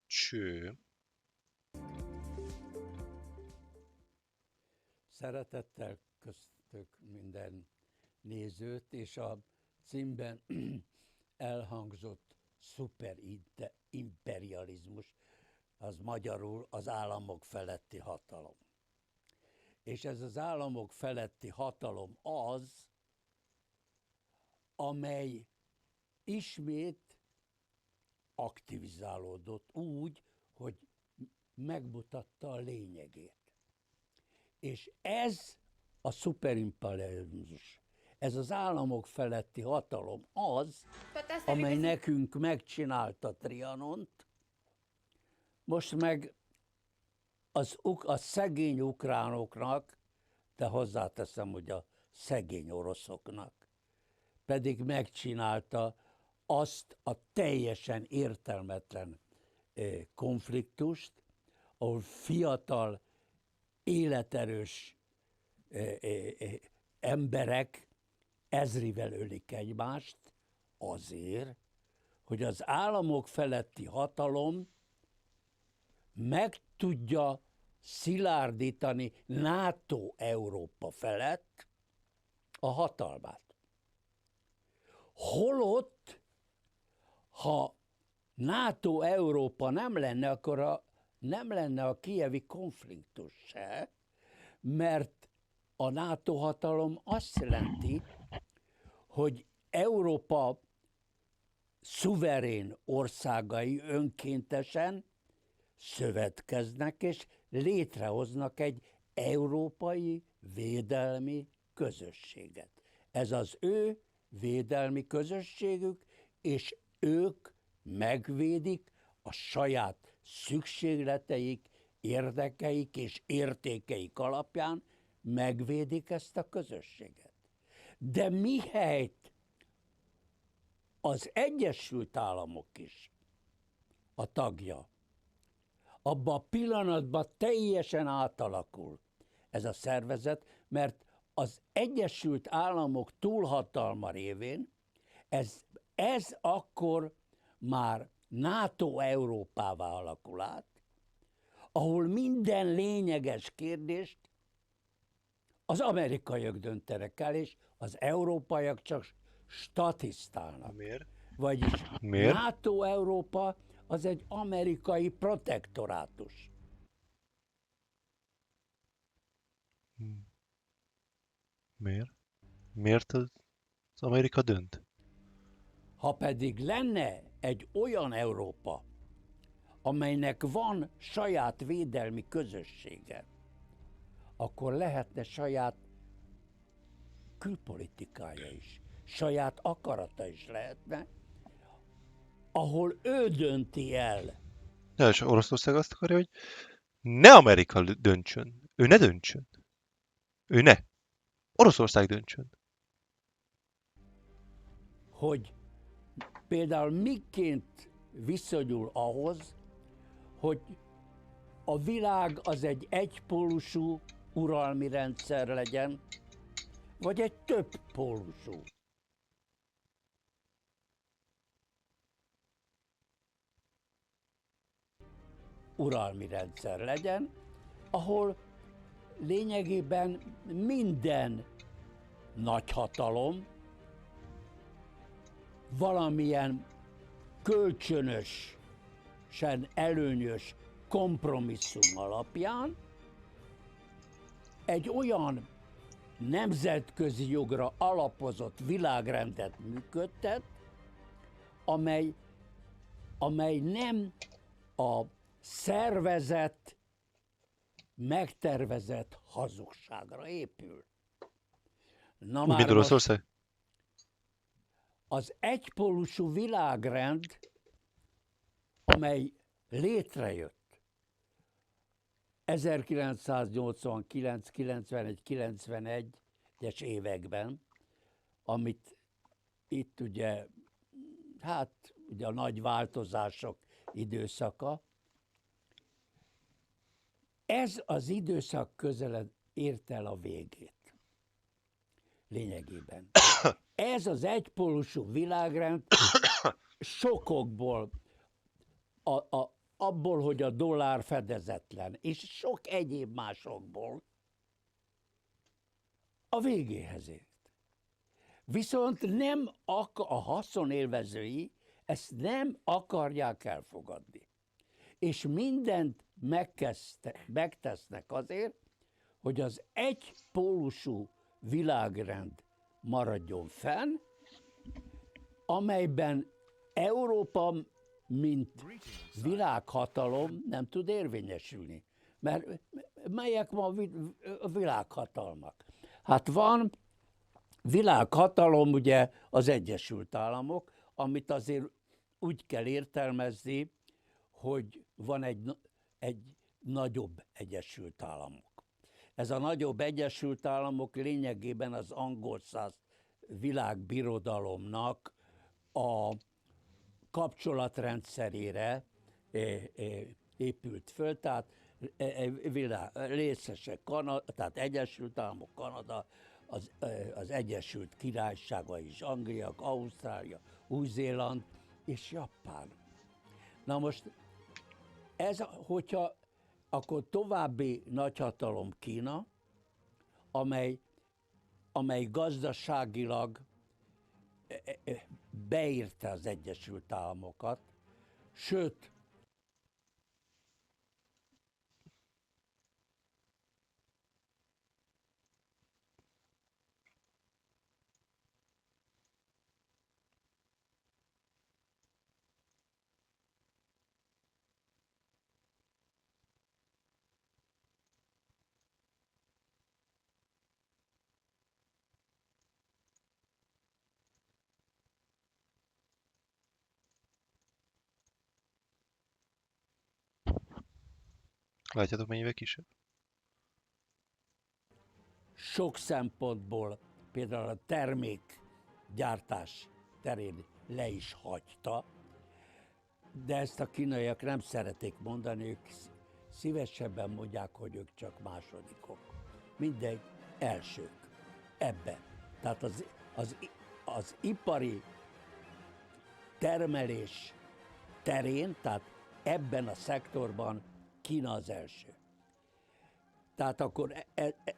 Cső. Szeretettel köszöntök minden nézőt, és a címben elhangzott szuperimperializmus, az magyarul az államok feletti hatalom. És ez az államok feletti hatalom az, amely ismét aktivizálódott úgy, hogy megmutatta a lényegét. És ez a szuperimperializmus, ez az államok feletti hatalom az, amely nekünk megcsinálta Trianont, most meg a szegény ukránoknak, de hozzáteszem, hogy a szegény oroszoknak pedig megcsinálta azt a teljesen értelmetlen konfliktust, ahol fiatal, életerős emberek ezrivel ölik egymást azért, hogy az államok feletti hatalom meg tudja szilárdítani NATO Európa felett a hatalmát. Holott, ha NATO Európa nem lenne, akkor nem lenne a kijevi konfliktus se, mert a NATO hatalom azt jelenti, hogy Európa szuverén országai önkéntesen szövetkeznek és létrehoznak egy európai védelmi közösséget. Ez az ő védelmi közösségük, és ők megvédik a saját szükségleteik, érdekeik és értékeik alapján, megvédik ezt a közösséget. De mihelyt az Egyesült Államok is a tagja, abban a pillanatban teljesen átalakul ez a szervezet, mert az Egyesült Államok túlhatalma révén ez akkor már NATO Európává alakul át, ahol minden lényeges kérdést az amerikaiak döntenek el, és az európaiak csak statisztálnak. Miért? Vagyis Miért? NATO Európa az egy amerikai protektorátus. Miért? Miért az Amerika dönt? Ha pedig lenne egy olyan Európa, amelynek van saját védelmi közössége, akkor lehetne saját külpolitikája is, saját akarata is lehetne, ahol ő dönti el. Ja, és Oroszország azt akarja, hogy ne Amerika döntsön. Ő ne döntsön. Ő ne. Oroszország döntsön. Hogy például miként viszonyul ahhoz, hogy a világ az egy egypólusú uralmi rendszer legyen, vagy egy többpólusú. Uralmi rendszer legyen, ahol lényegében minden nagyhatalom valamilyen kölcsönösen előnyös kompromisszum alapján egy olyan nemzetközi jogra alapozott világrendet működtet, amely nem a szervezett, megtervezett hazugságra épül. Na Úgy, mint Oroszország? Az egypólusú világrend, amely létrejött 1989, 91, 91-es években, amit itt ugye a nagy változások időszaka, ez az időszak közeled ért el a végét. Lényegében. Ez az egypólusú világrend sokokból abból, hogy a dollár fedezetlen, és sok egyéb másokból a végéhez ért. Viszont nem a haszonélvezői ezt nem akarják elfogadni. És mindent megtesznek azért, hogy az egypólusú világrend maradjon fenn, amelyben Európa, mint világhatalom nem tud érvényesülni. Mert melyek ma a világhatalmak? Hát van világhatalom, ugye az Egyesült Államok, amit azért úgy kell értelmezni, hogy van egy nagyobb Egyesült Államok. Ez a nagyobb Egyesült Államok lényegében az angol száz világbirodalomnak a kapcsolatrendszerére épült föl, tehát részesek, tehát Egyesült Államok, Kanada, az Egyesült Királyság, vagyis Anglia, Ausztrália, Új-Zéland és Japán. Na most ez, hogyha akkor további nagyhatalom Kína, amely gazdaságilag beírta az Egyesült Államokat, sőt, Látjátok, mennyivel kisebb? sok szempontból, például a termékgyártás terén le is hagyta, de ezt a kínaiak nem szeretik mondani, ők szívesebben mondják, hogy ők csak másodikok. Mindegy, elsők ebben. Tehát az ipari termelés terén, tehát ebben a szektorban Kína az első. Tehát akkor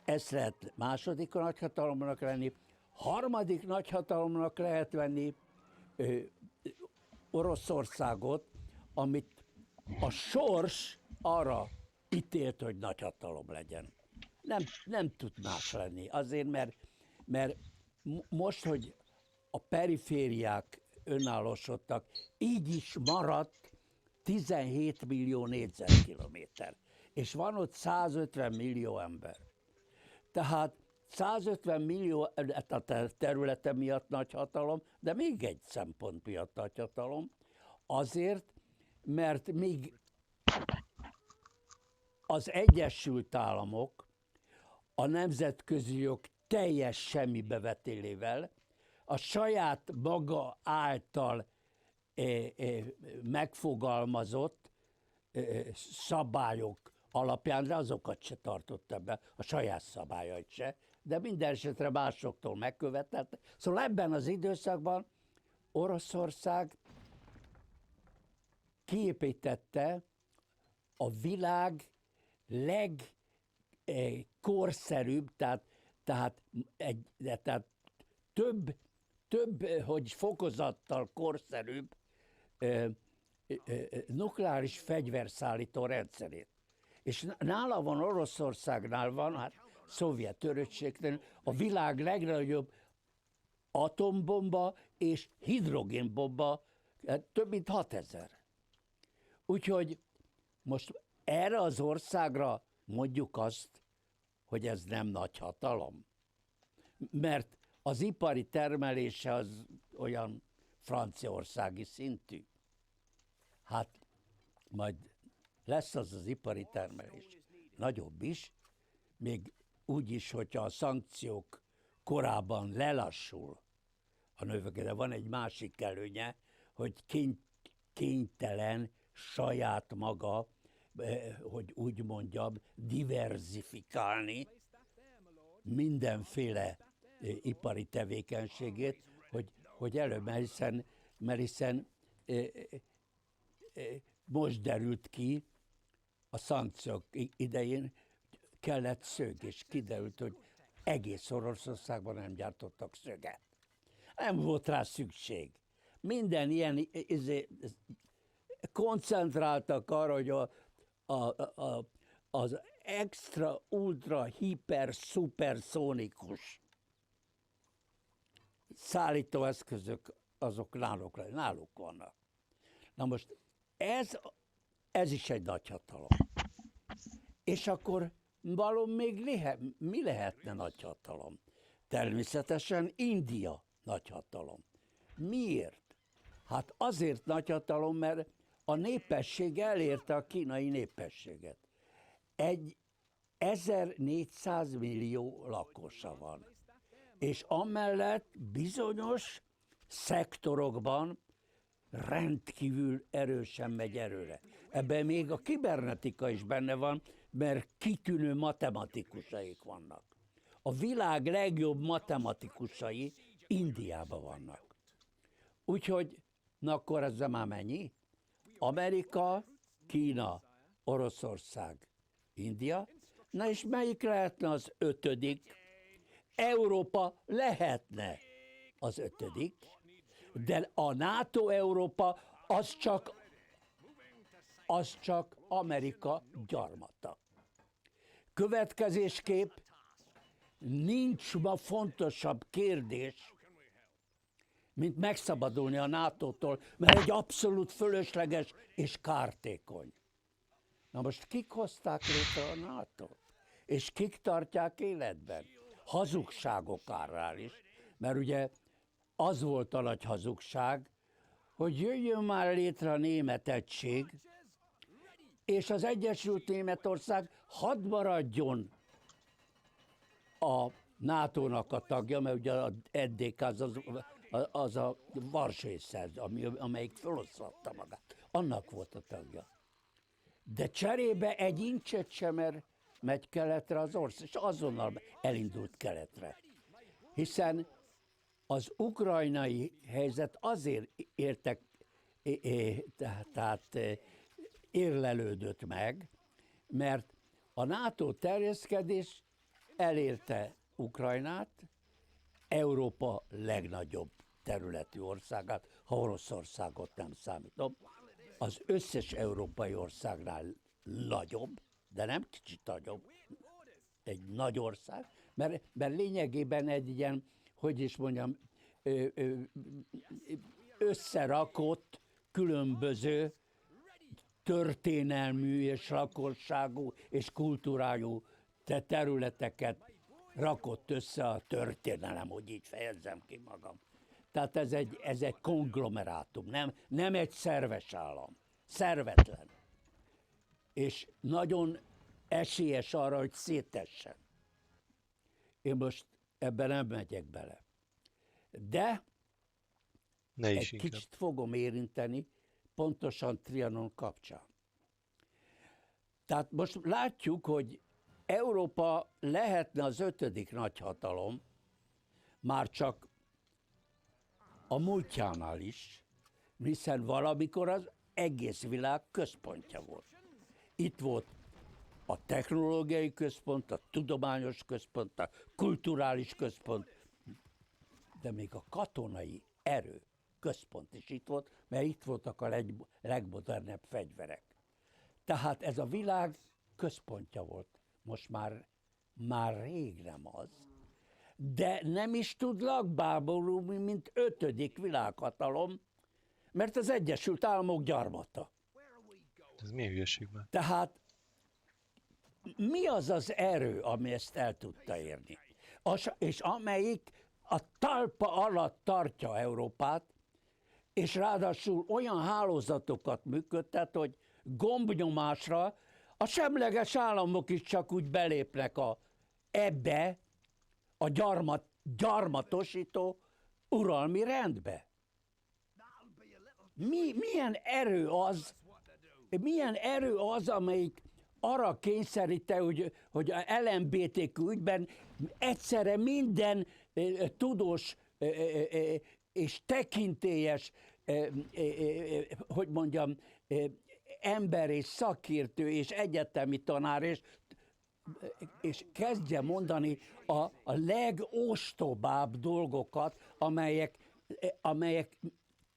ezt lehet második nagyhatalomnak lenni, harmadik nagyhatalomnak lehet venni Oroszországot, amit a sors arra ítélt, hogy nagyhatalom legyen. Nem tud más lenni. Azért, mert most, hogy a perifériák önállósodtak, így is maradt 17 millió négyzetkilométer. És van ott 150 millió ember. Tehát 150 millió a területe miatt nagyhatalom, de még egy szempont miatt nagyhatalom, azért, mert még az Egyesült Államok a nemzetközi jog teljes semmibevetélével a saját maga által megfogalmazott szabályok alapján, de azokat se tartotta be, a saját szabályait se, de minden esetre másoktól megkövetette. Szóval ebben az időszakban Oroszország kiépítette a világ legkorszerűbb, tehát több, hogy fokozattal korszerűbb nukleáris fegyverszállító rendszerét. És nála van, Oroszországnál van, hát szovjet örökségtől a világ legnagyobb atombomba és hidrogénbomba, több mint 6000. Úgyhogy most erre az országra mondjuk azt, hogy ez nem nagy hatalom. Mert az ipari termelése az olyan franciaországi szintű. Hát majd lesz az ipari termelés nagyobb is, még úgy is, hogyha a szankciók korában lelassul a növekedés. Van egy másik előnye, hogy kénytelen saját maga, hogy úgy mondjam, diverzifikálni mindenféle ipari tevékenységét, hogy előbb, mert hiszen most derült ki, a szankciók idején kellett szög, és kiderült, hogy egész Oroszországban nem gyártottak szöget. Nem volt rá szükség. Minden ilyen koncentráltak arra, hogy az extra, ultra, hiper, szuperszónikus szállítóeszközök, azok náluk vannak. Na most ez is egy nagyhatalom. És akkor még mi lehetne nagyhatalom? Természetesen India nagyhatalom. Miért? Hát azért nagyhatalom, mert a népesség elérte a kínai népességet. 1400 millió lakosa van. És amellett bizonyos szektorokban rendkívül erősen megy erőre. Ebben még a kibernetika is benne van, mert kitűnő matematikusaik vannak. A világ legjobb matematikusai Indiában vannak. Úgyhogy, na akkor ezzel már mennyi? Amerika, Kína, Oroszország, India. Na és melyik lehetne az 5.? Európa lehetne az 5., de a NATO Európa az csak Amerika gyarmata. Következésképp nincs ma fontosabb kérdés, mint megszabadulni a NATO-tól, mert egy abszolút fölösleges és kártékony. Na most kik hozták létre a NATO-t? És kik tartják életben? Hazugságok árán is, mert ugye az volt a nagy hazugság, hogy jöjjön már létre a német egység, és az Egyesült Németország hadd maradjon a NATO-nak a tagja, mert ugye a NDK az a Varsói Szerződés, amelyik feloszlatta magát. Annak volt a tagja. De cserébe egy incset sem megy keletre az ország, és azonnal elindult keletre. Hiszen az ukrajnai helyzet azért érlelődött meg, mert a NATO terjeszkedés elérte Ukrajnát, Európa legnagyobb területű országát, ha Oroszországot nem számítom, az összes európai országnál nagyobb, de nem kicsit nagyobb, egy nagy ország, mert lényegében egy ilyen, hogy is mondjam, összerakott különböző történelmű és lakosságú és kultúrájú területeket rakott össze a történelem, hogy így fejezzem ki magam. Tehát ez egy konglomerátum, nem egy szerves állam, szervetlen. És nagyon esélyes arra, hogy szétessen. Én most ebben nem megyek bele. De egy kicsit fogom érinteni, pontosan Trianon kapcsán. Tehát most látjuk, hogy Európa lehetne az 5. nagyhatalom, már csak a múltjánál is, hiszen valamikor az egész világ központja volt. Itt volt a technológiai központ, a tudományos központ, a kulturális központ, de még a katonai erő központ is itt volt, mert itt voltak a legmodernebb fegyverek. Tehát ez a világ központja volt. Most már rég nem az, de nem is tud lábáborulni, mint 5. világhatalom, mert az Egyesült Államok gyarmata. Ez milyen hülyeség már? Tehát mi az az erő, ami ezt el tudta érni? És amelyik a talpa alatt tartja Európát, és ráadásul olyan hálózatokat működtet, hogy gombnyomásra a semleges államok is csak úgy belépnek ebbe a gyarmatosító uralmi rendbe. Milyen erő az, amelyik arra kényszeríte, hogy a LMBTQ ügyben egyszerre minden tudós és tekintélyes, hogy mondjam, ember és szakértő és egyetemi tanár, és kezdje mondani a legostobább dolgokat, amelyek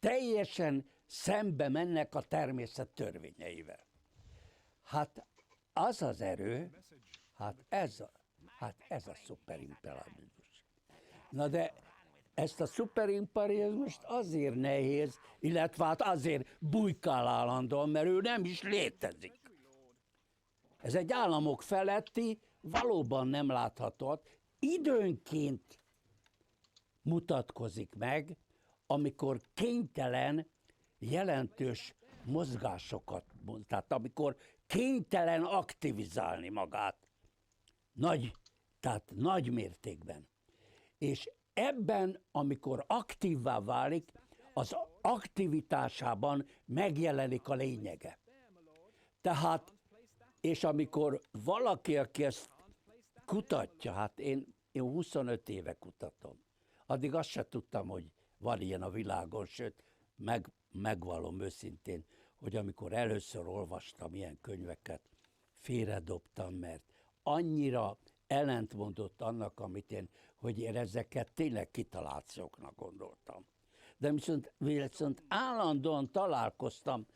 teljesen szembe mennek a természet törvényeivel. Hát az az erő, hát ez a szuperimperializmus. Na de ezt a szuperimperializmust azért nehéz, illetve hát azért bujkál állandóan, mert ő nem is létezik. Ez egy államok feletti, valóban nem látható, időnként mutatkozik meg, amikor kénytelen jelentős mozgásokat, tehát amikor kénytelen aktivizálni magát, tehát nagy mértékben. És ebben, amikor aktívvá válik, az aktivitásában megjelenik a lényege. Tehát, és amikor valaki, aki ezt kutatja, hát én 25 éve kutatom, addig azt se tudtam, hogy van ilyen a világon, sőt, megvallom őszintén, hogy amikor először olvastam ilyen könyveket, félredobtam, mert annyira ellentmondott annak, hogy én ezeket tényleg kitalációknak gondoltam. De viszont állandóan találkoztam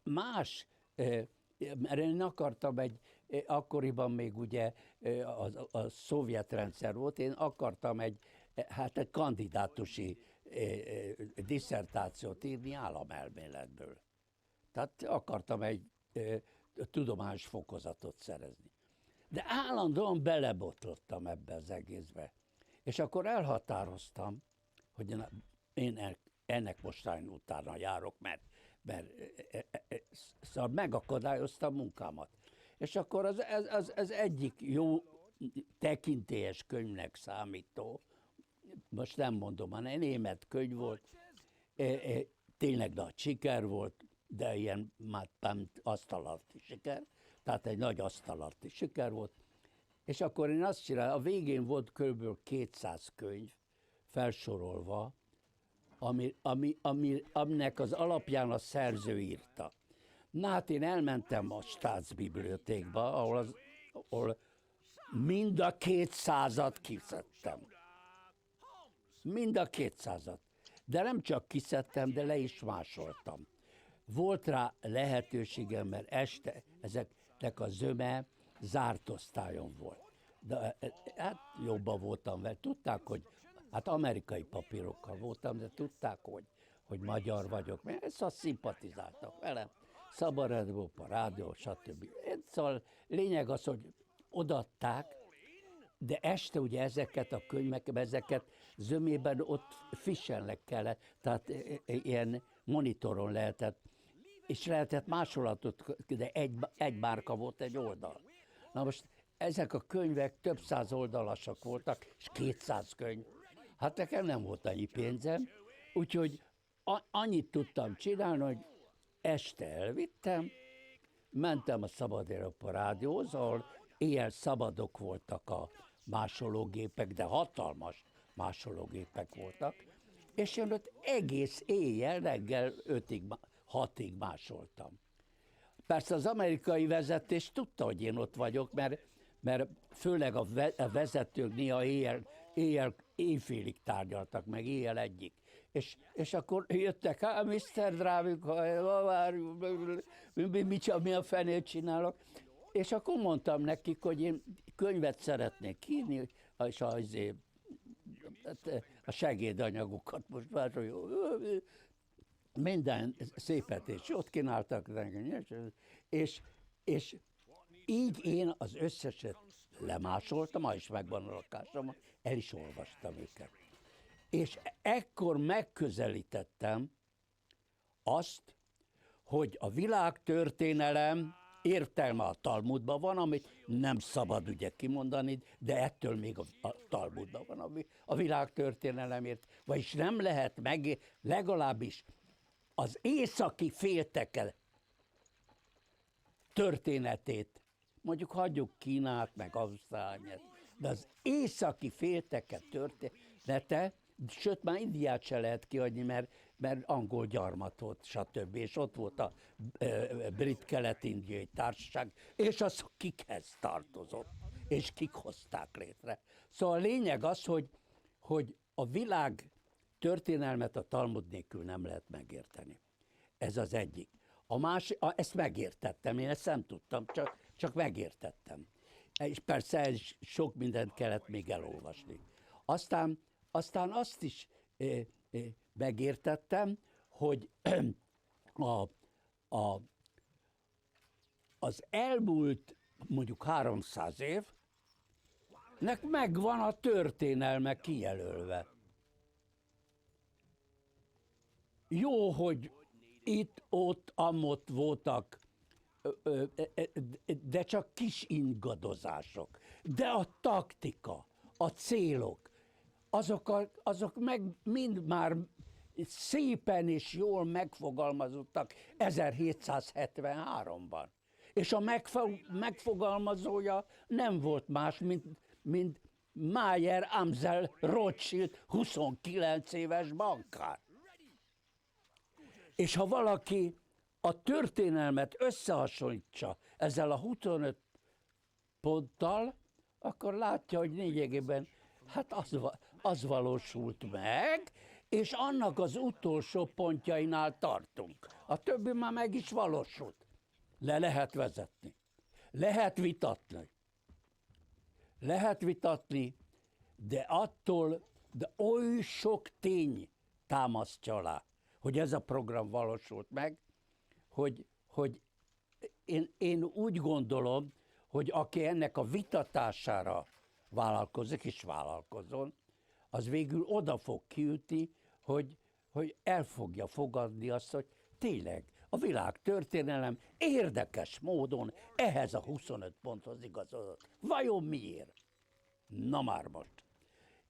más, mert én akartam akkoriban még ugye a szovjet rendszer volt, én akartam egy kandidátusi disszertációt írni államelméletből. Tehát akartam egy tudományos fokozatot szerezni. De állandóan belebotlottam ebbe az egészbe. És akkor elhatároztam, hogy én ennek mostan utána járok, mert szóval megakadályoztam munkámat. És akkor az egyik jó tekintélyes könyvnek számító, most nem mondom, hanem német könyv volt, tényleg nagy siker volt, de ilyen már asztalalti siker, tehát egy nagy asztalalti siker volt, és akkor én azt csináltam, a végén volt kb. 200 könyv felsorolva, aminek az alapján a szerző írta. Na hát én elmentem a Staatsbibliothekba, ahol mind a 200-at kiszedtem. Mind a 200-at. De nem csak kiszedtem, de le is másoltam. Volt rá lehetőségem, mert este ezeknek a zöme zárt osztályon volt. De hát jobban voltam vele. Tudták, hogy hát amerikai papírokkal voltam, de tudták, hogy magyar vagyok, mert ezt szimpatizáltak velem. Szabad Európa, rádió, stb. Szóval lényeg az, hogy odaadták, de este ugye ezeket a könyveket, ezeket zömében ott fisselnek kellett, tehát ilyen monitoron lehetett, és lehetett másolatot, de egy márka volt egy oldal. Na most ezek a könyvek több száz oldalasak voltak, és 200 könyv. Hát nekem nem volt annyi pénzem, úgyhogy annyit tudtam csinálni, hogy este elvittem, mentem a Szabad Európa rádióhoz, ahol éjjel szabadok voltak a másológépek, de hatalmas másológépek voltak, és én ott egész éjjel, reggel 5-ig, 6-ig másoltam. Persze az amerikai vezetés tudta, hogy én ott vagyok, mert főleg a vezetők néha éjfélig tárgyaltak, meg éjjel egyik. És akkor jöttek, Mr. Drávik, mi a fenét csinálok? És akkor mondtam nekik, hogy én könyvet szeretnék írni, és a segédanyagokat most már minden szépet és jót kínáltak nekem, és így én az összeset lemásoltam, ma is megvan a lakásom, el is olvastam őket. És ekkor megközelítettem azt, hogy a világtörténelem értelme a Talmudban van, amit nem szabad ugye kimondani, de ettől még a Talmudban van a világtörténelemért, vagyis nem lehet meg, legalábbis az északi félteke történetét, mondjuk hagyjuk Kínát, meg Ausztráliát, de az északi félteke története, sőt már Indiát se lehet kiadni, mert mert angol gyarmatot, stb. És ott volt a brit-kelet-indiai társaság, és az kikhez tartozott, és kik hozták létre. Szóval a lényeg az, hogy a világ történelmet a Talmud nélkül nem lehet megérteni. Ez az egyik. A másik, ezt megértettem, én ezt nem tudtam, csak megértettem. És persze sok mindent kellett még elolvasni. Aztán azt is megértettem, hogy az elmúlt mondjuk 300 évnek megvan a történelme kijelölve. Jó, hogy itt, ott, amott voltak, de csak kis ingadozások. De a taktika, a célok, azok meg mind már szépen és jól megfogalmazottak 1773-ban. És a megfogalmazója nem volt más, mint Mayer Amsel Rothschild, 29 éves bankár. És ha valaki a történelmet összehasonlítsa ezzel a 25 ponttal, akkor látja, hogy lényegében hát az valósult meg, és annak az utolsó pontjainál tartunk. A többi már meg is valósult. Le lehet vezetni. Lehet vitatni. Lehet vitatni, de oly sok tény támasztja alá, hogy ez a program valósult meg, hogy én úgy gondolom, hogy aki ennek a vitatására vállalkozik, és vállalkozon, az végül oda fog kijutni, hogy el fogja fogadni azt, hogy tényleg a világ történelem érdekes módon ehhez a 25 ponthoz igazodott. Vajon miért? Na már most.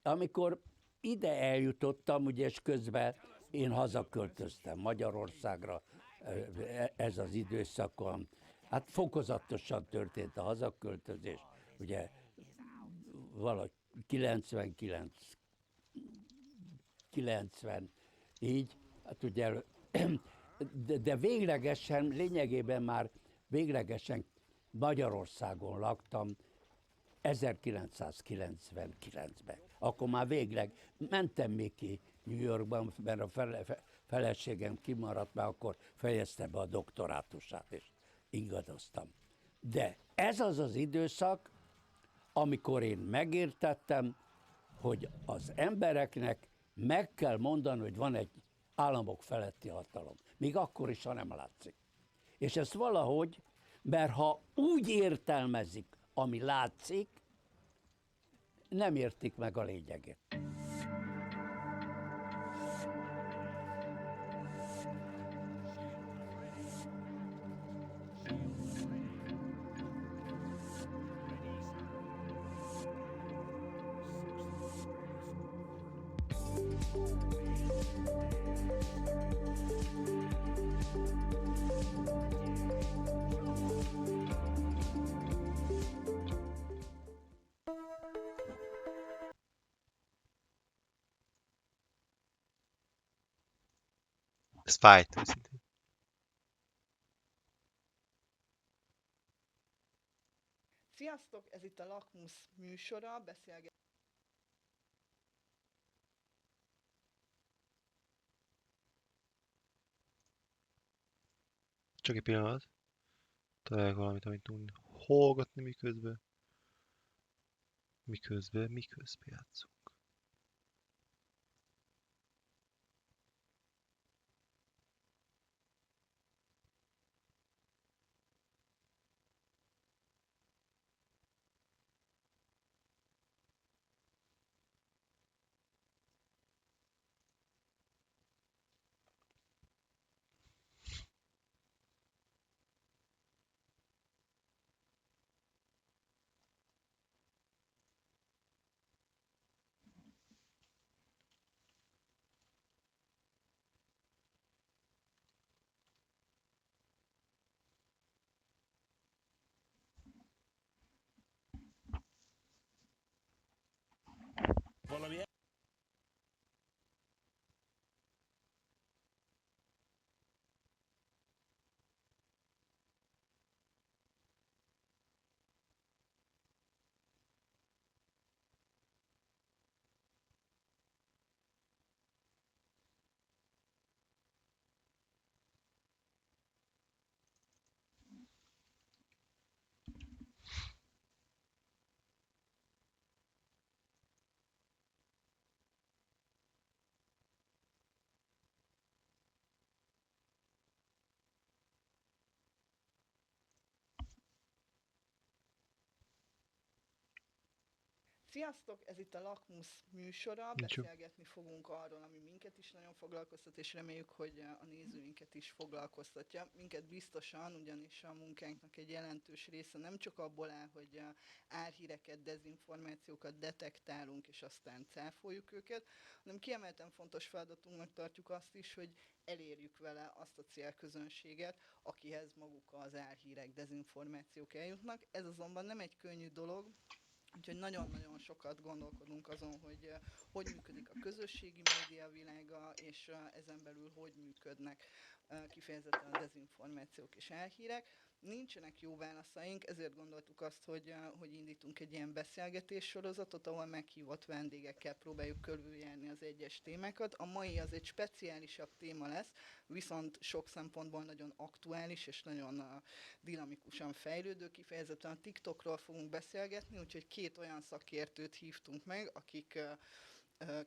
Amikor ide eljutottam, ugye, és közben én hazaköltöztem Magyarországra, ez az időszakon. Hát fokozatosan történt a hazaköltözés, ugye valahogy 99, 90, így, hát ugye, de véglegesen, lényegében már véglegesen Magyarországon laktam 1999-ben. Akkor már végleg mentem még ki New Yorkban, mert a feleségem kimaradt, mert akkor fejezte be a doktorátusát, és ingadoztam. De ez az az időszak, amikor én megértettem, hogy az embereknek meg kell mondani, hogy van egy államok feletti hatalom. Még akkor is, ha nem látszik. És ezt valahogy, mert ha úgy értelmezik, ami látszik, nem értik meg a lényeget. Ez fájt, őszintén. Sziasztok, ez itt a Lakmusz műsora, Csak egy pillanat. Találjak valamit, amit tudni. Hallgatni miközben játszunk. Sziasztok! Ez itt a Lakmusz műsora. Beszélgetni fogunk arról, ami minket is nagyon foglalkoztat, és reméljük, hogy a nézőinket is foglalkoztatja. Minket biztosan, ugyanis a munkánknak egy jelentős része nem csak abból áll, hogy álhíreket, dezinformációkat detektálunk, és aztán cáfoljuk őket, hanem kiemelten fontos feladatunknak tartjuk azt is, hogy elérjük vele azt a célközönséget, akihez maguk az álhírek, dezinformációk eljutnak. Ez azonban nem egy könnyű dolog, úgyhogy nagyon-nagyon sokat gondolkodunk azon, hogy hogy működik a közösségi média világa, és ezen belül hogy működnek kifejezetten a dezinformációk és álhírek. Nincsenek jó válaszaink, ezért gondoltuk azt, hogy indítunk egy ilyen beszélgetés sorozatot, ahol meghívott vendégekkel próbáljuk körüljárni az egyes témákat. A mai az egy speciálisabb téma lesz, viszont sok szempontból nagyon aktuális és nagyon dinamikusan fejlődő. Kifejezetten a TikTokról fogunk beszélgetni, úgyhogy két olyan szakértőt hívtunk meg, akik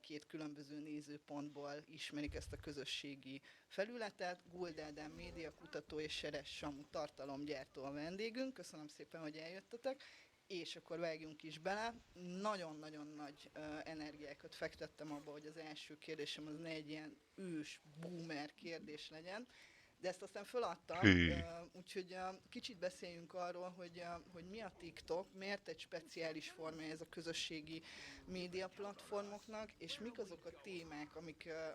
két különböző nézőpontból ismerik ezt a közösségi felületet. Guld Ádám médiakutató és YOSH1MUTSU tartalomgyártó a vendégünk. Köszönöm szépen, hogy eljöttetek. És akkor vágjunk is bele. Nagyon-nagyon nagy energiákat fektettem abba, hogy az első kérdésem az ne egy ilyen ős, boomer kérdés legyen, de ezt aztán feladtam, úgyhogy kicsit beszéljünk arról, hogy mi a TikTok, miért egy speciális formája ez a közösségi média platformoknak, és mik azok a témák,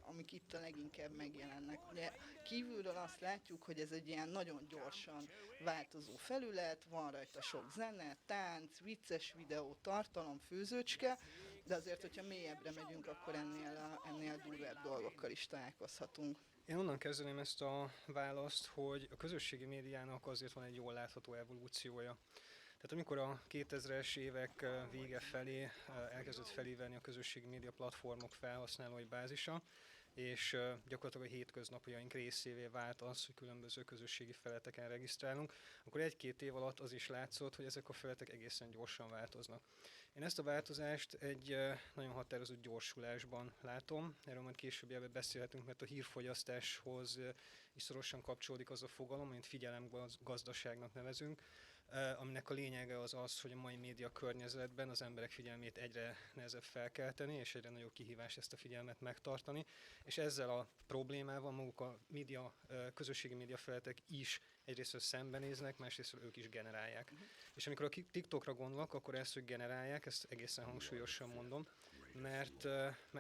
amik itt a leginkább megjelennek. Ugye kívülről azt látjuk, hogy ez egy ilyen nagyon gyorsan változó felület, van rajta sok zene, tánc, vicces videó, tartalom, főzőcske, de azért, hogyha mélyebbre megyünk, akkor ennél durvább dolgokkal is találkozhatunk. Én onnan kezdeném ezt a választ, hogy a közösségi médiának azért van egy jól látható evolúciója. Tehát amikor a 2000-es évek vége felé elkezdett felévelni a közösségi média platformok felhasználói bázisa, és gyakorlatilag a hétköznapjaink részévé vált az, hogy különböző közösségi feleteken regisztrálunk, akkor egy-két év alatt az is látszott, hogy ezek a feletek egészen gyorsan változnak. Én ezt a változást egy nagyon határozott gyorsulásban látom, erről majd később beszélhetünk, mert a hírfogyasztáshoz is szorosan kapcsolódik az a fogalom, amit figyelemgazdaságnak nevezünk, aminek a lényege az az, hogy a mai média környezetben az emberek figyelmét egyre nehezebb felkelteni, és egyre nagyobb kihívás ezt a figyelmet megtartani, és ezzel a problémával maguk a közösségi média felületek is egyrészt szembenéznek, másrészt ők is generálják. És amikor a TikTokra gondolok, akkor ezt, hogy generálják, ezt egészen hangsúlyosan mondom, mert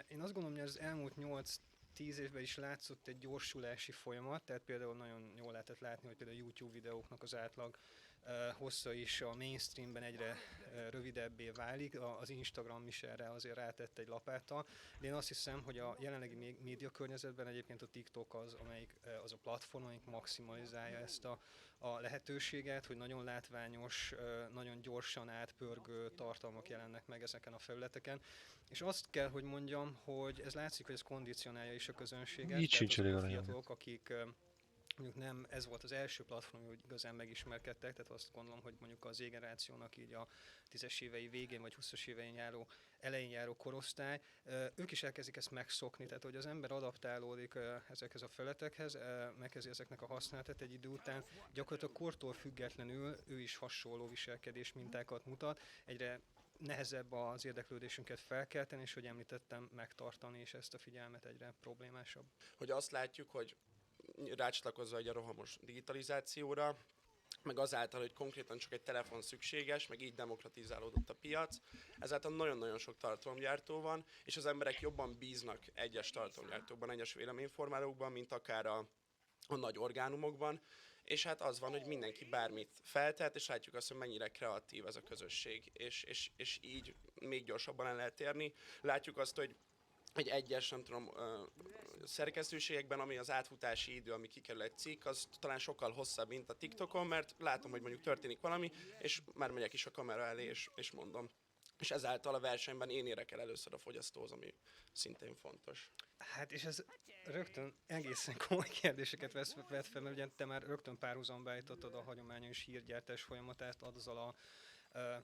én azt gondolom, hogy az elmúlt 8-10 évben is látszott egy gyorsulási folyamat, tehát például nagyon jól lehetett látni, hogy például a YouTube videóknak az átlag hossza is a mainstreamben egyre rövidebbé válik, az Instagram is erre azért rátett egy lapáttal, de én azt hiszem, hogy a jelenlegi média környezetben egyébként a TikTok az, amelyik az a platform, amelyik maximalizálja ezt a lehetőséget, hogy nagyon látványos, nagyon gyorsan átpörgő tartalmak jelennek meg ezeken a felületeken. És azt kell, hogy mondjam, hogy ez látszik, hogy ez kondicionálja is a közönséget. Így sincs elég a fiatalok, akik mondjuk nem ez volt az első platform, hogy igazán megismerkedtek, tehát azt gondolom, hogy mondjuk az Z-generációnak így a 10-es évei végén vagy 20-as elején járó korosztály, ők is elkezdik ezt megszokni, tehát hogy az ember adaptálódik ezekhez a felületekhez, megkezdi ezeknek a használatát egy idő után, gyakorlatilag kortól függetlenül ő is hasonló viselkedés mintákat mutat, egyre nehezebb az érdeklődésünket felkelteni, és hogy említettem, megtartani, és ezt a figyelmet egyre problémásabb. Hogy azt látjuk, hogy rácsatlakozva egy a rohamos digitalizációra, meg azáltal, hogy konkrétan csak egy telefon szükséges, meg így demokratizálódott a piac, ezáltal nagyon-nagyon sok tartalomgyártó van, és az emberek jobban bíznak egyes tartalomgyártókban, egyes véleményformálókban, mint akár a nagy orgánumokban, és hát az van, hogy mindenki bármit feltehet, és látjuk azt, hogy mennyire kreatív ez a közösség, és így még gyorsabban el lehet érni. Látjuk azt, hogy egy egyes, nem tudom, szerkesztőségekben, ami az átfutási idő, ami kikerül egy cikk, az talán sokkal hosszabb, mint a TikTokon, mert látom, hogy mondjuk történik valami, és már megyek is a kamera elé, és mondom. És ezáltal a versenyben én érek el először a fogyasztóhoz, ami szintén fontos. Hát és ez rögtön egészen komoly kérdéseket vet fel, mert ugye te már rögtön párhuzamba állítottad a hagyományos hírgyártás folyamatát azzal a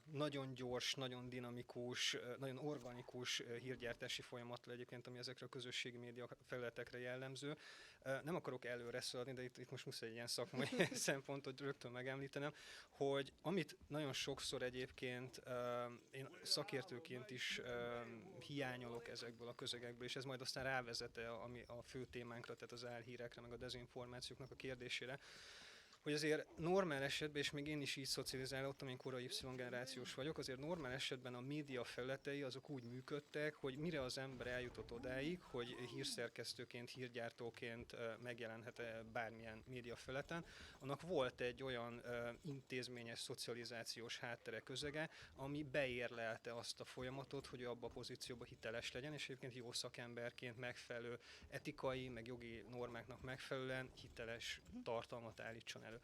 nagyon gyors, nagyon dinamikus, nagyon organikus hírgyártási folyamattal egyébként, ami ezekre a közösségi média felületekre jellemző. Nem akarok előre szaladni, de itt most muszáj egy ilyen szakmai szempontot rögtön megemlítenem, hogy amit nagyon sokszor egyébként én szakértőként is hiányolok ezekből a közegekből, és ez majd aztán rávezet a fő témánkra, tehát az álhírekre, meg a dezinformációknak a kérdésére, hogy azért normál esetben, és még én is így szocializálódtam, én korai Y-generációs vagyok, azért normál esetben a média felületei azok úgy működtek, hogy mire az ember eljutott odáig, hogy hírszerkesztőként, hírgyártóként megjelenhet bármilyen média felületen, annak volt egy olyan intézményes szocializációs háttere, közege, ami beérlelte azt a folyamatot, hogy ő abba a pozícióba hiteles legyen, és egyébként jó szakemberként megfelelő etikai, meg jogi normáknak megfelelően hiteles tartalmat állítson elő.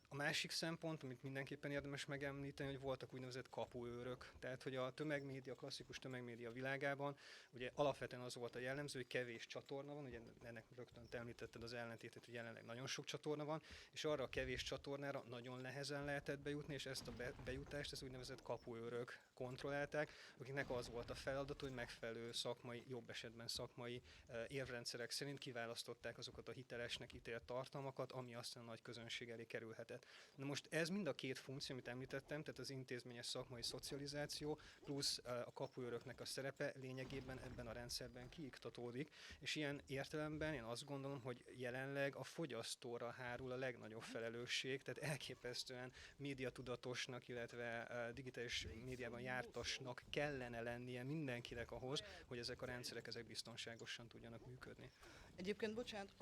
A másik szempont, amit mindenképpen érdemes megemlíteni, hogy voltak úgynevezett kapuőrök. Tehát, hogy a tömegmédia, klasszikus tömegmédia világában ugye alapvetően az volt a jellemző, hogy kevés csatorna van, ugye ennek rögtön te említetted az ellentétet, hogy jelenleg nagyon sok csatorna van, és arra a kevés csatornára nagyon nehezen lehetett bejutni, és ezt a bejutást az úgynevezett kapuőrök kontrollálták, akiknek az volt a feladat, hogy megfelelő szakmai, jobb esetben szakmai érvrendszerek szerint kiválasztották azokat a hitelesnek ítélt tartalmakat, ami aztán a nagy közönség elé kerülhetett. Na most ez mind a két funkció, amit említettem, tehát az intézményes szakmai szocializáció plusz a kapuőröknek a szerepe lényegében ebben a rendszerben kiiktatódik, és ilyen értelemben én azt gondolom, hogy jelenleg a fogyasztóra hárul a legnagyobb felelősség, tehát elképesztően médiatudatosnak, illetve digitális médiában jártasnak kellene lennie mindenkinek ahhoz, hogy ezek a rendszerek ezek biztonságosan tudjanak működni. Egyébként, bocsánat,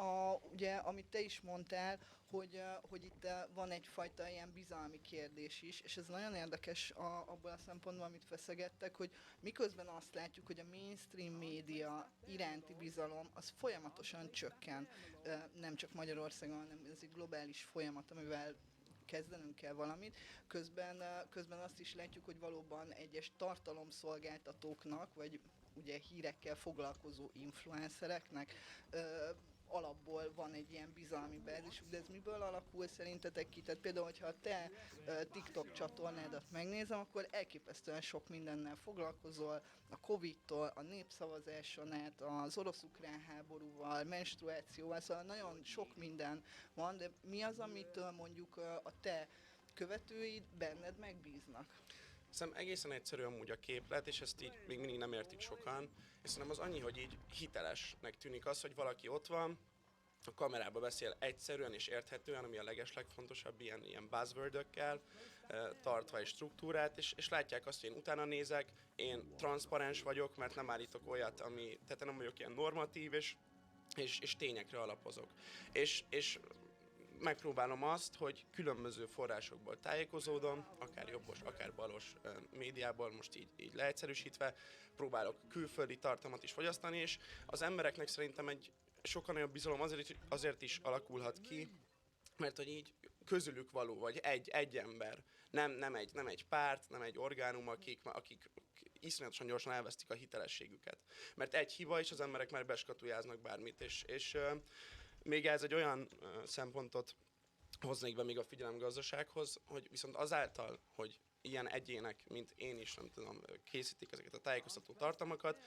ugye, amit te is mondtál, hogy itt van egyfajta ilyen bizalmi kérdés is, és ez nagyon érdekes abból a szempontból, amit feszegettek, hogy miközben azt látjuk, hogy a mainstream média iránti bizalom az folyamatosan csökken, nem csak Magyarországon, hanem ez egy globális folyamat, amivel kezdenünk kell valamit. Közben azt is látjuk, hogy valóban egyes tartalomszolgáltatóknak, vagy ugye hírekkel foglalkozó influencereknek alapból van egy ilyen bizalmi bázis, de ez miből alakul szerintetek ki? Tehát például, hogyha a te TikTok csatornádat megnézem, akkor elképesztően sok mindennel foglalkozol, a Covid-tól, a népszavazáson át, az orosz-ukrán háborúval, menstruációval, szóval nagyon sok minden van, de mi az, amitől mondjuk a te követőid benned megbíznak? Szerintem egészen egyszerű amúgy a képlet, és ezt így még mindig nem értik sokan. És szerintem az annyi, hogy így hitelesnek tűnik az, hogy valaki ott van, a kamerába beszél egyszerűen és érthetően, ami a legeslegfontosabb, ilyen buzzword-ökkel, tartva egy struktúrát, és látják azt, hogy én utána nézek, én transzparens vagyok, mert nem állítok olyat, tehát nem vagyok ilyen normatív, és tényekre alapozok. És megpróbálom azt, hogy különböző forrásokból tájékozódom, akár jobbos, akár balos médiából, most így leegyszerűsítve, próbálok külföldi tartalmat is fogyasztani, és az embereknek szerintem egy sokkal nagyobb bizalom azért is alakulhat ki, mert hogy így közülük való, vagy egy ember, nem egy párt, nem egy orgánum, akik iszonyatosan gyorsan elvesztik a hitelességüket. Mert egy hiba, és az emberek már beskatujáznak bármit, és még ez egy olyan szempontot hoznék be még a figyelemgazdasághoz, hogy viszont azáltal, hogy ilyen egyének, mint én is, nem tudom, készítik ezeket a tájékoztató tartalmakat,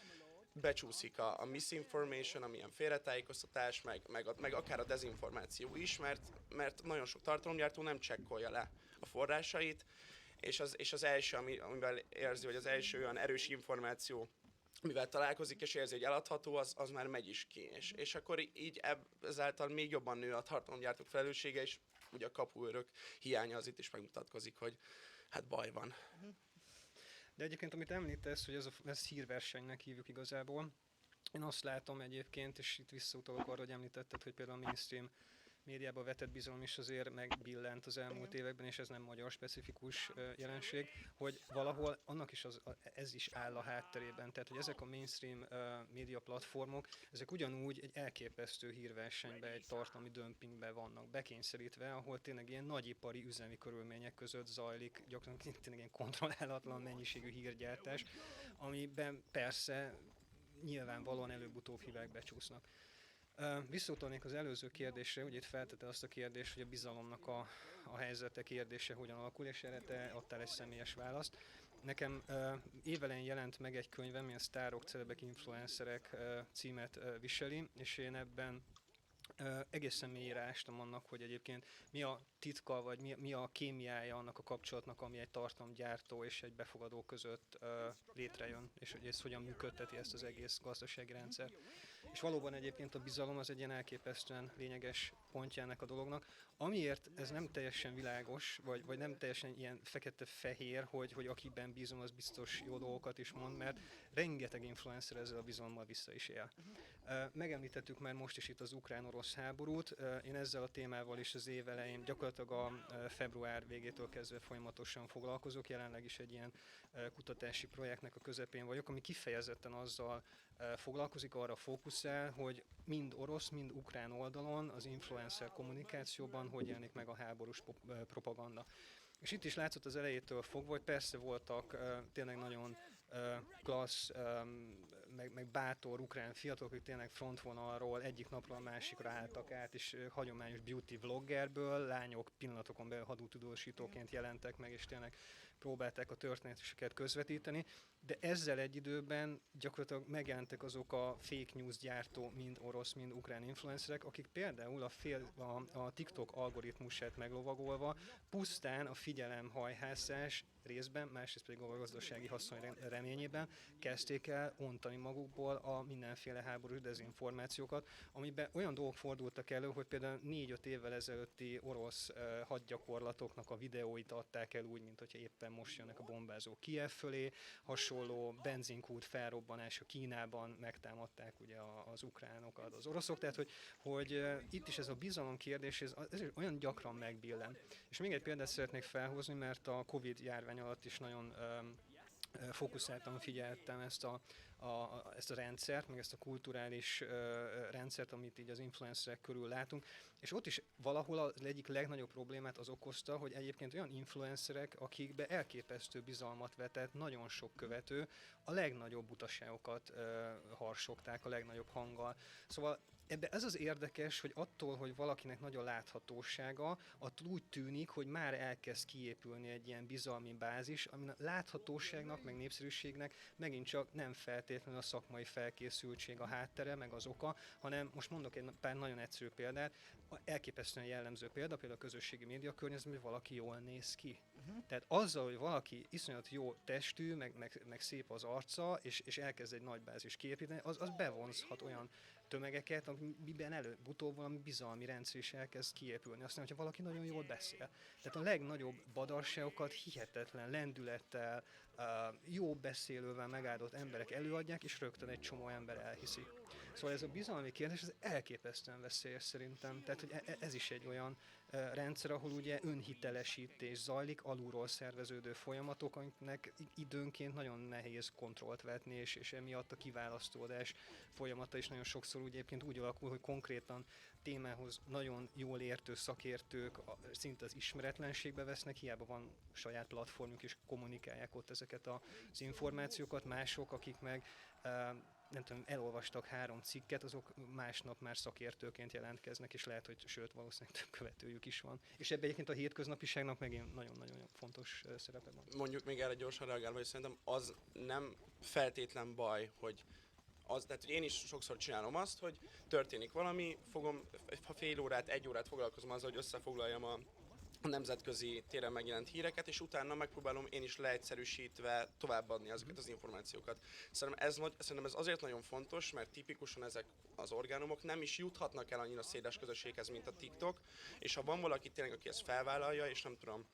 becsúszik a misinformation, amilyen félretájékoztatás, meg akár a dezinformáció is, mert nagyon sok tartalomgyártó nem csekkolja le a forrásait, és az első, amivel érzi, hogy az első olyan erős információ, mivel találkozik és érzi, hogy eladható, az már megy is ki. És akkor így ezáltal még jobban nő a tartalomgyártók felelőssége, és ugye a kapuőrök hiánya az itt is megmutatkozik, hogy hát baj van. De egyébként, amit említesz, hogy ezt hírversenynek hívjuk igazából, én azt látom egyébként, és itt visszautalok arra, hogy említetted, hogy például a mainstream médiába vetett bizalom is azért megbillent az elmúlt években, és ez nem magyar specifikus jelenség, hogy valahol annak is ez is áll a hátterében. Tehát, hogy ezek a mainstream média platformok, ezek ugyanúgy egy elképesztő hírversenybe, egy tartalmi dömpingbe vannak bekényszerítve, ahol tényleg ilyen nagyipari üzemi körülmények között zajlik, gyakran tényleg ilyen kontrollálatlan mennyiségű hírgyártás, amiben persze nyilvánvalóan előbb-utóbb hibák becsúsznak. Visszautalnék az előző kérdésre, ugye itt feltette azt a kérdést, hogy a bizalomnak a helyzete kérdése hogyan alakul, és erre te adtál egy személyes választ. Nekem évelején jelent meg egy könyvem, ilyen sztárok, celebek, influencerek címet viseli, és én ebben Egészen mélyre ástam annak, hogy egyébként mi a titka, vagy mi a kémiája annak a kapcsolatnak, ami egy tartalomgyártó és egy befogadó között létrejön, és hogy ez hogyan működteti ezt az egész gazdasági rendszert. És valóban egyébként a bizalom az egy ilyen elképesztően lényeges pontja ennek a dolognak, amiért ez nem teljesen világos, vagy nem teljesen ilyen fekete-fehér, hogy akiben bízom, az biztos jó dolgokat is mond, mert rengeteg influencer ezzel a bizalommal vissza is él. Megemlítettük már most is itt az ukrán-orosz háborút. Én ezzel a témával is az év elején, gyakorlatilag a február végétől kezdve folyamatosan foglalkozok. Jelenleg is egy ilyen kutatási projektnek a közepén vagyok, ami kifejezetten azzal foglalkozik, arra fókuszál, hogy mind orosz, mind ukrán oldalon az influencer kommunikációban hogy jelenik meg a háborús propaganda. És itt is látszott az elejétől fogva, hogy persze voltak tényleg nagyon klassz, meg bátor ukrán fiatalok, akik tényleg frontvonalról egyik napról a másikra álltak át, és hagyományos beauty vloggerből lányok pillanatokon belül hadutudósítóként jelentek meg, és tényleg próbálták a történeteket közvetíteni, de ezzel egy időben gyakorlatilag megjelentek azok a fake news gyártó, mind orosz, mind ukrán influencerek, akik például a TikTok algoritmusát meglovagolva pusztán a figyelemhajhászás részben, másrészt pedig a gazdasági haszon reményében kezdték el ontani magukból a mindenféle háborús dezinformációkat, amiben olyan dolgok fordultak elő, hogy például 4-5 évvel ezelőtti orosz hadgyakorlatoknak a videóit adták el úgy, mint hogyha éppen most jönnek a bombázó Kijev fölé, hasonló benzinkút felrobbanása Kínában megtámadták ugye az ukránokat, az oroszok, tehát hogy itt is ez a bizalom kérdés, ez olyan gyakran megbillen. És még egy példát szeretnék felhozni, mert a Covid járvány alatt is nagyon fókuszáltan figyeltem ezt a rendszert, meg ezt a kulturális rendszert, amit így az influencerek körül látunk, és ott is valahol az egyik legnagyobb problémát az okozta, hogy egyébként olyan influencerek, akikbe elképesztő bizalmat vetett nagyon sok követő, a legnagyobb butaságokat harsogták a legnagyobb hanggal. Szóval ebbe ez az érdekes, hogy attól, hogy valakinek nagy a láthatósága, attól úgy tűnik, hogy már elkezd kiépülni egy ilyen bizalmi bázis, ami a láthatóságnak, meg népszerűségnek megint csak nem feltétlenül a szakmai felkészültség a háttere, meg az oka, hanem most mondok egy pár nagyon egyszerű példát, elképesztően jellemző például a közösségi média környezetben, hogy valaki jól néz ki. Tehát azzal, hogy valaki iszonyat jó testű, meg szép az arca, és elkezd egy nagy bázis kiépíteni, az bevonzhat olyan tömegeket, amiben előbb-utóbb valami bizalmi rendszer is elkezd kiépülni. Aztán, hogyha valaki nagyon jól beszél. Tehát a legnagyobb badarságokat hihetetlen lendülettel, jó beszélővel megáldott emberek előadják, és rögtön egy csomó ember elhiszi. Szóval ez a bizalmi kérdés, ez elképesztően veszélyes szerintem. Tehát, hogy ez is egy olyan rendszer, ahol ugye önhitelesítés zajlik, alulról szerveződő folyamatok, amiknek időnként nagyon nehéz kontrollt vetni, és emiatt a kiválasztódás folyamata is nagyon sokszor ugye egyébként úgy alakul, hogy konkrétan témához nagyon jól értő szakértők szinte az ismeretlenségbe vesznek, hiába van saját platformjuk, és kommunikálják ott ezeket az információkat, mások, akik meg nem tudom, elolvastak 3 cikket, azok másnap már szakértőként jelentkeznek, és lehet, hogy sőt, valószínűleg több követőjük is van. És ebben egyébként a hétköznapiságnak megint nagyon-nagyon fontos szerepe van. Mondjuk még erre gyorsan reagálva, hogy szerintem az nem feltétlen baj, hogy tehát, hogy én is sokszor csinálom azt, hogy történik valami, fogom fél órát, 1 órát foglalkozom azzal, hogy összefoglaljam a nemzetközi téren megjelent híreket, és utána megpróbálom én is leegyszerűsítve továbbadni ezeket az információkat. Szerintem ez azért nagyon fontos, mert tipikusan ezek az orgánumok nem is juthatnak el annyira széles közösséghez, mint a TikTok, és ha van valaki tényleg, aki ezt felvállalja, és nem tudom,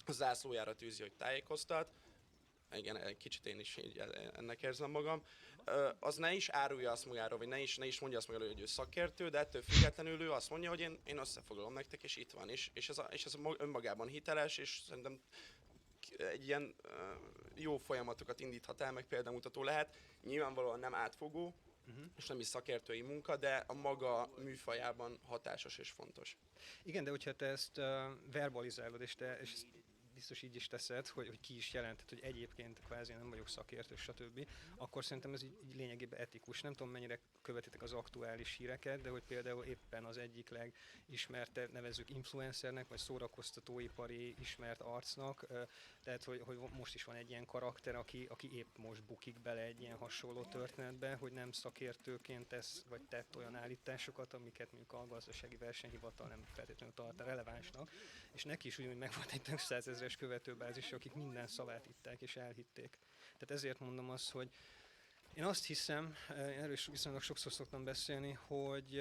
a zászlójára tűzi, hogy tájékoztat, igen, egy kicsit én is így ennek érzem magam, az ne is árulja azt magáról, vagy ne is mondja azt magáról, hogy ő szakértő, de ettől függetlenül ő azt mondja, hogy én összefoglalom nektek, és itt van. És ez önmagában hiteles, és szerintem egy ilyen jó folyamatokat indíthat el, meg példamutató lehet. Nyilvánvalóan nem átfogó, és nem is szakértői munka, de a maga műfajában hatásos és fontos. Igen, de hogyha te ezt verbalizálod, és biztos így is teszed, hogy ki is jelentett, hogy egyébként kvázi nem vagyok szakértő, stb., akkor szerintem ez így lényegében etikus. Nem tudom, mennyire követitek az aktuális híreket, de hogy például éppen az egyik legismertebb, nevezzük influencernek, vagy szórakoztatóipari ismert arcnak, tehát hogy most is van egy ilyen karakter, aki épp most bukik bele egy ilyen hasonló történetbe, hogy nem szakértőként tesz, vagy tett olyan állításokat, amiket mondjuk a gazdasági versenyhivatal nem feltétlenül tart relevánsnak, és neki is ugyanúgy megvolt egy több százezres követőbázis, akik minden szavát itták és elhitték. Tehát ezért mondom azt, hogy én azt hiszem, erről is viszonylag sokszor szoktam beszélni, hogy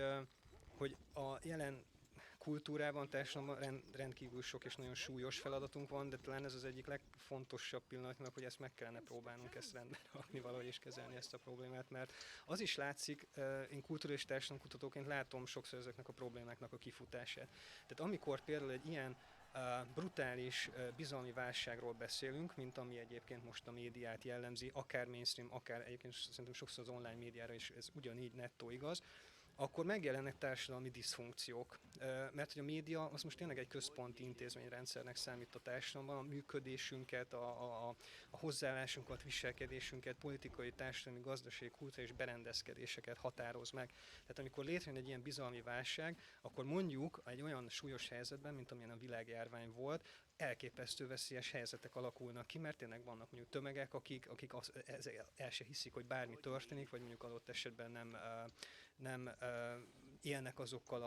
a jelen kultúrában, társadalomban rendkívül sok és nagyon súlyos feladatunk van, de talán ez az egyik legfontosabb pillanatnak, hogy ezt meg kellene próbálnunk ezt rendben rakni valahogy és kezelni ezt a problémát, mert az is látszik, én kultúra és társadalomkutatóként látom sokszor ezeknek a problémáknak a kifutását. Tehát amikor például egy ilyen brutális bizalmi válságról beszélünk, mint ami egyébként most a médiát jellemzi, akár mainstream, akár egyébként szerintem sokszor az online médiára is ez ugyanígy nettó igaz, akkor megjelennek társadalmi diszfunkciók. Mert hogy a média az most tényleg egy központi intézményrendszernek számít a társadalomban, a működésünket, a hozzáállásunkat, viselkedésünket, politikai, társadalmi, gazdasági, kulturális berendezkedéseket határoz meg. Tehát amikor létrejön egy ilyen bizalmi válság, akkor mondjuk egy olyan súlyos helyzetben, mint amilyen a világjárvány volt, elképesztő veszélyes helyzetek alakulnak ki, mert tényleg vannak mondjuk tömegek, akik el se hiszik, hogy bármi történik, vagy mondjuk adott esetben nem élnek azokkal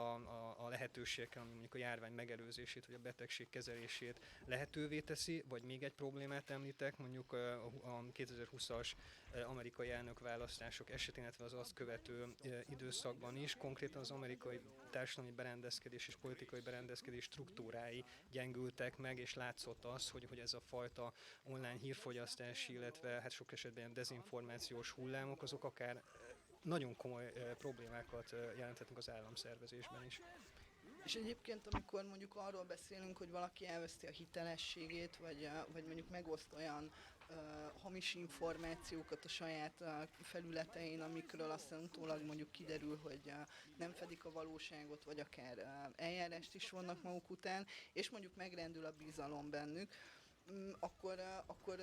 a lehetőségekkel, ami mondjuk a járvány megelőzését, vagy a betegség kezelését lehetővé teszi, vagy még egy problémát említek, mondjuk a 2020-as amerikai elnökválasztások esetén, illetve az azt követő időszakban is, konkrétan az amerikai társadalmi berendezkedés és politikai berendezkedés struktúrái gyengültek meg, és látszott az, hogy ez a fajta online hírfogyasztási, illetve hát sok esetben dezinformációs hullámok, azok akár nagyon komoly problémákat jelentetnek az államszervezésben is. És egyébként, amikor mondjuk arról beszélünk, hogy valaki elveszti a hitelességét, vagy mondjuk megoszt olyan hamis információkat a saját felületein, amikről aztán utólag mondjuk kiderül, hogy nem fedik a valóságot, vagy akár eljárást is vonnak maguk után, és mondjuk megrendül a bizalom bennük, akkor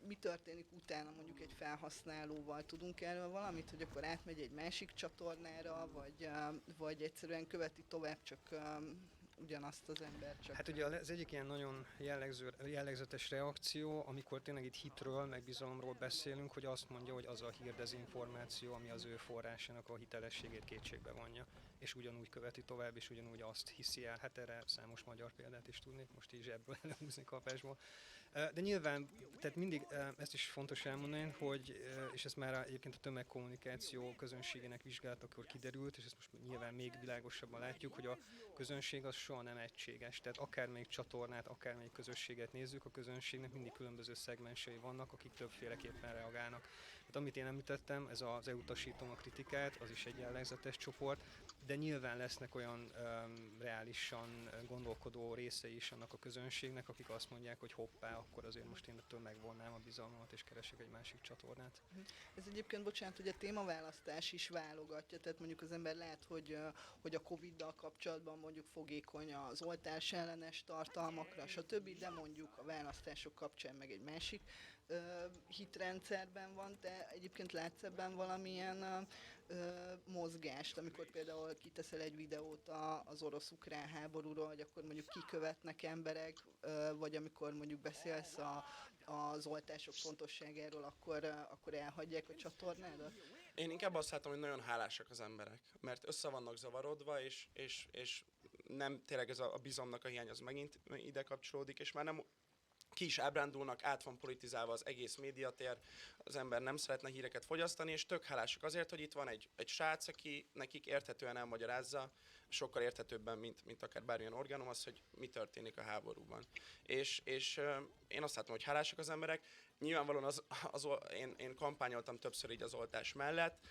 mi történik utána mondjuk egy felhasználóval? Tudunk erről valamit, hogy akkor átmegy egy másik csatornára, vagy egyszerűen követi tovább csak ugyanazt az embert? Csak hát ugye az egyik ilyen nagyon jellegzetes reakció, amikor tényleg itt hitről, meg bizalomról beszélünk, hogy azt mondja, hogy az a hírdezinformáció, ami az ő forrásának a hitelességét kétségbe vonja, és ugyanúgy követi tovább, és ugyanúgy azt hiszi el. Hát erre számos magyar példát is tudnék, most így zsebből előhúzni kapásból. De nyilván, tehát mindig ezt is fontos elmondani, hogy, és ezt már egyébként a tömegkommunikáció közönségének vizsgálatakor kiderült, és ezt most nyilván még világosabban látjuk, hogy a közönség az soha nem egységes. Tehát akármelyik csatornát, akármelyik közösséget nézzük, a közönségnek mindig különböző szegmensei vannak, akik többféleképpen reagálnak. Tehát amit én említettem, ez az elutasítom a kritikát, az is egy jellegzetes csoport, de nyilván lesznek olyan reálisan gondolkodó részei is annak a közönségnek, akik azt mondják, hogy hoppá, akkor azért most én ettől megvonnám a bizalmamat és keresek egy másik csatornát. Ez egyébként, bocsánat, hogy a témaválasztás is válogatja, tehát mondjuk az ember lehet, hogy a Covid-dal kapcsolatban mondjuk fogékony az oltás ellenes tartalmakra, stb., de mondjuk a választások kapcsán meg egy másik hitrendszerben van, de egyébként látsz ebben valamilyen mozgást, amikor például kiteszel egy videót az orosz-ukrán háborúról, hogy akkor mondjuk kikövetnek emberek, vagy amikor mondjuk beszélsz az oltások fontosságáról, akkor elhagyják a csatornádat? Én inkább azt látom, hogy nagyon hálásak az emberek, mert össze vannak zavarodva, és nem tényleg ez a bizalomnak a hiány az megint ide kapcsolódik, és már nem ki is ábrándulnak, át van politizálva az egész médiatér, az ember nem szeretne híreket fogyasztani, és tök hálásak azért, hogy itt van egy srác, aki nekik érthetően elmagyarázza, sokkal érthetőbben, mint akár bármilyen orgánum, az, hogy mi történik a háborúban. És én azt látom, hogy hálásak az emberek. Nyilvánvalóan én kampányoltam többször így az oltás mellett,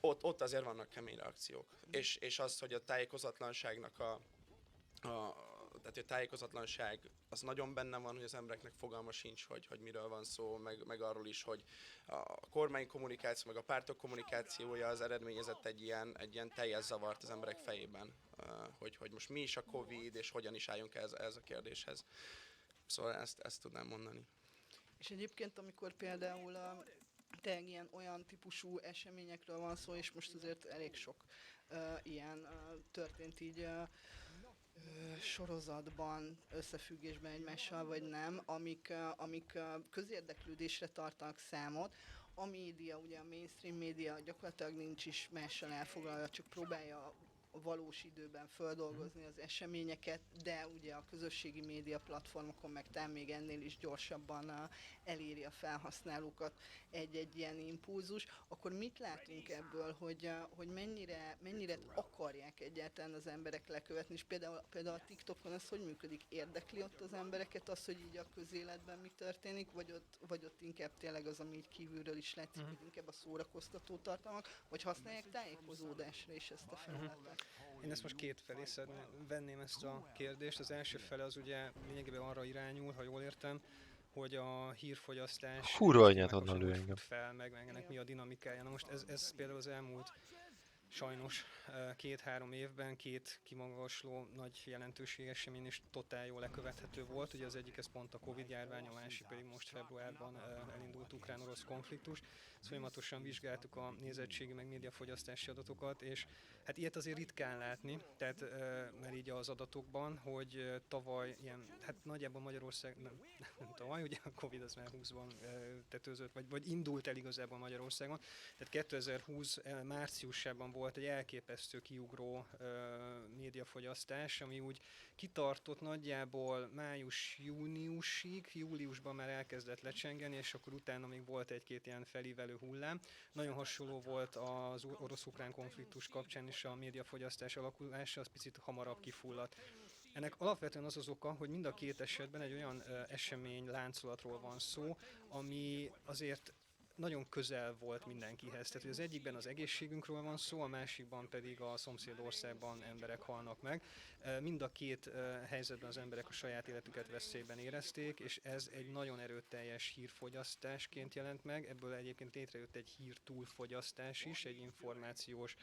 ott azért vannak kemény reakciók. És az, hogy a tájékozatlanságnak tehát a tájékozatlanság az nagyon benne van, hogy az embereknek fogalma sincs, hogy miről van szó, meg arról is, hogy a kormány kommunikáció, meg a pártok kommunikációja az eredményezett egy ilyen teljes zavart az emberek fejében, hogy most mi is a Covid, és hogyan is álljunk ehhez a kérdéshez. Szóval ezt tudnám mondani. És egyébként, amikor például tényleg ilyen olyan típusú eseményekről van szó, és most azért elég sok ilyen történt így sorozatban, összefüggésben egymással, vagy nem, amik közérdeklődésre tartanak számot. A média, ugye a mainstream média gyakorlatilag nincs is mással elfoglalva, csak próbálja a valós időben földolgozni az eseményeket, de ugye a közösségi média platformokon meg talán még ennél is gyorsabban eléri a felhasználókat egy ilyen impulzus. Akkor mit látunk ebből, hogy mennyire akarják egyáltalán az emberek lekövetni, és például a TikTokon ez hogy működik? Érdekli ott az embereket az, hogy így a közéletben mi történik, vagy ott inkább tényleg az, ami így kívülről is látszik, hogy inkább a szórakoztató tartalmak, vagy használják tájékozódásra is ezt a felületet? Én ezt most két felé venném ezt a kérdést. Az első fele az ugye lényegében arra irányul, ha jól értem, hogy a hírfogyasztás Kurva anyát onnan lő hogy engem. fut fel, meg ennek mi a dinamikája. Na most ez például az elmúlt sajnos 2-3 évben két kimagasló nagy jelentőséges esemény is totál jól lekövethető volt. Ugye az egyik ez pont a Covid járvány, a másik pedig most februárban elindult ukrán-orosz konfliktus. Ezt folyamatosan vizsgáltuk a nézettségi meg médiafogyasztási adatokat, és hát ilyet azért ritkán látni, tehát mert így az adatokban, hogy tavaly ilyen, hát nagyjából Magyarország, nem tavaly, ugye a Covid az már 20-ban tetőzött, vagy indult el igazából Magyarországon, tehát 2020 márciusában volt egy elképesztő kiugró médiafogyasztás, ami úgy kitartott nagyjából május-júniusig, júliusban már elkezdett lecsengeni, és akkor utána még volt egy-két ilyen felívelő hullám. Nagyon hasonló volt az orosz-ukrán konfliktus kapcsán is a médiafogyasztás alakulása, az picit hamarabb kifulladt. Ennek alapvetően az az oka, hogy mind a két esetben egy olyan esemény láncolatról van szó, ami azért nagyon közel volt mindenkihez. Tehát hogy az egyikben az egészségünkről van szó, a másikban pedig a szomszéd országban emberek halnak meg. Mind a két helyzetben az emberek a saját életüket veszélyben érezték, és ez egy nagyon erőteljes hírfogyasztásként jelent meg. Ebből egyébként létrejött egy hírtúlfogyasztás is, egy információs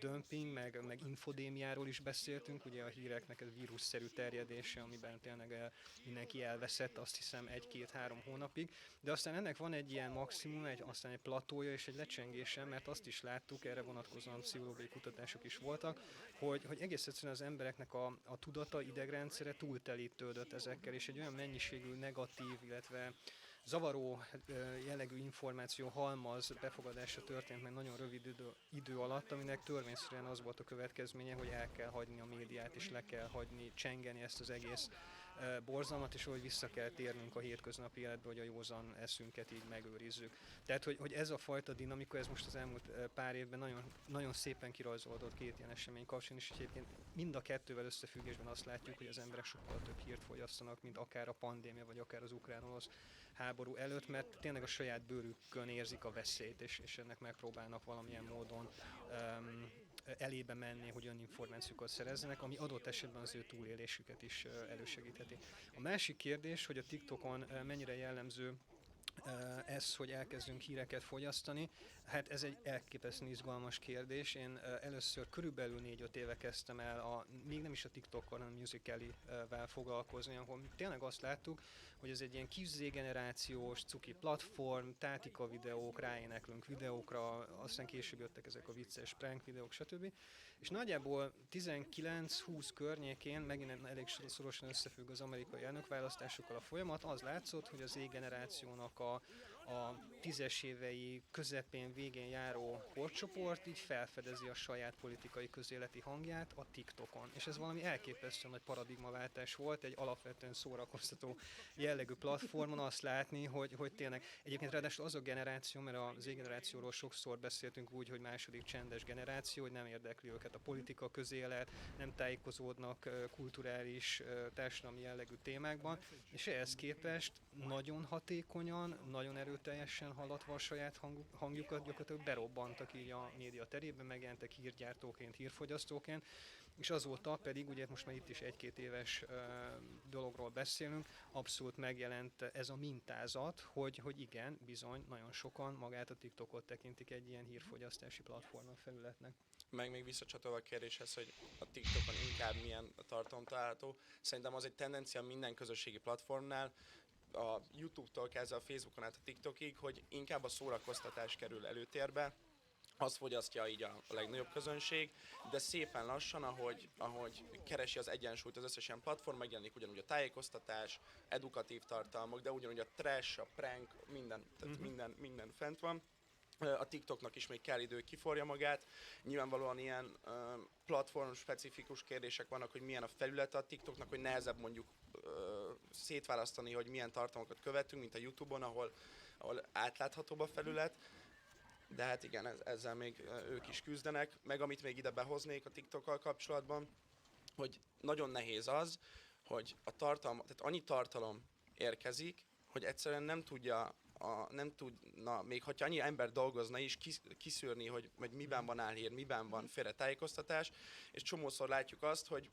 dömping, meg infodémiáról is beszéltünk, ugye a híreknek ez vírusszerű terjedése, amiben tényleg mindenki elveszett, azt hiszem 1-2-3 hónapig, de aztán ennek van egy ilyen maximum, aztán egy platója és egy lecsengése, mert azt is láttuk, erre vonatkozóan pszichológiai kutatások is voltak, hogy egész egyszerűen az embereknek a tudata, idegrendszere túltelítődött ezekkel, és egy olyan mennyiségű negatív, illetve zavaró jellegű információ halmaz befogadása történt meg nagyon rövid idő alatt, aminek törvényszerűen az volt a következménye, hogy el kell hagyni a médiát, és le kell hagyni csengeni ezt az egész borzalmat, és hogy vissza kell térnünk a hétköznapi életbe, hogy a józan eszünket így megőrizzük. Tehát, hogy ez a fajta dinamika, ez most az elmúlt pár évben nagyon, nagyon szépen kirajzolódott két ilyen esemény kapcsán, és egyébként mind a kettővel összefüggésben azt látjuk, hogy az emberek sokkal több hírt fogyasztanak, mint akár a pandémia, vagy akár az ukrán-orosz háború előtt, mert tényleg a saját bőrükön érzik a veszélyt, és ennek megpróbálnak valamilyen módon elébe menni, hogy olyan információkat szerezzenek, ami adott esetben az ő túlélésüket is elősegítheti. A másik kérdés, hogy a TikTokon mennyire jellemző ez, hogy elkezdünk híreket fogyasztani, hát ez egy elképesztően izgalmas kérdés. Én először körülbelül 4-5 éve kezdtem el, még nem is a TikTokkal, hanem Musical.ly-vel foglalkozni, ahol tényleg azt láttuk, hogy ez egy ilyen kis-z-generációs cuki platform, tátika videók, ráéneklünk videókra, aztán később jöttek ezek a vicces prank videók, stb. És nagyjából 19-20 környékén, megint elég szorosan összefügg az amerikai elnökválasztásokkal a folyamat, az látszott, hogy az Z-generációnak a 10-es évei közepén, végén járó korcsoport így felfedezi a saját politikai közéleti hangját a TikTokon. És ez valami elképesztően nagy paradigmaváltás volt, egy alapvetően szórakoztató jellegű platformon azt látni, hogy tényleg egyébként ráadásul az a generáció, mert a Z-generációról sokszor beszéltünk úgy, hogy második csendes generáció, hogy nem érdekli őket a politika, közélet, nem tájékozódnak kulturális, társadalmi jellegű témákban, és ehhez képest nagyon hatékonyan, nagyon erősen erőteljesen hallatva a saját hangjukat, gyakorlatilag berobbantak így a média terébe, megjelentek hírgyártóként, hírfogyasztóként, és azóta pedig, ugye most már itt is 1-2 éves dologról beszélünk, abszolút megjelent ez a mintázat, hogy igen, bizony, nagyon sokan magát a TikTokot tekintik egy ilyen hírfogyasztási platformon, felületnek. Meg még visszacsatolva a kérdéshez, hogy a TikTokon inkább milyen tartalom található. Szerintem az egy tendencia minden közösségi platformnál, a YouTube-tól kezdve a Facebookon át a TikTokig, hogy inkább a szórakoztatás kerül előtérbe, azt fogyasztja így a legnagyobb közönség, de szépen lassan, ahogy keresi az egyensúlyt az összes ilyen platform, megjelenik ugyanúgy a tájékoztatás, edukatív tartalmak, de ugyanúgy a trash, a prank, minden, tehát minden fent van. A TikToknak is még kell idő, hogy kiforja magát. Nyilvánvalóan ilyen platform-specifikus kérdések vannak, hogy milyen a felülete a TikToknak, hogy nehezebb mondjuk szétválasztani, hogy milyen tartalmakat követünk, mint a YouTube-on, ahol átláthatóbb a felület. De hát igen, ezzel még ők is küzdenek. Meg amit még ide behoznék a TikTokkal kapcsolatban, hogy nagyon nehéz az, hogy a tartalom, tehát annyi tartalom érkezik, hogy egyszerűen nem tudja, nem tudna, még ha annyi ember dolgozna is, kiszűrni, hogy miben van álhír, miben van félretájékoztatás, és csomószor látjuk azt, hogy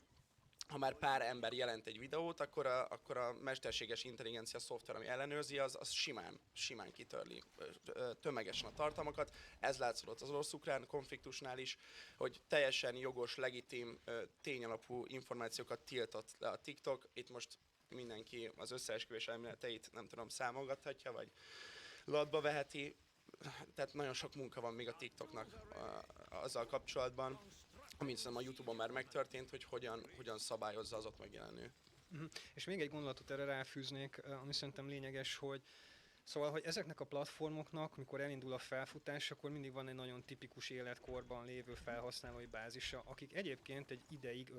ha már pár ember jelent egy videót, akkor a mesterséges intelligencia szoftver, ami ellenőrzi, az simán kitörli tömegesen a tartalmakat. Ez látszott az orosz-ukrán konfliktusnál is, hogy teljesen jogos, legitim, tényalapú információkat tiltott le a TikTok. Itt most mindenki az összeesküvés elméleteit nem tudom, számolgathatja, vagy latba veheti. Tehát nagyon sok munka van még a TikToknak azzal kapcsolatban, amit szerintem a YouTube-on már megtörtént, hogy hogyan szabályozza az ott megjelenő. És még egy gondolatot erre ráfűznék, ami szerintem lényeges, hogy szóval, hogy ezeknek a platformoknak, amikor elindul a felfutás, akkor mindig van egy nagyon tipikus életkorban lévő felhasználói bázisa, akik egyébként egy ideig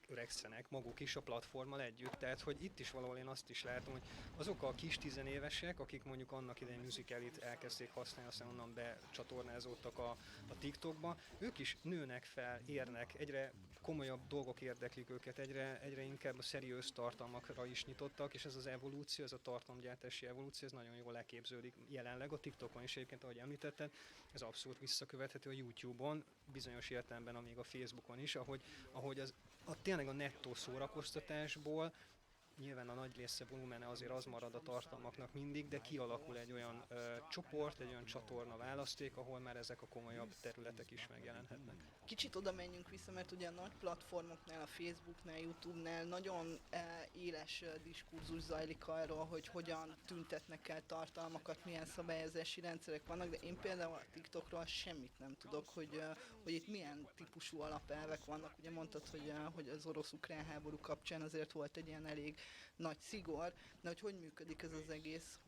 öregszenek maguk is a platformmal együtt. Tehát, hogy itt is valahol én azt is látom, hogy azok a kis tizenévesek, akik mondjuk annak idején Musical.ly-t elkezdték használni, aztán onnan becsatornázódtak a TikTokba, ők is nőnek fel, érnek, egyre komolyabb dolgok érdeklik őket, egyre inkább a szeriős tartalmakra is nyitottak, és ez az evolúció, ez a tartalomgyártási evolúció, ez nagyon jól leképződik jelenleg a TikTokon is egyébként, ahogy említetted, ez abszolút visszakövethető a YouTube-on, bizonyos értelemben, amíg a Facebookon is, ahogy tényleg a nettó szórakoztatásból, nyilván a nagy része volumene azért az marad a tartalmaknak mindig, de kialakul egy olyan csoport, egy olyan csatorna választék, ahol már ezek a komolyabb területek is megjelenhetnek. Kicsit oda menjünk vissza, mert ugye a nagy platformoknál, a Facebooknál, YouTube-nál nagyon éles diskurzus zajlik arról, hogy hogyan tüntetnek el tartalmakat, milyen szabályozási rendszerek vannak, de én például a TikTokról semmit nem tudok, hogy itt milyen típusú alapelvek vannak. Ugye mondtad, hogy az orosz-ukrán háború kapcsán azért volt egy ilyen elég nagy szigor, de hogy működik ez az egész?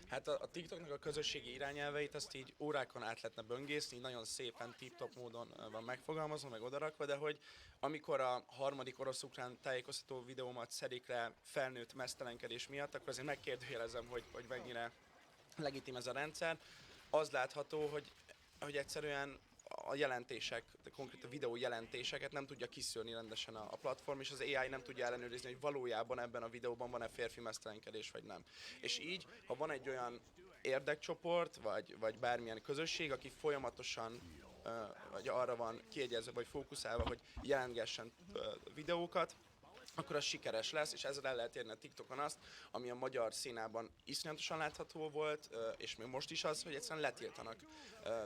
Hát a TikToknak a közösségi irányelveit azt így órákon át lehetne böngészni, nagyon szépen tip-top módon van megfogalmazva, meg odarakva, de hogy amikor a harmadik orosz-ukrán tájékoztató videómat szedik le felnőtt meztelenkedés miatt, akkor azért megkérdőjelezem, hogy mennyire legitim ez a rendszer. Az látható, hogy egyszerűen a jelentések, konkrét a videó jelentéseket nem tudja kiszűrni rendesen a platform, és az AI nem tudja ellenőrizni, hogy valójában ebben a videóban van-e férfi meztelenkedés, vagy nem. És így, ha van egy olyan érdekcsoport, vagy bármilyen közösség, aki folyamatosan vagy arra van kiegyezve, vagy fókuszálva, hogy jelentgessen videókat, akkor az sikeres lesz, és ezzel el lehet érni a TikTokon azt, ami a magyar színában iszonyatosan látható volt, és még most is az, hogy egyszerűen letiltanak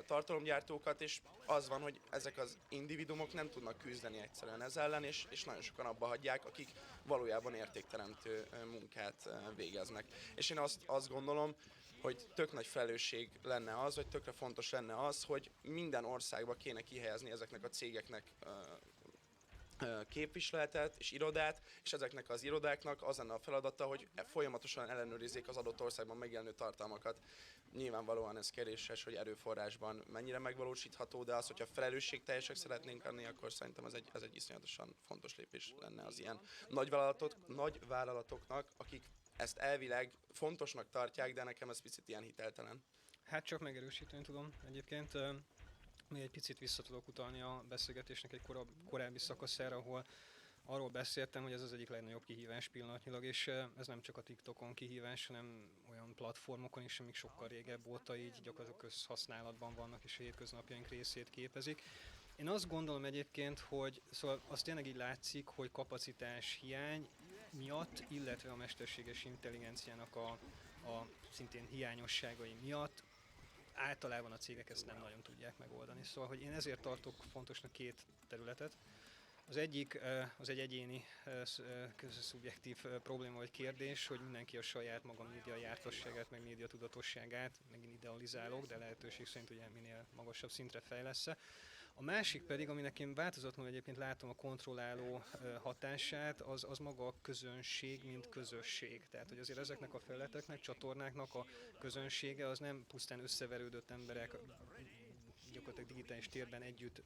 tartalomgyártókat, és az van, hogy ezek az individumok nem tudnak küzdeni egyszerűen ez ellen, és nagyon sokan abba hagyják, akik valójában értékteremtő munkát végeznek. És én azt gondolom, hogy tök nagy felelősség lenne az, vagy tökre fontos lenne az, hogy minden országba kéne kihelyezni ezeknek a cégeknek képviseletet és irodát, és ezeknek az irodáknak az lenne a feladata, hogy folyamatosan ellenőrizzék az adott országban megjelenő tartalmakat. Nyilvánvalóan ez kérdéses, hogy erőforrásban mennyire megvalósítható, de az, hogyha felelősségteljesek szeretnénk lenni, akkor szerintem ez egy iszonyatosan fontos lépés lenne az ilyen nagy vállalatoknak, akik ezt elvileg fontosnak tartják, de nekem ez picit ilyen hiteltelen. Hát csak megerősíteni tudom egyébként. Még egy picit vissza tudok utalni a beszélgetésnek egy korábbi szakaszára, ahol arról beszéltem, hogy ez az egyik legnagyobb kihívás pillanatnyilag, és ez nem csak a TikTokon kihívás, hanem olyan platformokon is, amik sokkal régebb óta így gyakorlatilag közhasználatban vannak, és a hétköznapjaink részét képezik. Én azt gondolom egyébként, hogy szóval az tényleg így látszik, hogy kapacitás hiány miatt, illetve a mesterséges intelligenciának a szintén hiányosságai miatt általában a cégek ezt nem nagyon tudják megoldani. Szóval, hogy én ezért tartok fontosnak két területet. Az egyik az egy egyéni szubjektív probléma vagy kérdés, hogy mindenki a saját maga média jártasságát, meg média tudatosságát, megint idealizálok, de lehetőség szerint ugye minél magasabb szintre fejlesz-e. A másik pedig, aminek én változatlanul egyébként látom a kontrolláló hatását, az maga a közönség, mint közösség. Tehát, hogy azért ezeknek a felületeknek, csatornáknak a közönsége az nem pusztán összeverődött emberek, gyakorlatilag digitális térben együtt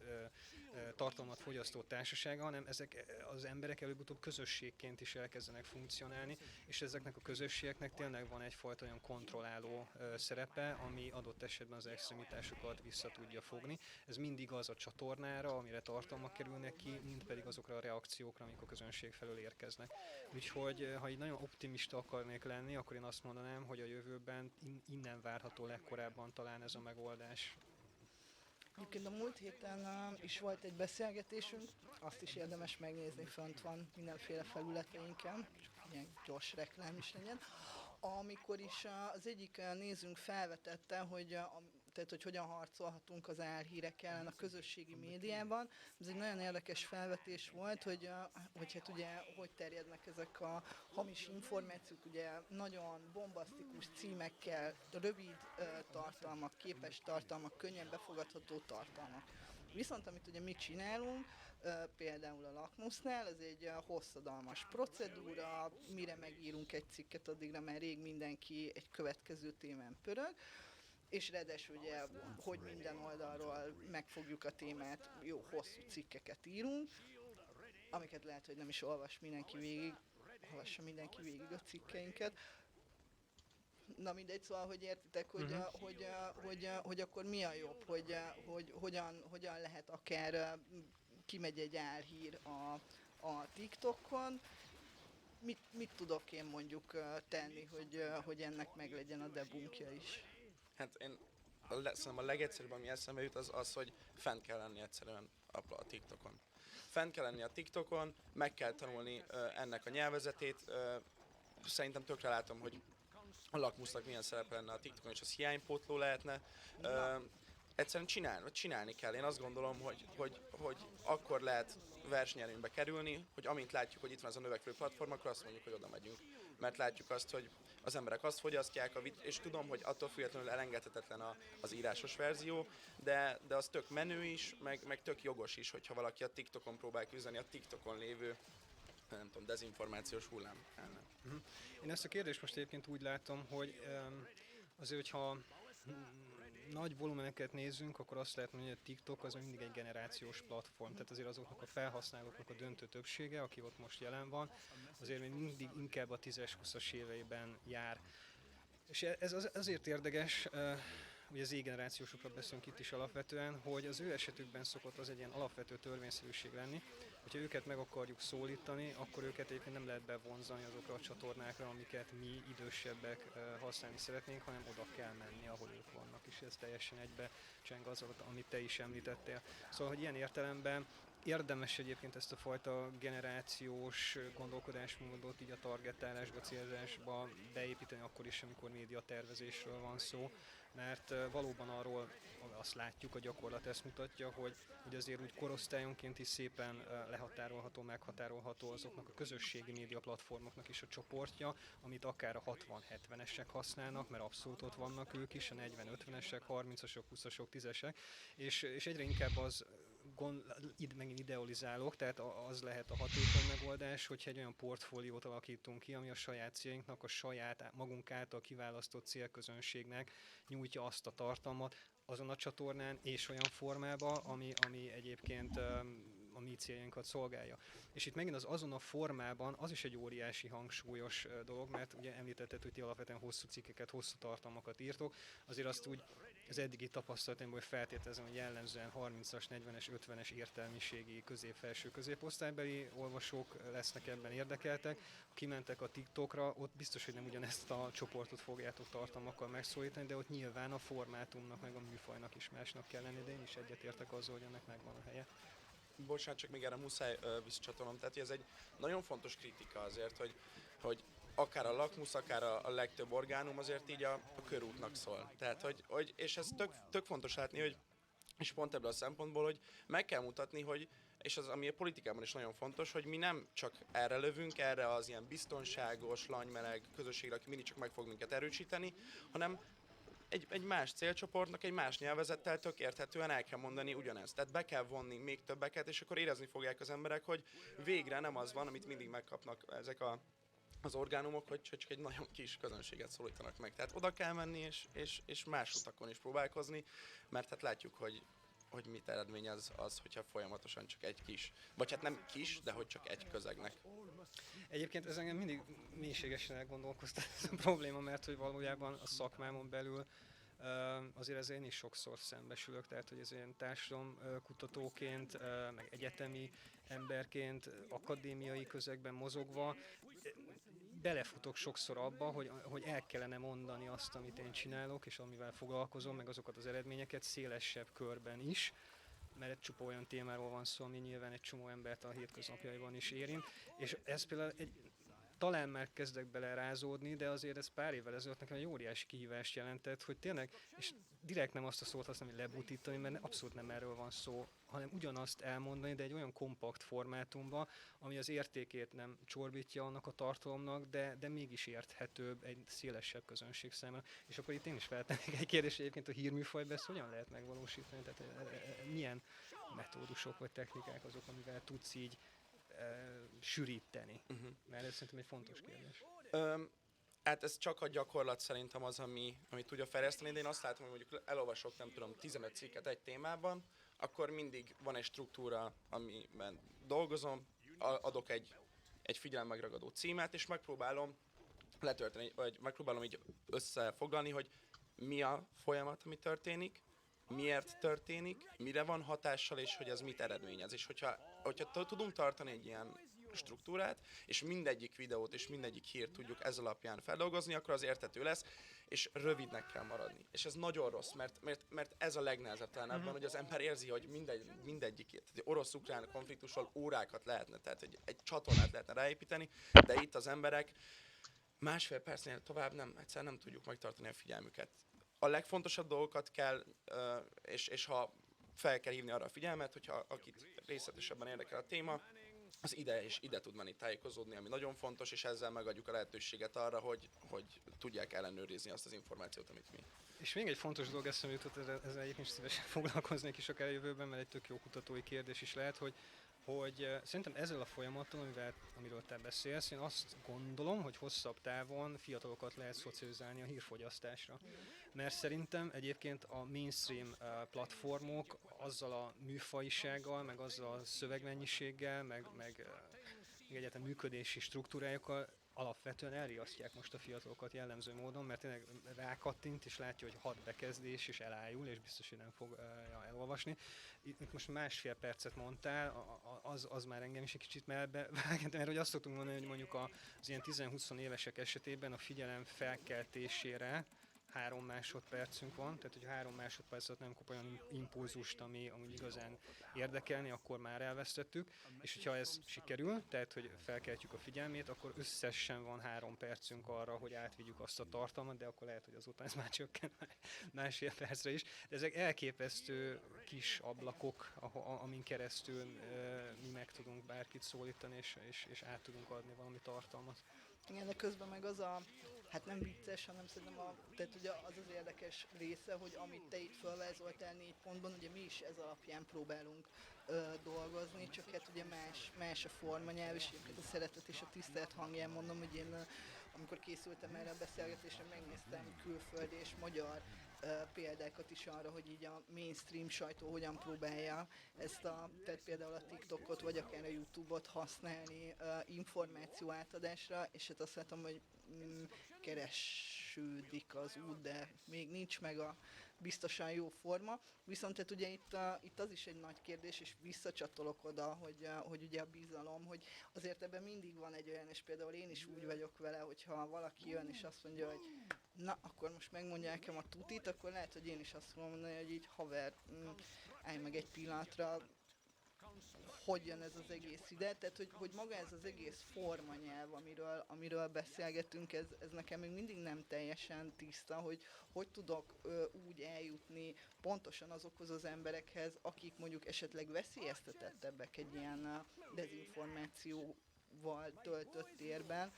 tartalmat fogyasztó társasága, hanem ezek az emberek előbb-utóbb közösségként is elkezdenek funkcionálni, és ezeknek a közösségeknek tényleg van egyfajta olyan kontrolláló szerepe, ami adott esetben az extremitásokat vissza tudja fogni. Ez mindig az a csatornára, amire tartalmak kerülnek ki, mind pedig azokra a reakciókra, amik a közönség felől érkeznek. Úgyhogy, ha így nagyon optimista akarnék lenni, akkor én azt mondanám, hogy a jövőben innen várható legkorábban talán ez a megoldás. Egyébként a múlt héten is volt egy beszélgetésünk, azt is érdemes megnézni, fönt van mindenféle felületeinken, csak ilyen gyors reklám is legyen, amikor is az egyik nézőnk felvetette, tehát, hogy hogyan harcolhatunk az álhírek ellen a közösségi médiában. Ez egy nagyon érdekes felvetés volt, hogy hát ugye hogy terjednek ezek a hamis információk, ugye nagyon bombasztikus címekkel, rövid tartalmak, képes tartalmak, könnyen befogadható tartalmak. Viszont amit ugye mi csinálunk, például a Lakmusznál, ez egy hosszadalmas procedúra, mire megírunk egy cikket, addigra már rég mindenki egy következő témán pörög, és ráadásul ugye, hogy minden oldalról megfogjuk a témát, jó hosszú cikkeket írunk, amiket lehet, hogy nem is olvassa mindenki végig a cikkeinket. Na mindegy, szóval, hogy értitek, hogy akkor mi a jobb, hogy hogyan lehet akár kimegy egy álhír a TikTokon, mit tudok én mondjuk tenni, hogy ennek meglegyen a debunkja is? Hát én szerintem a legegyszerűbb, ami eszembe jut, az, hogy fent kell lenni egyszerűen a TikTokon. Fent kell lenni a TikTokon, meg kell tanulni ennek a nyelvezetét. Szerintem tökre látom, hogy a Lakmusznak milyen szerepe lenne a TikTokon, és az hiánypótló lehetne. Egyszerűen csinálni kell. Én azt gondolom, hogy akkor lehet versenyelőnybe kerülni, hogy amint látjuk, hogy itt van ez a növekvő platform, akkor azt mondjuk, hogy oda megyünk. Mert látjuk azt, hogy az emberek azt fogyasztják, és tudom, hogy attól függetlenül elengedhetetlen az írásos verzió, de az tök menő is, meg tök jogos is, hogyha valaki a TikTokon próbál küzdeni, a TikTokon lévő, nem tudom, dezinformációs hullám ellen. Én ezt a kérdést most egyébként úgy látom, hogy azért, hogyha nagy volumeneket nézzünk, akkor azt lehet mondani, hogy a TikTok az mindig egy generációs platform, tehát azért azoknak a felhasználóknak a döntő többsége, aki ott most jelen van, azért még mindig inkább a 10-20-as éveiben jár. És ez azért érdekes, ugye az Z-generációsokról beszélünk itt is alapvetően, hogy az ő esetükben szokott az egy ilyen alapvető törvényszerűség lenni, hogyha őket meg akarjuk szólítani, akkor őket egyébként nem lehet bevonzani azokra a csatornákra, amiket mi idősebbek használni szeretnénk, hanem oda kell menni, ahol ők vannak, és ez teljesen egybecseng az, amit te is említettél. Szóval, hogy ilyen értelemben érdemes egyébként ezt a fajta generációs gondolkodásmódot így a targetálásba, célzásba beépíteni akkor is, amikor médiatervezésről van szó, mert valóban arról azt látjuk, a gyakorlat ezt mutatja, hogy azért úgy korosztályonként is szépen lehatárolható, meghatárolható azoknak a közösségi média platformoknak is a csoportja, amit akár a 60-70-esek használnak, mert abszolút ott vannak ők is, a 40-50-esek, 30-asok, 20-asok, 10-esek, és egyre inkább az megint idealizálok, tehát az lehet a hatékony megoldás, hogyha egy olyan portfóliót alakítunk ki, ami a saját céljunknak, a saját magunk által kiválasztott célközönségnek nyújtja azt a tartalmat azon a csatornán és olyan formában, ami egyébként a mi céljainkat szolgálja. És itt megint azon a formában az is egy óriási hangsúlyos dolog, mert ugye említetted, hogy ti alapvetően hosszú cikkeket, hosszú tartalmakat írtok, azért azt úgy az eddigi tapasztalataimból feltételezem, hogy jellemzően 30-as, 40-es, 50-es értelmiségi közép-felső középosztálybeli olvasók lesznek ebben érdekeltek. Ha kimentek a TikTokra, ott biztos, hogy nem ugyanezt a csoportot fogjátok tartalmakkal megszólítani, de ott nyilván a formátumnak, meg a műfajnak is másnak kell lenni, de én is egyetértek azzal, hogy ennek megvan a helye. Bocsánat, csak még erre muszáj visszacsatolnom. Tehát ez egy nagyon fontos kritika azért, hogy akár a lakmusz, akár a legtöbb orgánum azért így a körútnak szól. Tehát, és ez tök fontos látni, hogy és pont ebből a szempontból, hogy meg kell mutatni, hogy és az, ami a politikában is nagyon fontos, hogy mi nem csak erre lövünk, erre az ilyen biztonságos, lanymeleg közösségre, aki mindig csak meg fog minket erősíteni, hanem egy más célcsoportnak, egy más nyelvezettel tök érthetően el kell mondani ugyanezt. Tehát be kell vonni még többeket, és akkor érezni fogják az emberek, hogy végre nem az van, amit mindig megkapnak ezek az orgánumok, hogy csak egy nagyon kis közönséget szólítanak meg. Tehát oda kell menni, és más utakon is próbálkozni, mert hát látjuk, hogy mit eredményez az, hogyha folyamatosan csak egy kis, vagy hát nem kis, de hogy csak egy közegnek. Egyébként ez engem mindig mélységesen elgondolkoztat ez a probléma, mert hogy valójában a szakmámon belül azért ezzel én is sokszor szembesülök, tehát hogy ez ilyen társadalomkutatóként, meg egyetemi emberként, akadémiai közegben mozogva, belefutok sokszor abba, hogy el kellene mondani azt, amit én csinálok, és amivel foglalkozom, meg azokat az eredményeket szélesebb körben is, mert egy csupa olyan témáról van szó, ami nyilván egy csomó embert a hétköznapjaiban is érint, és ez például talán már kezdek bele rázódni, de azért ez pár évvel ezelőtt nekem egy óriási kihívást jelentett, hogy tényleg, és direkt nem azt a szót használom, hogy lebutítani, mert abszolút nem erről van szó, hanem ugyanazt elmondani, de egy olyan kompakt formátumban, ami az értékét nem csorbítja annak a tartalomnak, de mégis érthetőbb egy szélesebb közönség számára. És akkor itt én is feltennék egy kérdést, egyébként a hírműfajban ezt hogyan lehet megvalósítani? Tehát milyen metódusok vagy technikák azok, amivel tudsz így sűríteni? Mert ez szerintem egy fontos kérdés. Hát ez csak a gyakorlat szerintem az, ami tudja fejleszteni, de én azt látom, hogy mondjuk elolvasok, nem tudom, 15 cikket egy témában, akkor mindig van egy struktúra, amiben dolgozom, adok egy figyelem megragadó címet, és megpróbálom letölteni, vagy megpróbálom így összefoglalni, hogy mi a folyamat, ami történik, miért történik, mire van hatással, és hogy ez mit eredményez. És hogyha tudunk tartani egy ilyen struktúrát, és mindegyik videót és mindegyik hírt tudjuk ez alapján feldolgozni, akkor az érthető lesz, és rövidnek kell maradni. És ez nagyon rossz, mert ez a legnehezebb talán abban, hogy az ember érzi, hogy mindegyik orosz-ukrán konfliktusról órákat lehetne, tehát egy csatornát lehetne ráépíteni, de itt az emberek másfél percnél tovább egyszerűen nem tudjuk megtartani a figyelmüket. A legfontosabb dolgokat kell, és ha fel kell hívni arra a figyelmet, hogyha akit részletesebben érdekel a téma, az ide tud menni tájékozódni, ami nagyon fontos, és ezzel megadjuk a lehetőséget arra, hogy tudják ellenőrizni azt az információt, amit mi. És még egy fontos dolog eszembe jutott, ezzel egyébként szívesen foglalkoznék is akár a jövőben, mert egy tök jó kutatói kérdés is lehet, hogy szerintem ezzel a folyamattal, amiről te beszélsz, én azt gondolom, hogy hosszabb távon fiatalokat lehet szocializálni a hírfogyasztásra. Mert szerintem egyébként a mainstream platformok azzal a műfajisággal, meg azzal a szövegmennyiséggel, meg egyáltalán működési struktúrájukkal alapvetően elriasztják most a fiatalokat jellemző módon, mert tényleg rákattint és látja, hogy 6 bekezdés és elájul, és biztos, hogy nem fog elolvasni. Itt most másfél percet mondtál, az már engem is egy kicsit melbe vágott, mert hogy azt szoktunk mondani, hogy mondjuk az ilyen 10-20 évesek esetében a figyelem felkeltésére 3 másodpercünk van, tehát hogy 3 másodperc alatt nem kap olyan impulzust, ami igazán érdekelni, akkor már elvesztettük, és hogyha ez sikerül, tehát hogy felkeltjük a figyelmét, akkor összesen van 3 percünk arra, hogy átvigyük azt a tartalmat, de akkor lehet, hogy azután ez már csökken másfél percre is. De ezek elképesztő kis ablakok, amin keresztül mi meg tudunk bárkit szólítani, és át tudunk adni valami tartalmat. Igen, de közben meg az hát nem vicces, hanem szerintem tehát ugye az az érdekes része, hogy amit te itt felvázoltál 4 pontban, ugye mi is ez alapján próbálunk dolgozni, csak hát ugye más a formanyelv, és egyébként a szeretet és a tisztelet hangján mondom, hogy én amikor készültem erre a beszélgetésre, megnéztem külföldi és magyar példákat is arra, hogy így a mainstream sajtó hogyan próbálja tehát például a TikTokot, vagy akár a YouTube-ot használni információ átadásra, és hát azt látom, hogy keresődik az út, de még nincs meg a biztosan jó forma. Viszont hát ugye itt az is egy nagy kérdés, és visszacsatolok oda, hogy ugye a bizalom, hogy azért ebben mindig van egy olyan, és például én is úgy vagyok vele, hogyha valaki jön és azt mondja, hogy na, akkor most megmondja nekem a tutit, akkor lehet, hogy én is azt fogom mondani, hogy így haver, állj meg egy pillanatra, hogy jön ez az egész ide, tehát hogy maga ez az egész formanyelv, amiről beszélgetünk, ez nekem még mindig nem teljesen tiszta, hogy tudok úgy eljutni pontosan azokhoz az emberekhez, akik mondjuk esetleg veszélyeztetettebbek egy ilyen dezinformációval töltött térben,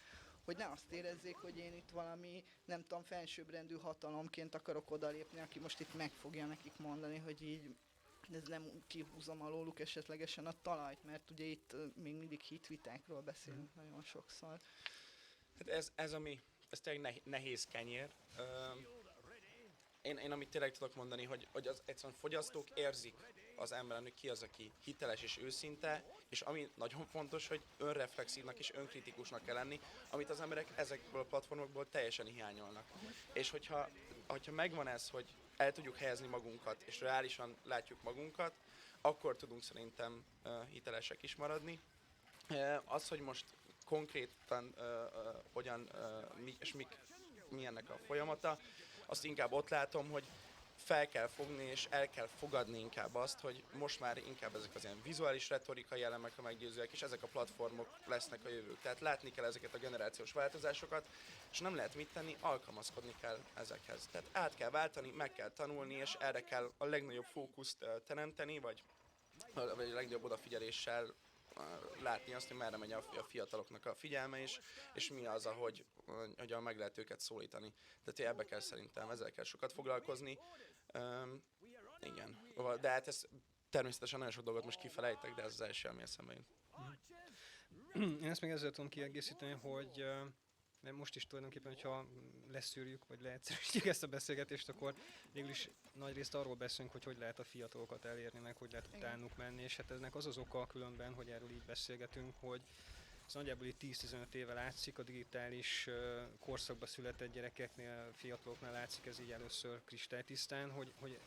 hogy ne azt érezzék, hogy én itt valami, nem tudom, felsőbbrendű hatalomként akarok odalépni, aki most itt meg fogja nekik mondani, hogy így ez nem kihúzom alóluk esetlegesen a talajt, mert ugye itt még mindig hitvitákról beszélünk nagyon sokszor. Hát ez tényleg nehéz kenyér. Én amit tényleg tudok mondani, hogy az egyszerűen fogyasztók érzik az emberen, hogy ki az, aki hiteles és őszinte, és ami nagyon fontos, hogy önreflexívnak és önkritikusnak kell lenni, amit az emberek ezekből a platformokból teljesen hiányolnak. És hogyha megvan ez, hogy el tudjuk helyezni magunkat, és reálisan látjuk magunkat, akkor tudunk szerintem hitelesek is maradni. Az, hogy most konkrétan hogyan, mi ennek a folyamata, azt inkább ott látom, hogy fel kell fogni és el kell fogadni inkább azt, hogy most már inkább ezek az ilyen vizuális retorikai elemek a meggyőzőek, és ezek a platformok lesznek a jövők. Tehát látni kell ezeket a generációs változásokat, és nem lehet mit tenni, alkalmazkodni kell ezekhez. Tehát át kell váltani, meg kell tanulni, és erre kell a legnagyobb fókuszt teremteni, vagy a legnagyobb odafigyeléssel látni azt, hogy merre megy a fiataloknak a figyelme is, és mi az, hogyan meg lehet őket szólítani. Tehát ebbe kell szerintem, ezzel kell sokat foglalkozni. Igen, de hát ez természetesen nagyon sok dolgot most kifelejtek, de ez az első, ami eszembe jut. Én ezt még ezzel tudom kiegészíteni, hogy most is tulajdonképpen, hogyha leszűrjük, vagy leegyszerűsítjük ezt a beszélgetést, akkor végül is nagyrészt arról beszélünk, hogy lehet a fiatalokat elérni, meg hogy lehet utánuk menni, és hát ennek az oka különben, hogy erről így beszélgetünk, hogy ez nagyjából így 10-15 éve látszik, a digitális korszakba született gyerekeknél, fiataloknál látszik ez így először kristálytisztán, hogy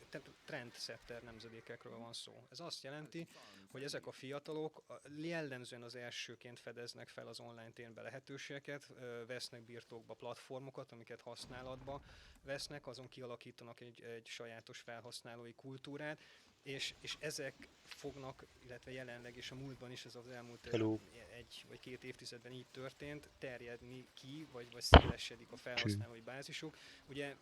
trendsetter nemzedékekről van szó. Ez azt jelenti, hogy ezek a fiatalok jellemzően az elsőként fedeznek fel az online térben lehetőségeket, vesznek birtokba platformokat, amiket használatba vesznek, azon kialakítanak egy sajátos felhasználói kultúrát, és ezek fognak, illetve jelenleg és a múltban is, ez az elmúlt egy vagy két évtizedben így történt, terjedni ki, vagy szélesedik a felhasználói bázisuk. Ugye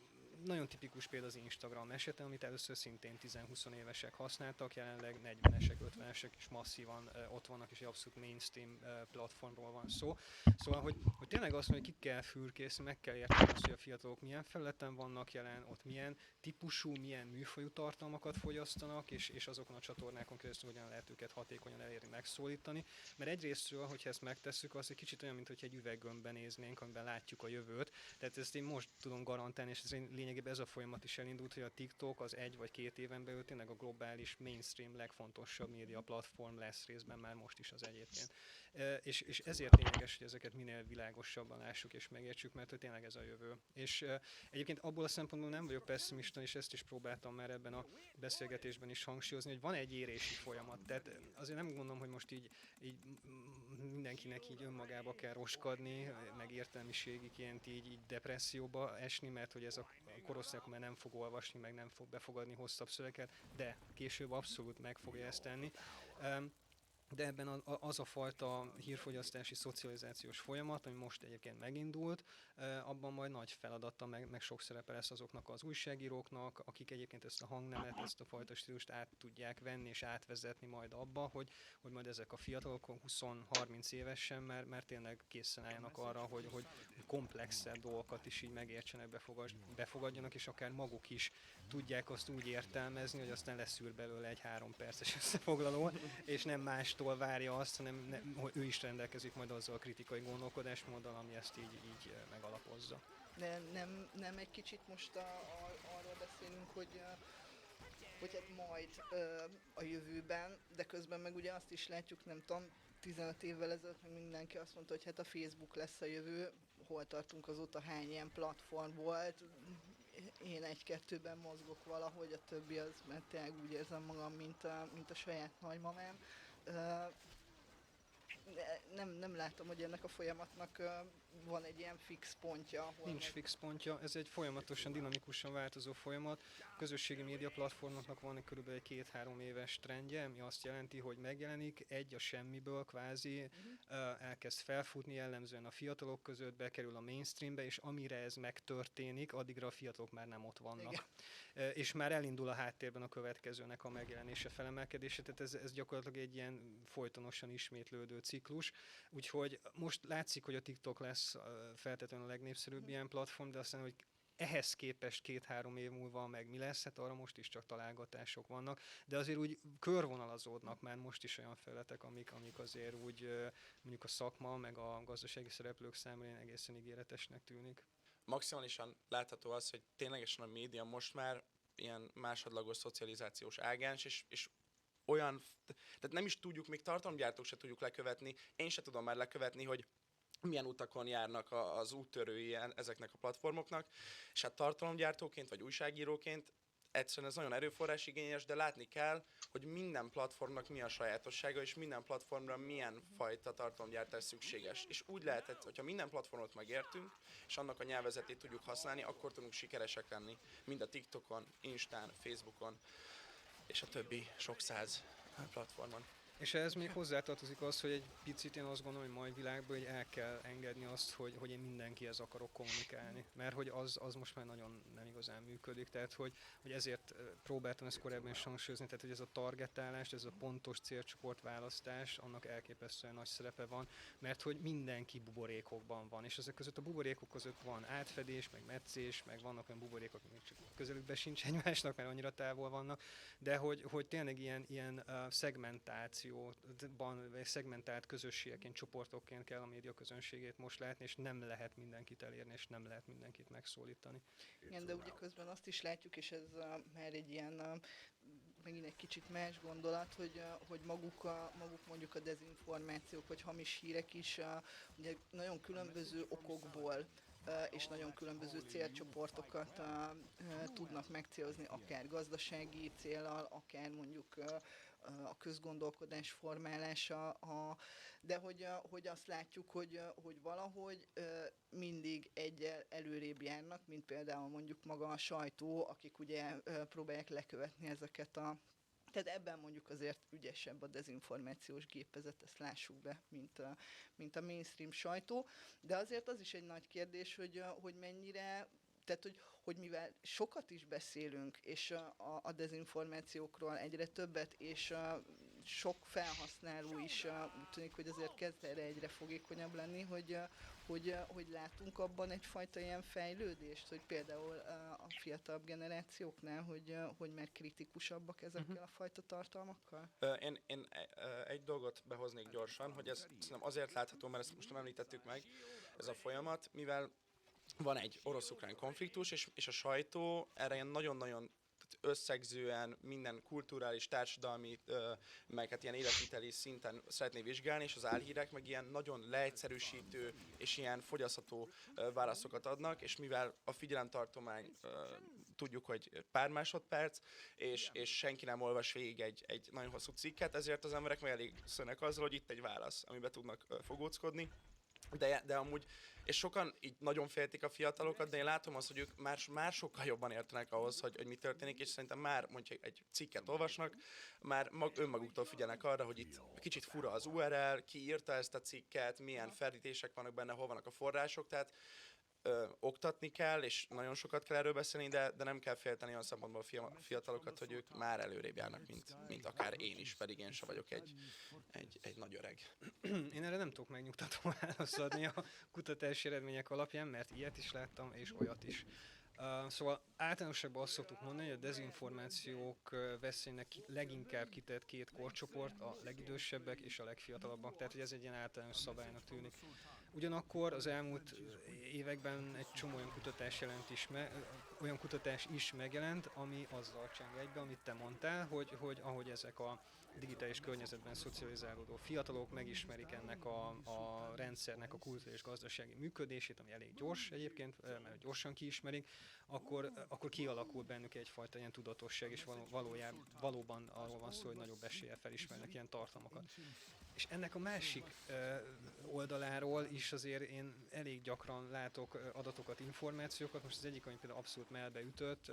nagyon tipikus például az Instagram esete, amit először szintén 10-20 évesek használtak, jelenleg 40-esek, 50-esek is masszívan ott vannak, és egy abszolút mainstream platformról van szó. Szóval, hogy tényleg azt mondja, hogy ki kell fürkészni, meg kell érteni azt, hogy a fiatalok milyen felületen vannak jelen, ott milyen típusú, milyen műfajú tartalmakat fogyasztanak, és azokon a csatornákon keresztül hogyan lehet őket hatékonyan elérni, megszólítani. Mert egyrésztről, hogyha ezt megtesszük, az egy kicsit olyan, mintha egy üveggömbben néznénk, amiben látjuk a jövőt. Tehát ezt én most tudom garantálni, és ez lényegében ez a folyamat is elindult, hogy a TikTok az 1 vagy 2 éven belül tényleg a globális mainstream legfontosabb média platform lesz, részben már most is az egyébként. És ezért lényeges, hogy ezeket minél világosabban lássuk és megértsük, mert hogy tényleg ez a jövő. És egyébként abból a szempontból nem vagyok pessimista, és ezt is próbáltam már ebben a beszélgetésben is hangsúlyozni, hogy van egy érési folyamat. Tehát azért nem gondolom, hogy most így mindenkinek így önmagába kell roskadni, meg értelmiségiként így depresszióba esni, mert hogy ez a korosztály már nem fog olvasni, meg nem fog befogadni hosszabb szöveket, de később abszolút meg fogja ezt tenni. De ebben az a fajta hírfogyasztási, szocializációs folyamat, ami most egyébként megindult, abban abban majd nagy feladata, meg sok szerepe lesz azoknak az újságíróknak, akik egyébként ezt a hangnemet, ezt a fajta stílust át tudják venni és átvezetni majd abba, hogy majd ezek a fiatalok 20-30 évesen már tényleg készen álljanak arra, hogy komplexebb dolgokat is így megértsenek, befogadjanak, és akár maguk is tudják azt úgy értelmezni, hogy aztán leszűr belőle egy 3 perces összefoglaló, és nem mástól várja azt, hanem hogy ő is rendelkezik majd azzal a kritikai gondolkodásmóddal, ami ezt így megalapozza. De nem egy kicsit most arról beszélünk, hogy hát majd a jövőben, de közben meg ugye azt is látjuk, nem tudom, 15 évvel ezelőtt meg mindenki azt mondta, hogy hát a Facebook lesz a jövő, hol tartunk azóta, hány ilyen platform volt, én 1-2-ben mozgok valahogy, a többi az, mert tényleg úgy érzem magam, mint a saját nagymamám. Nem látom, hogy ennek a folyamatnak van egy ilyen fix pontja. Nincs fix pontja, ez egy folyamatosan, dinamikusan változó folyamat. A közösségi média platformoknak van körülbelül egy 2-3 éves trendje, ami azt jelenti, hogy megjelenik egy a semmiből kvázi, elkezd felfutni, jellemzően a fiatalok között, bekerül a mainstreambe, és amire ez megtörténik, addigra a fiatalok már nem ott vannak. Igen. És már elindul a háttérben a következőnek a megjelenése, felemelkedése, tehát ez gyakorlatilag egy ilyen folytonosan ismétlődő ciklus. Úgyhogy most látszik, hogy a TikTok lesz feltétlenül a legnépszerűbb ilyen platform, de aztán, hogy ehhez képest 2-3 év múlva meg mi lesz, hát arra most is csak találgatások vannak, de azért úgy körvonalazódnak már most is olyan felületek, amik azért úgy mondjuk a szakma, meg a gazdasági szereplők számára egészen ígéretesnek tűnik. Maximálisan látható az, hogy ténylegesen a média most már ilyen másodlagos szocializációs ágens, és olyan, tehát nem is tudjuk, még tartalomgyártók se tudjuk lekövetni, én se tudom már lekövetni, hogy milyen utakon járnak az úttörői ezeknek a platformoknak, és hát tartalomgyártóként vagy újságíróként egyszerűen ez nagyon erőforrásigényes, de látni kell, hogy minden platformnak mi a sajátossága, és minden platformra milyen fajta tartalomgyártás szükséges. És úgy lehet, hogyha minden platformot megértünk, és annak a nyelvezetét tudjuk használni, akkor tudunk sikeresek lenni, mind a TikTokon, Instán, Facebookon, és a többi sok száz platformon. És ehhez még hozzátartozik az, hogy egy picit én azt gondolom, hogy mai világban hogy el kell engedni azt, hogy én mindenkihez akarok kommunikálni. Mert hogy az most már nagyon nem igazán működik. Tehát, hogy ezért próbáltam ezt korábban is hangsúlyozni, tehát, hogy ez a targetálás, ez a pontos célcsoport választás, annak elképesztően nagy szerepe van, mert hogy mindenki buborékokban van, és ezek között a buborékok között van átfedés, meg metszés, meg vannak olyan buborékok, amik csak közelükben sincs egymásnak, mert annyira távol vannak, de hogy tényleg ilyen szegmentáció, vagy szegmentált közösségként, csoportokként kell a média közönségét most látni, és nem lehet mindenkit elérni, és nem lehet mindenkit megszólítani. Igen, de ugye közben azt is látjuk, és ez már egy ilyen, megint egy kicsit más gondolat, hogy maguk mondjuk a dezinformációk, vagy hamis hírek is ugye nagyon különböző okokból és nagyon különböző célcsoportokat tudnak megcélozni, akár gazdasági céllal, akár mondjuk a közgondolkodás formálása, de hogy azt látjuk, hogy valahogy mindig egyel előrébb járnak, mint például mondjuk maga a sajtó, akik ugye próbálják lekövetni ezeket tehát ebben mondjuk azért ügyesebb a dezinformációs gépezet, ezt lássuk be, mint a mainstream sajtó, de azért az is egy nagy kérdés, hogy mennyire, tehát hogy mivel sokat is beszélünk, és a dezinformációkról egyre többet, és sok felhasználó is úgy tűnik, hogy azért kezd erre egyre fogékonyabb lenni, hogy látunk abban egyfajta ilyen fejlődést, hogy például a fiatalabb generációknál, hogy már kritikusabbak ezekkel a fajta tartalmakkal? Én egy dolgot behoznék gyorsan, hogy ez szerintem azért látható, mert ezt most nem említettük meg, ez a folyamat, mivel van egy orosz-ukrán konfliktus, és a sajtó erre ilyen nagyon-nagyon összegzően minden kulturális, társadalmi, meg hát ilyen életviteli szinten szeretné vizsgálni, és az álhírek meg ilyen nagyon leegyszerűsítő és ilyen fogyasztható válaszokat adnak, és mivel a figyelemtartomány tudjuk, hogy pár másodperc, és senki nem olvas végig egy nagyon hosszú cikket, ezért az emberek meg elég szönek azzal, hogy itt egy válasz, amiben tudnak fogóckodni. De amúgy, és sokan így nagyon féltik a fiatalokat, de én látom azt, hogy ők már sokkal jobban értenek ahhoz, hogy mi történik, és szerintem már mondjuk egy cikket olvasnak, már önmaguktól figyelnek arra, hogy itt kicsit fura az URL, ki írta ezt a cikket, milyen ferdítések vannak benne, hol vannak a források, tehát oktatni kell, és nagyon sokat kell erről beszélni, de nem kell félteni olyan szempontból a fiatalokat, hogy ők már előrébb járnak, mint akár én is, pedig én sem vagyok egy nagy öreg. Én erre nem tudok megnyugtató választ adni a kutatási eredmények alapján, mert ilyet is láttam, és olyat is. Szóval általánosságban azt szoktuk mondani, hogy a dezinformációk veszélynek leginkább kitett két korcsoport, a legidősebbek és a legfiatalabbak, tehát hogy ez egy ilyen általános szabálynak tűnik. Ugyanakkor az elmúlt években egy csomó olyan kutatás is megjelent, ami azzal cseng egybe, amit te mondtál, hogy ahogy ezek a digitális környezetben szocializálódó fiatalok megismerik ennek a rendszernek a kulturális és gazdasági működését, ami elég gyors egyébként, mert gyorsan kiismerik, akkor kialakul bennük egyfajta ilyen tudatosság, és valóban arról van szó, hogy nagyobb eséllyel felismernek ilyen tartalmakat. És ennek a másik oldaláról is azért én elég gyakran látok adatokat, információkat. Most az egyik, ami például abszolút melbe ütött,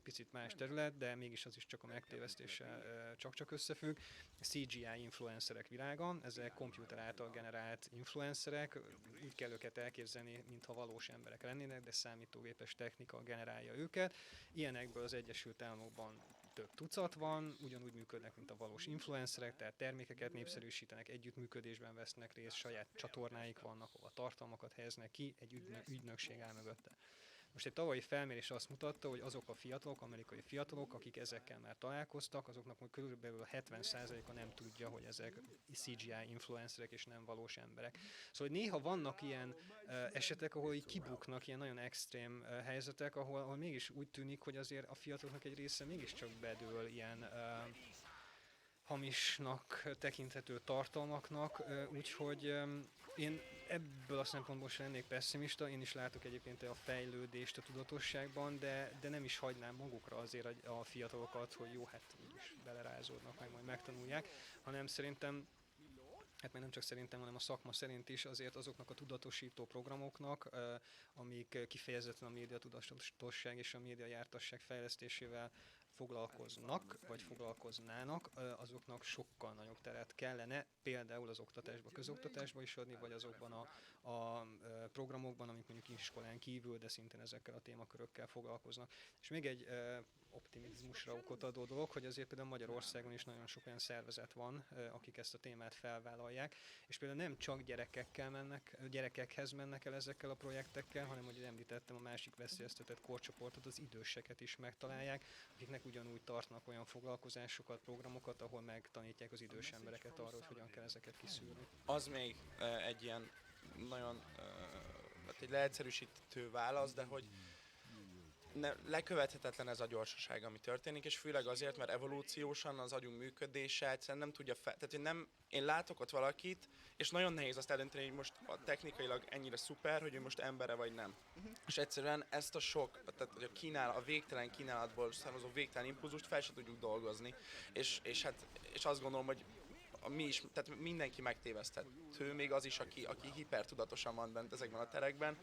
picit más terület, de mégis az is csak a megtévesztéssel csak összefügg. CGI influencerek világa, ezek komputer által generált influencerek, úgy kell őket elképzelni, mintha valós emberek lennének, de számítógépes technika generálja őket. Ilyenekből az Egyesült Államokban több tucat van, ugyanúgy működnek, mint a valós influencerek, tehát termékeket népszerűsítenek, együttműködésben vesznek részt, saját csatornáik vannak, ahol tartalmakat helyeznek ki, egy ügynökség áll mögötte. Most egy tavalyi felmérés azt mutatta, hogy azok a fiatalok, amerikai fiatalok, akik ezekkel már találkoztak, azoknak körülbelül 70%-a nem tudja, hogy ezek CGI influencerek és nem valós emberek. Szóval néha vannak ilyen esetek, ahol így kibuknak ilyen nagyon extrém helyzetek, ahol mégis úgy tűnik, hogy azért a fiataloknak egy része mégiscsak bedől ilyen hamisnak tekinthető tartalmaknak, úgyhogy én ebből a szempontból sem lennék pessimista, én is látok egyébként a fejlődést a tudatosságban, de nem is hagynám magukra azért a fiatalokat, hogy jó, hát úgyis belerázódnak, meg majd megtanulják, hanem szerintem, hát meg nem csak szerintem, hanem a szakma szerint is azért azoknak a tudatosító programoknak, amik kifejezetten a médiatudatosság és a médiajártasság fejlesztésével foglalkoznak, vagy foglalkoznának, azoknak sokkal nagyobb teret kellene például az oktatásba, közoktatásba is adni, vagy azokban a programokban, amik mondjuk iskolán kívül, de szintén ezekkel a témakörökkel foglalkoznak. És még egy optimizmusra okot adó dolog, hogy azért például Magyarországon is nagyon sok olyan szervezet van, akik ezt a témát felvállalják, és például nem csak gyerekekhez mennek el ezekkel a projektekkel, hanem, hogy említettem, a másik veszélyeztetett korcsoportot, az időseket is megtalálják, akiknek ugyanúgy tartnak olyan foglalkozásokat, programokat, ahol megtanítják az idős embereket arról, hogy hogyan kell ezeket kiszűrni. Az még egy ilyen nagyon egy leegyszerűsítő válasz, de hogy lekövethetetlen ez a gyorsaság, ami történik, és főleg azért, mert evolúciósan az agyunk működése egyszerűen nem tudja tehát én látok ott valakit, és nagyon nehéz azt eldönteni, hogy most technikailag ennyire szuper, hogy ő most embere vagy nem. És egyszerűen ezt a sok, tehát a végtelen kínálatból származó végtelen impulzust fel se tudjuk dolgozni, és azt gondolom, hogy tehát mindenki megtéveszthető, még az is, aki hipertudatosan van bent ezekben a terekben.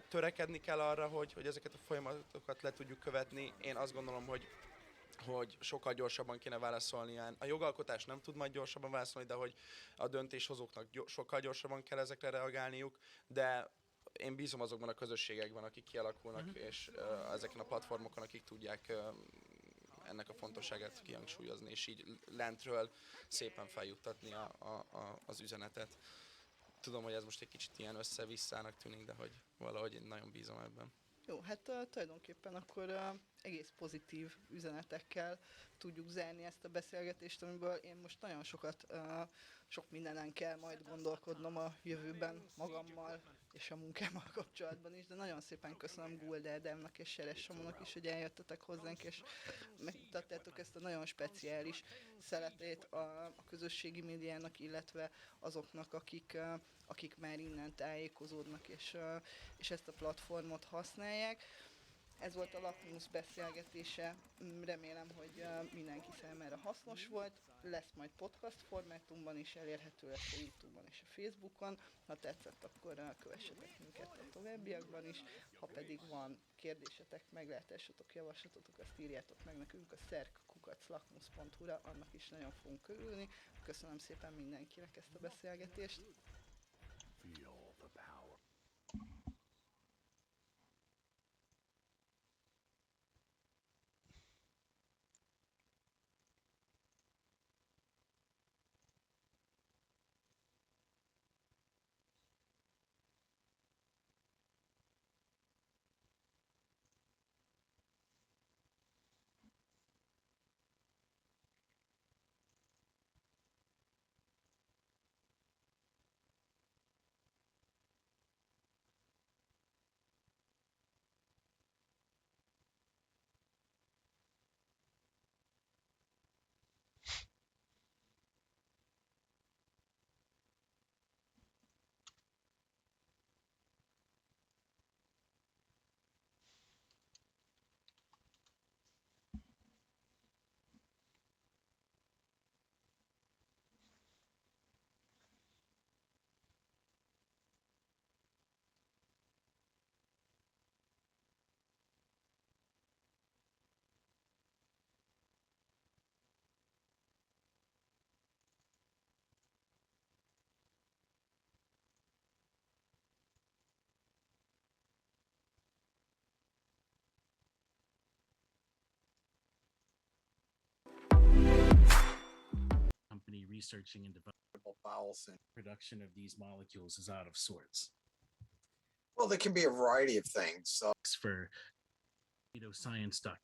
Törekedni kell arra, hogy ezeket a folyamatokat le tudjuk követni. Én azt gondolom, hogy sokkal gyorsabban kéne válaszolni. A jogalkotás nem tud majd gyorsabban válaszolni, de hogy a döntéshozóknak sokkal gyorsabban kell ezekre reagálniuk, de én bízom azokban a közösségekben, akik kialakulnak, és ezeken a platformokon, akik tudják ennek a fontosságát kihangsúlyozni, és így lentről szépen feljuttatni az üzenetet. Tudom, hogy ez most egy kicsit ilyen össze-visszának tűnik, de hogy valahogy én nagyon bízom ebben. Jó, hát tulajdonképpen akkor egész pozitív üzenetekkel tudjuk zárni ezt a beszélgetést, amiből én most nagyon sok mindenen kell majd gondolkodnom a jövőben magammal és a munkámmal kapcsolatban is, de nagyon szépen köszönöm Guld Ádámnak és Seres Samonak is, hogy eljöttetek hozzánk, és megmutattátok ezt a nagyon speciális szeletét a közösségi médiának, illetve azoknak, akik már innen tájékozódnak, és ezt a platformot használják. Ez volt a Lakmus beszélgetése, remélem, hogy mindenki számára hasznos volt. Lesz majd podcast formátumban is, elérhető lesz a YouTube-on és a Facebookon. Ha tetszett, akkor kövessetek minket a továbbiakban is. Ha pedig van kérdésetek, meglátásotok, javaslatotok, azt írjátok meg nekünk a szerk@lakmus.hu-ra, annak is nagyon fogunk örülni. Köszönöm szépen mindenkinek ezt a beszélgetést. researching and developing bowel syndrome, production of these molecules is out of sorts? Well, there can be a variety of things. For science doctor,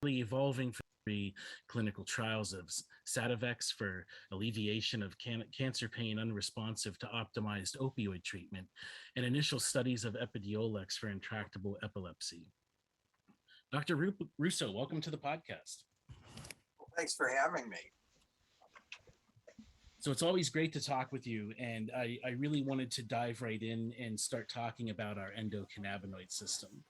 the evolving clinical trials of Sativex for alleviation of cancer pain unresponsive to optimized opioid treatment, and initial studies of Epidiolex for intractable epilepsy. Dr. Russo, welcome to the podcast. Thanks for having me. So it's always great to talk with you, and I really wanted to dive right in and start talking about our endocannabinoid system.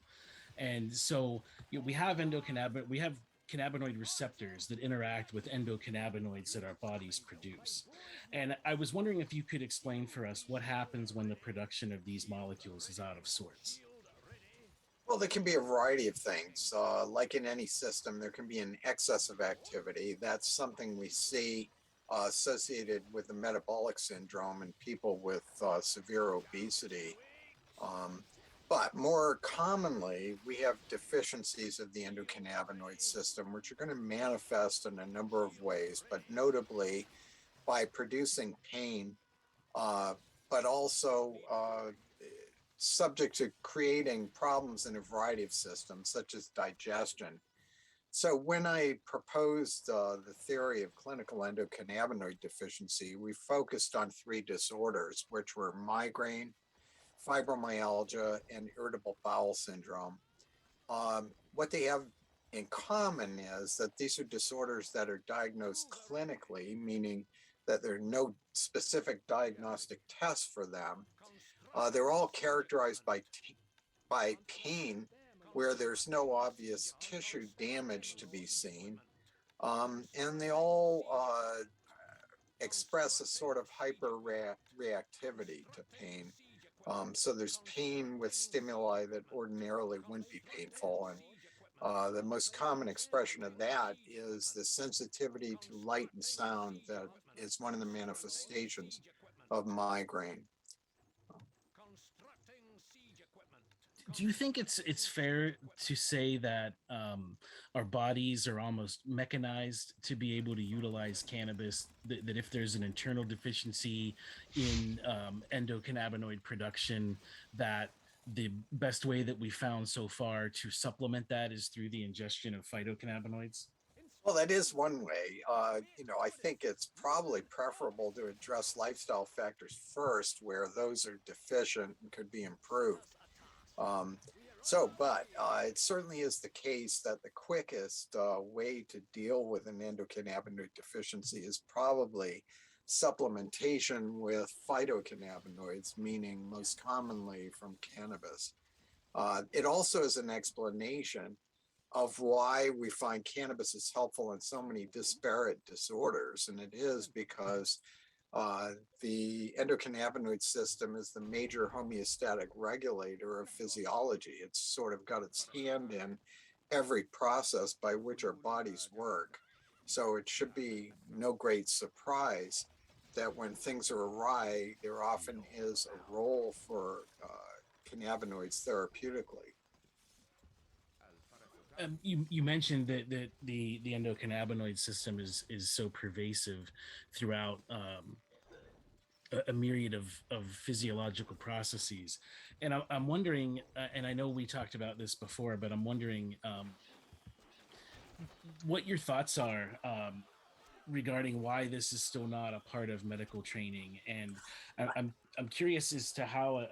And so we have cannabinoid receptors that interact with endocannabinoids that our bodies produce. And I was wondering if you could explain for us what happens when the production of these molecules is out of sorts. Well, there can be a variety of things. Like in any system, there can be an excess of activity. That's something we see associated with the metabolic syndrome in people with severe obesity. But more commonly, we have deficiencies of the endocannabinoid system, which are going to manifest in a number of ways, but notably by producing pain, but also subject to creating problems in a variety of systems, such as digestion. So when I proposed the theory of clinical endocannabinoid deficiency, we focused on 3 disorders, which were migraine, fibromyalgia, and irritable bowel syndrome. What they have in common is that these are disorders that are diagnosed clinically, meaning that there are no specific diagnostic tests for them. They're all characterized by pain where there's no obvious tissue damage to be seen. And they all express a sort of hyperreactivity to pain. So there's pain with stimuli that ordinarily wouldn't be painful. And the most common expression of that is the sensitivity to light and sound that is one of the manifestations of migraine. Do you think it's fair to say that our bodies are almost mechanized to be able to utilize cannabis? That if there's an internal deficiency in endocannabinoid production, that the best way that we found so far to supplement that is through the ingestion of phytocannabinoids? Well, that is one way. I think it's probably preferable to address lifestyle factors first, where those are deficient and could be improved. But it certainly is the case that the quickest way to deal with an endocannabinoid deficiency is probably supplementation with phytocannabinoids, meaning most commonly from cannabis. It also is an explanation of why we find cannabis is helpful in so many disparate disorders. And it is because the endocannabinoid system is the major homeostatic regulator of physiology. It's sort of got its hand in every process by which our bodies work. So it should be no great surprise that when things are awry, there often is a role for cannabinoids therapeutically. You mentioned that the endocannabinoid system is so pervasive throughout a myriad of physiological processes, and I'm wondering, and I know we talked about this before, but I'm wondering what your thoughts are regarding why this is still not a part of medical training, and I'm curious as to how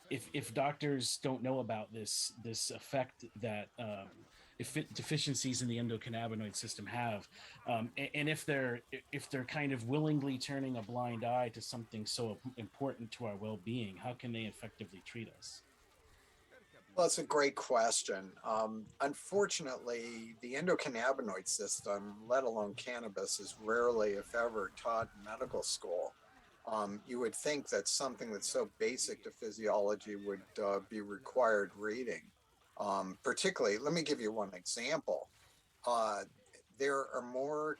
if doctors don't know about this effect that deficiencies in the endocannabinoid system have, and if they're kind of willingly turning a blind eye to something so important to our well-being, how can they effectively treat us? Well, that's a great question. Unfortunately, the endocannabinoid system, let alone cannabis, is rarely, if ever, taught in medical school. You would think that something that's so basic to physiology would be required reading. Particularly, let me give you one example. There are more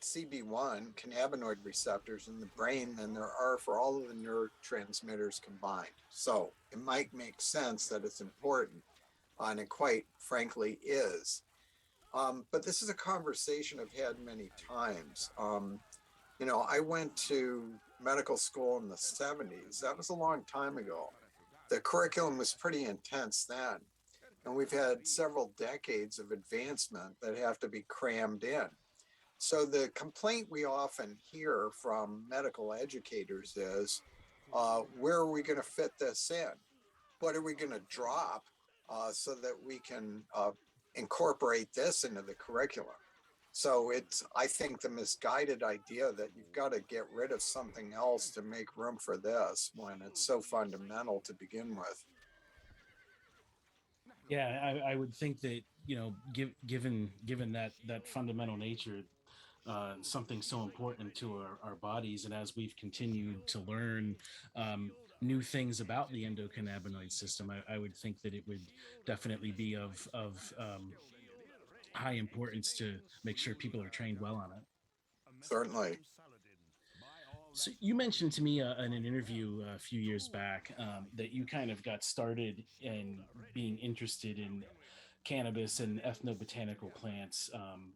CB1 cannabinoid receptors in the brain than there are for all of the neurotransmitters combined. So it might make sense that it's important, and it quite frankly is. But this is a conversation I've had many times. You know, I went to medical school in the 70s. That was a long time ago. The curriculum was pretty intense then. And we've had several decades of advancement that have to be crammed in. So the complaint we often hear from medical educators is, where are we going to fit this in? What are we going to drop so that we can incorporate this into the curriculum? So it's, I think, the misguided idea that you've got to get rid of something else to make room for this when it's so fundamental to begin with. Yeah, I would think that, you know, given that fundamental nature, something so important to our bodies, and as we've continued to learn new things about the endocannabinoid system, I would think that it would definitely be of high importance to make sure people are trained well on it. Certainly. So you mentioned to me in an interview a few years back that you kind of got started in being interested in cannabis and ethnobotanical plants,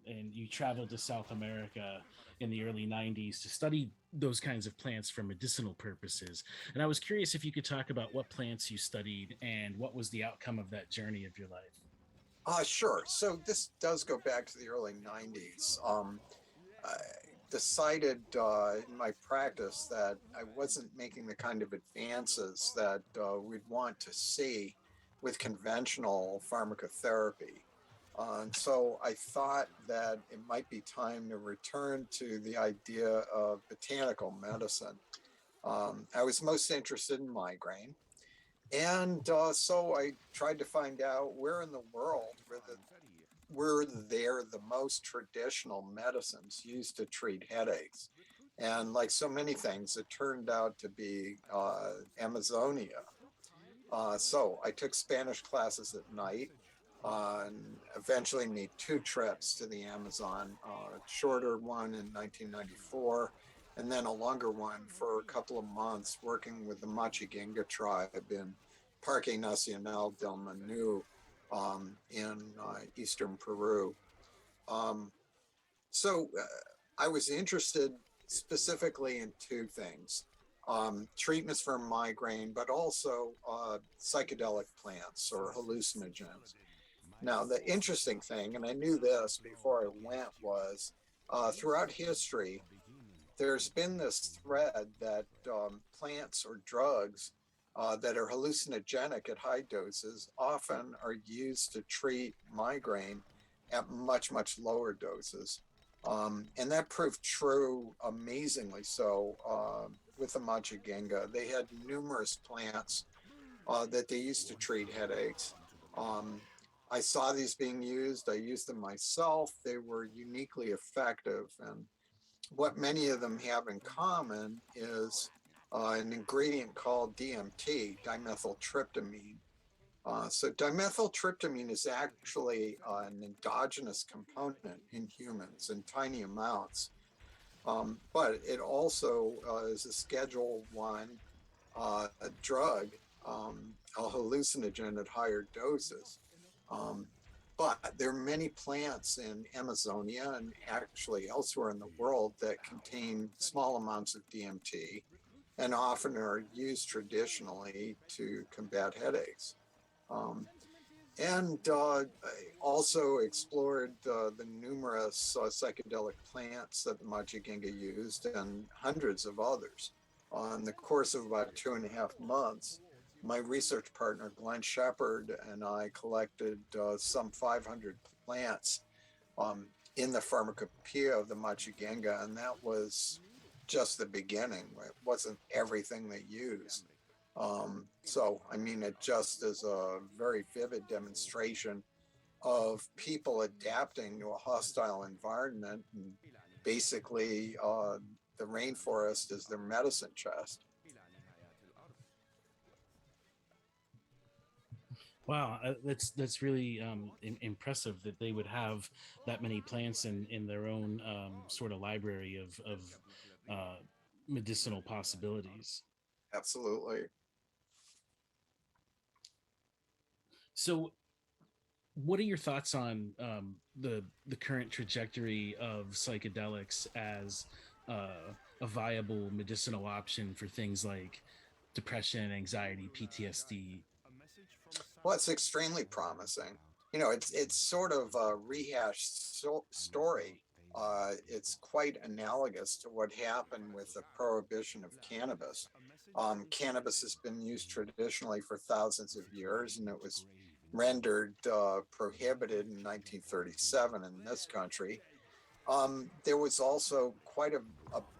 and you traveled to South America in the early 90s to study those kinds of plants for medicinal purposes. And I was curious if you could talk about what plants you studied and what was the outcome of that journey of your life. Sure. So this does go back to the early 90s. I decided in my practice that I wasn't making the kind of advances that we'd want to see with conventional pharmacotherapy. And so I thought that it might be time to return to the idea of botanical medicine. I was most interested in migraine. And so I tried to find out where in the world were there the most traditional medicines used to treat headaches. And like so many things, it turned out to be Amazonia. So I took Spanish classes at night and eventually made two trips to the Amazon, a shorter one in 1994, and then a longer one for a couple of months working with the Machigenga tribe in Parque Nacional del Manu in eastern Peru. Um, so I was interested specifically in two things, treatments for migraine, but also psychedelic plants or hallucinogens. Now, the interesting thing, and I knew this before I went, was throughout history, there's been this thread that plants or drugs that are hallucinogenic at high doses often are used to treat migraine at much, much lower doses. And that proved true amazingly so with the Machigenga. They had numerous plants that they used to treat headaches. Um, I saw these being used. I used them myself. They were uniquely effective. And what many of them have in common is an ingredient called DMT, dimethyltryptamine. So dimethyltryptamine is actually an endogenous component in humans in tiny amounts, but it also is a Schedule One drug, a hallucinogen at higher doses. Um, but there are many plants in Amazonia and actually elsewhere in the world that contain small amounts of DMT and often are used traditionally to combat headaches. Um, and I also explored the numerous psychedelic plants that the Machigenga used and hundreds of others. On the course of about 2.5 months, my research partner, Glenn Shepard, and I collected some 500 plants in the pharmacopoeia of the Machigenga, and that was just the beginning. It wasn't everything they used. So, I mean, it just is a very vivid demonstration of people adapting to a hostile environment. And basically, the rainforest is their medicine chest. Wow, that's really impressive that they would have that many plants in their own sort of library of medicinal possibilities. Absolutely. So what are your thoughts on the current trajectory of psychedelics as a viable medicinal option for things like depression, anxiety, PTSD? Well, it's extremely promising. You know, it's sort of a rehashed story. It's quite analogous to what happened with the prohibition of cannabis. Cannabis has been used traditionally for thousands of years, and it was rendered prohibited in 1937 in this country. There was also quite a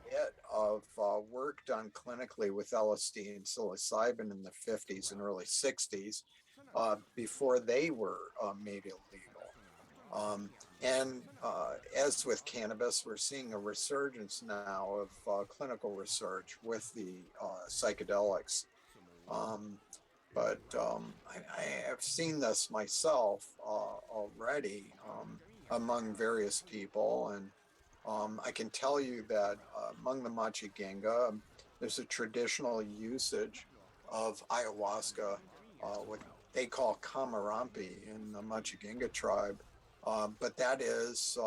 bit of work done clinically with LSD and psilocybin in the 50s and early 60s before they were made illegal. And as with cannabis, we're seeing a resurgence now of clinical research with the psychedelics. Um, but I have seen this myself already among various people, and I can tell you that among the Machigenga, there's a traditional usage of ayahuasca, what they call kamarampi in the Machigenga tribe, but that is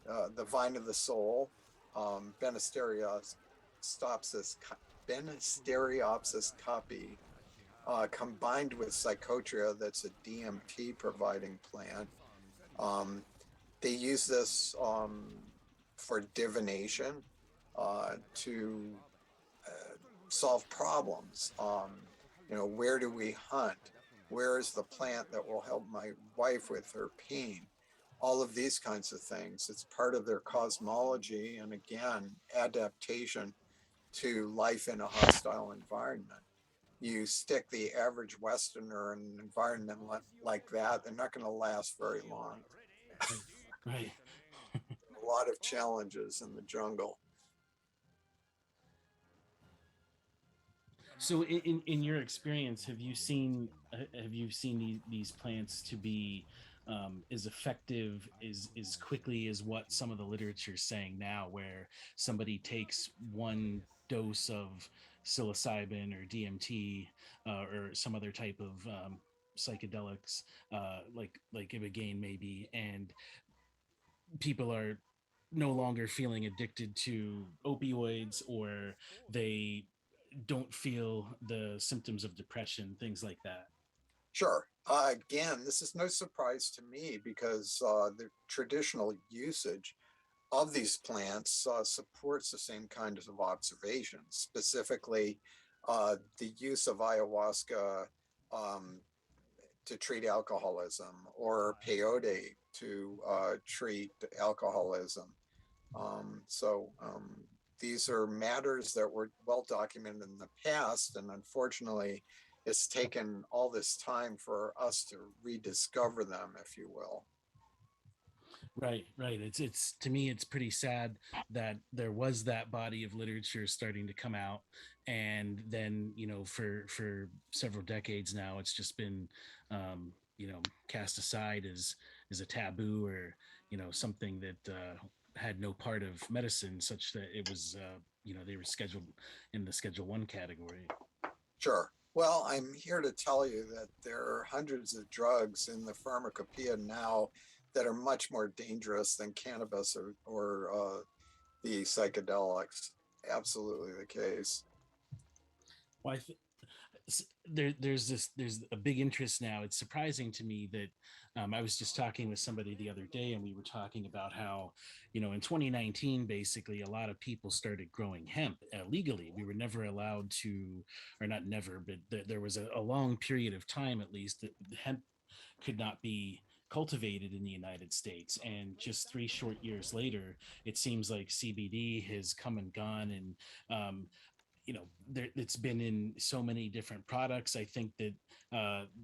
the vine of the soul, Benisteriopsis, Benisteriopsis caapi, combined with psychotria, that's a DMT providing plant. Um, they use this for divination to solve problems. Where do we hunt? Where is the plant that will help my wife with her pain? All of these kinds of things. It's part of their cosmology and again, adaptation to life in a hostile environment. You stick the average Westerner in an environment like that, they're not going to last very long. Right. A lot of challenges in the jungle. So, in your experience, have you seen these plants to be as effective as quickly as what some of the literature is saying now, where somebody takes one dose of psilocybin or DMT or some other type of psychedelics, like ibogaine maybe, and people are no longer feeling addicted to opioids, or they don't feel the symptoms of depression, things like that. Sure. Again, this is no surprise to me because the traditional usage of these plants supports the same kinds of observations, specifically the use of ayahuasca um, to treat alcoholism or peyote to treat alcoholism. So these are matters that were well documented in the past, and unfortunately, it's taken all this time for us to rediscover them, if you will. Right, right. It's to me, it's pretty sad that there was that body of literature starting to come out, and then for several decades now, it's just been cast aside as a taboo, or something that had no part of medicine, such that it was they were scheduled in the Schedule 1 category. Sure. Well, I'm here to tell you that there are hundreds of drugs in the pharmacopoeia now that are much more dangerous than cannabis or the psychedelics. Absolutely the case. Well, there's a big interest now. It's surprising to me that I was just talking with somebody the other day, and we were talking about how in 2019 basically a lot of people started growing hemp legally. We were never allowed to, or not never, but there was a long period of time at least that hemp could not be cultivated in the United States. And just 3 short years later, it seems like CBD has come and gone, and it's been in so many different products. I think that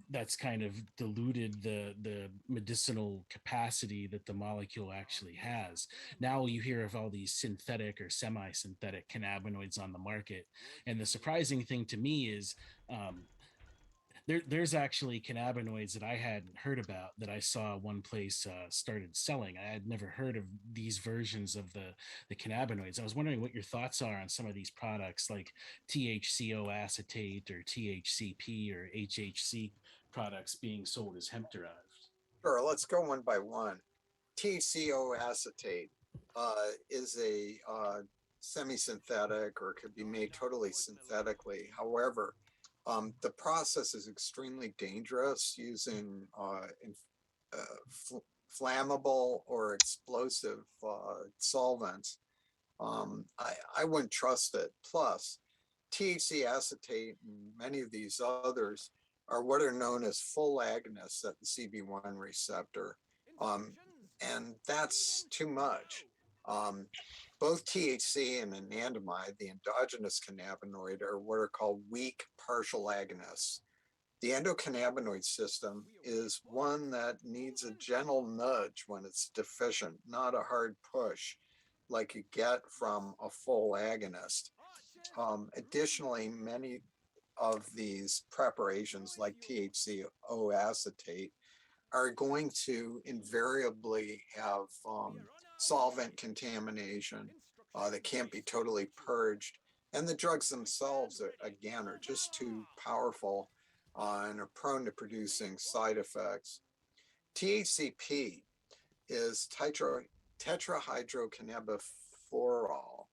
that's kind of diluted the medicinal capacity that the molecule actually has. Now you hear of all these synthetic or semi-synthetic cannabinoids on the market, and the surprising thing to me is um, there's actually cannabinoids that I hadn't heard about that I saw one place started selling. I had never heard of these versions of the cannabinoids. I was wondering what your thoughts are on some of these products like THCO acetate or THCP or HHC products being sold as hemp derived. Sure, let's go one by one. THCO acetate is a semi-synthetic or could be made totally synthetically. However, the process is extremely dangerous using flammable or explosive solvents. I wouldn't trust it. Plus, THC acetate and many of these others are what are known as full agonists at the CB1 receptor. Um, and that's too much. Um, both THC and anandamide, the endogenous cannabinoid, are what are called weak partial agonists. The endocannabinoid system is one that needs a gentle nudge when it's deficient, not a hard push like you get from a full agonist. Additionally, many of these preparations, like THCO acetate, are going to invariably have solvent contamination that can't be totally purged. And the drugs themselves, again, are just too powerful and are prone to producing side effects. THCP is tetrahydrocannabiforol.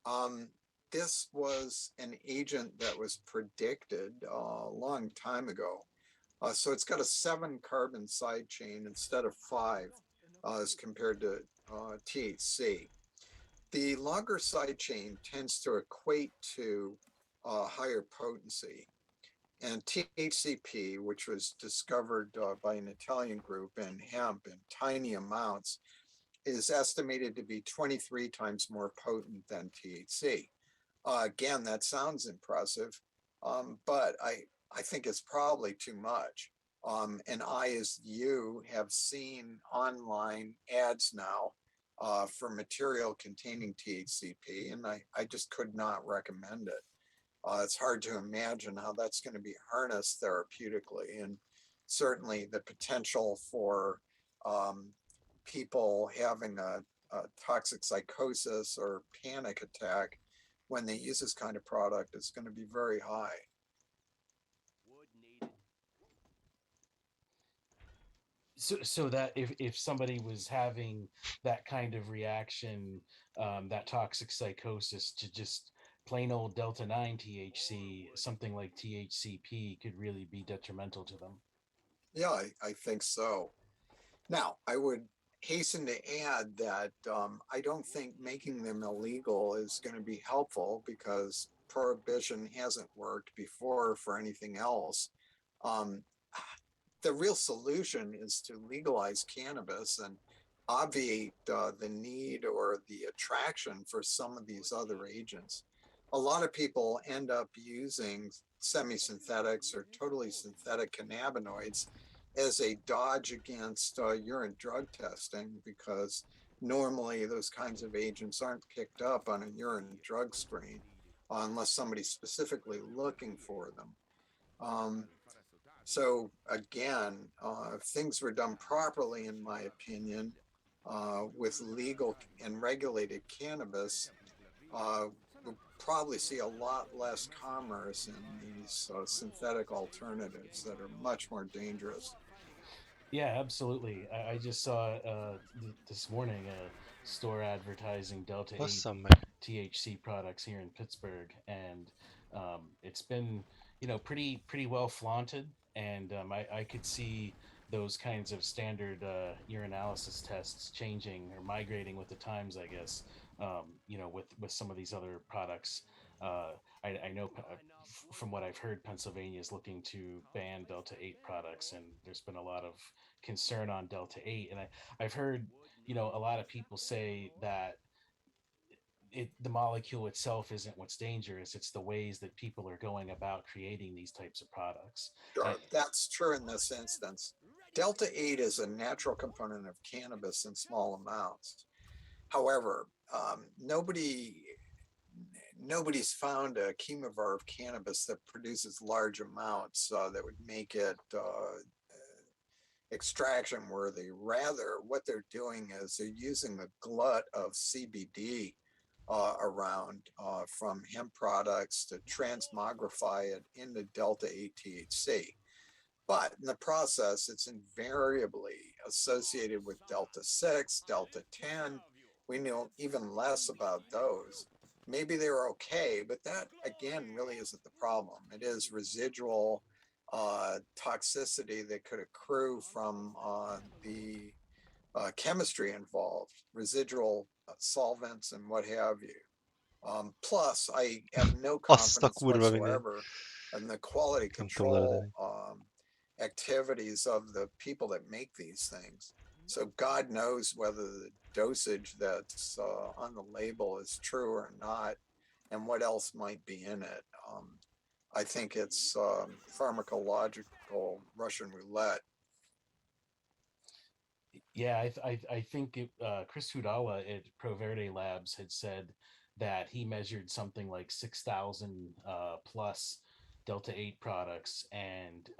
Um, this was an agent that was predicted a long time ago. So it's got a 7 carbon side chain instead of 5 as compared to THC. The longer side chain tends to equate to higher potency. And THCP, which was discovered by an Italian group in hemp in tiny amounts, is estimated to be 23 times more potent than THC. Again, that sounds impressive, but I think it's probably too much. And I, as you, have seen online ads now for material containing THCP, and I just could not recommend it. It's hard to imagine how that's going to be harnessed therapeutically, and certainly the potential for um, people having a toxic psychosis or panic attack when they use this kind of product is going to be very high. So that if somebody was having that kind of reaction, that toxic psychosis to just plain old delta 9 THC, something like THCP could really be detrimental to them. Yeah, I think so. Now, I would hasten to add that I don't think making them illegal is going to be helpful because prohibition hasn't worked before for anything else. Um, the real solution is to legalize cannabis and obviate the need or the attraction for some of these other agents. A lot of people end up using semi-synthetics or totally synthetic cannabinoids as a dodge against urine drug testing because normally those kinds of agents aren't picked up on a urine drug screen unless somebody's specifically looking for them. So again, if things were done properly, in my opinion, with legal and regulated cannabis, we'll probably see a lot less commerce in these synthetic alternatives that are much more dangerous. Yeah, absolutely. I just saw this morning a store advertising Delta 8 Awesome, man. THC products here in Pittsburgh, and it's been pretty well flaunted, and I could see those kinds of standard urinalysis tests changing or migrating with the times, I guess. With some of these other products. Uh, I know from what I've heard, Pennsylvania is looking to ban Delta 8 products, and there's been a lot of concern on Delta 8. And I've heard, a lot of people say that the molecule itself isn't what's dangerous, it's the ways that people are going about creating these types of products. Sure, that's true in this instance. Delta 8 is a natural component of cannabis in small amounts. However, nobody's found a chemovar of cannabis that produces large amounts that would make it extraction worthy. Rather, what they're doing is they're using a glut of CBD around from hemp products to transmogrify it into delta 8 THC. But in the process, it's invariably associated with Delta 6, Delta 10. We know even less about those. Maybe they're okay, but that again really isn't the problem. It is residual toxicity that could accrue from the chemistry involved, residual solvents and what have you. Plus, I have no Azt a confidence kurva mindenit. whatsoever in the quality Nem tudom lehetni. control activities of the people that make these things. So God knows whether the dosage that's on the label is true or not, and what else might be in it. I think it's pharmacological Russian roulette. Yeah, I think Chris Hudala at Proverde Labs had said that he measured something like 6,000 plus Delta 8 products, and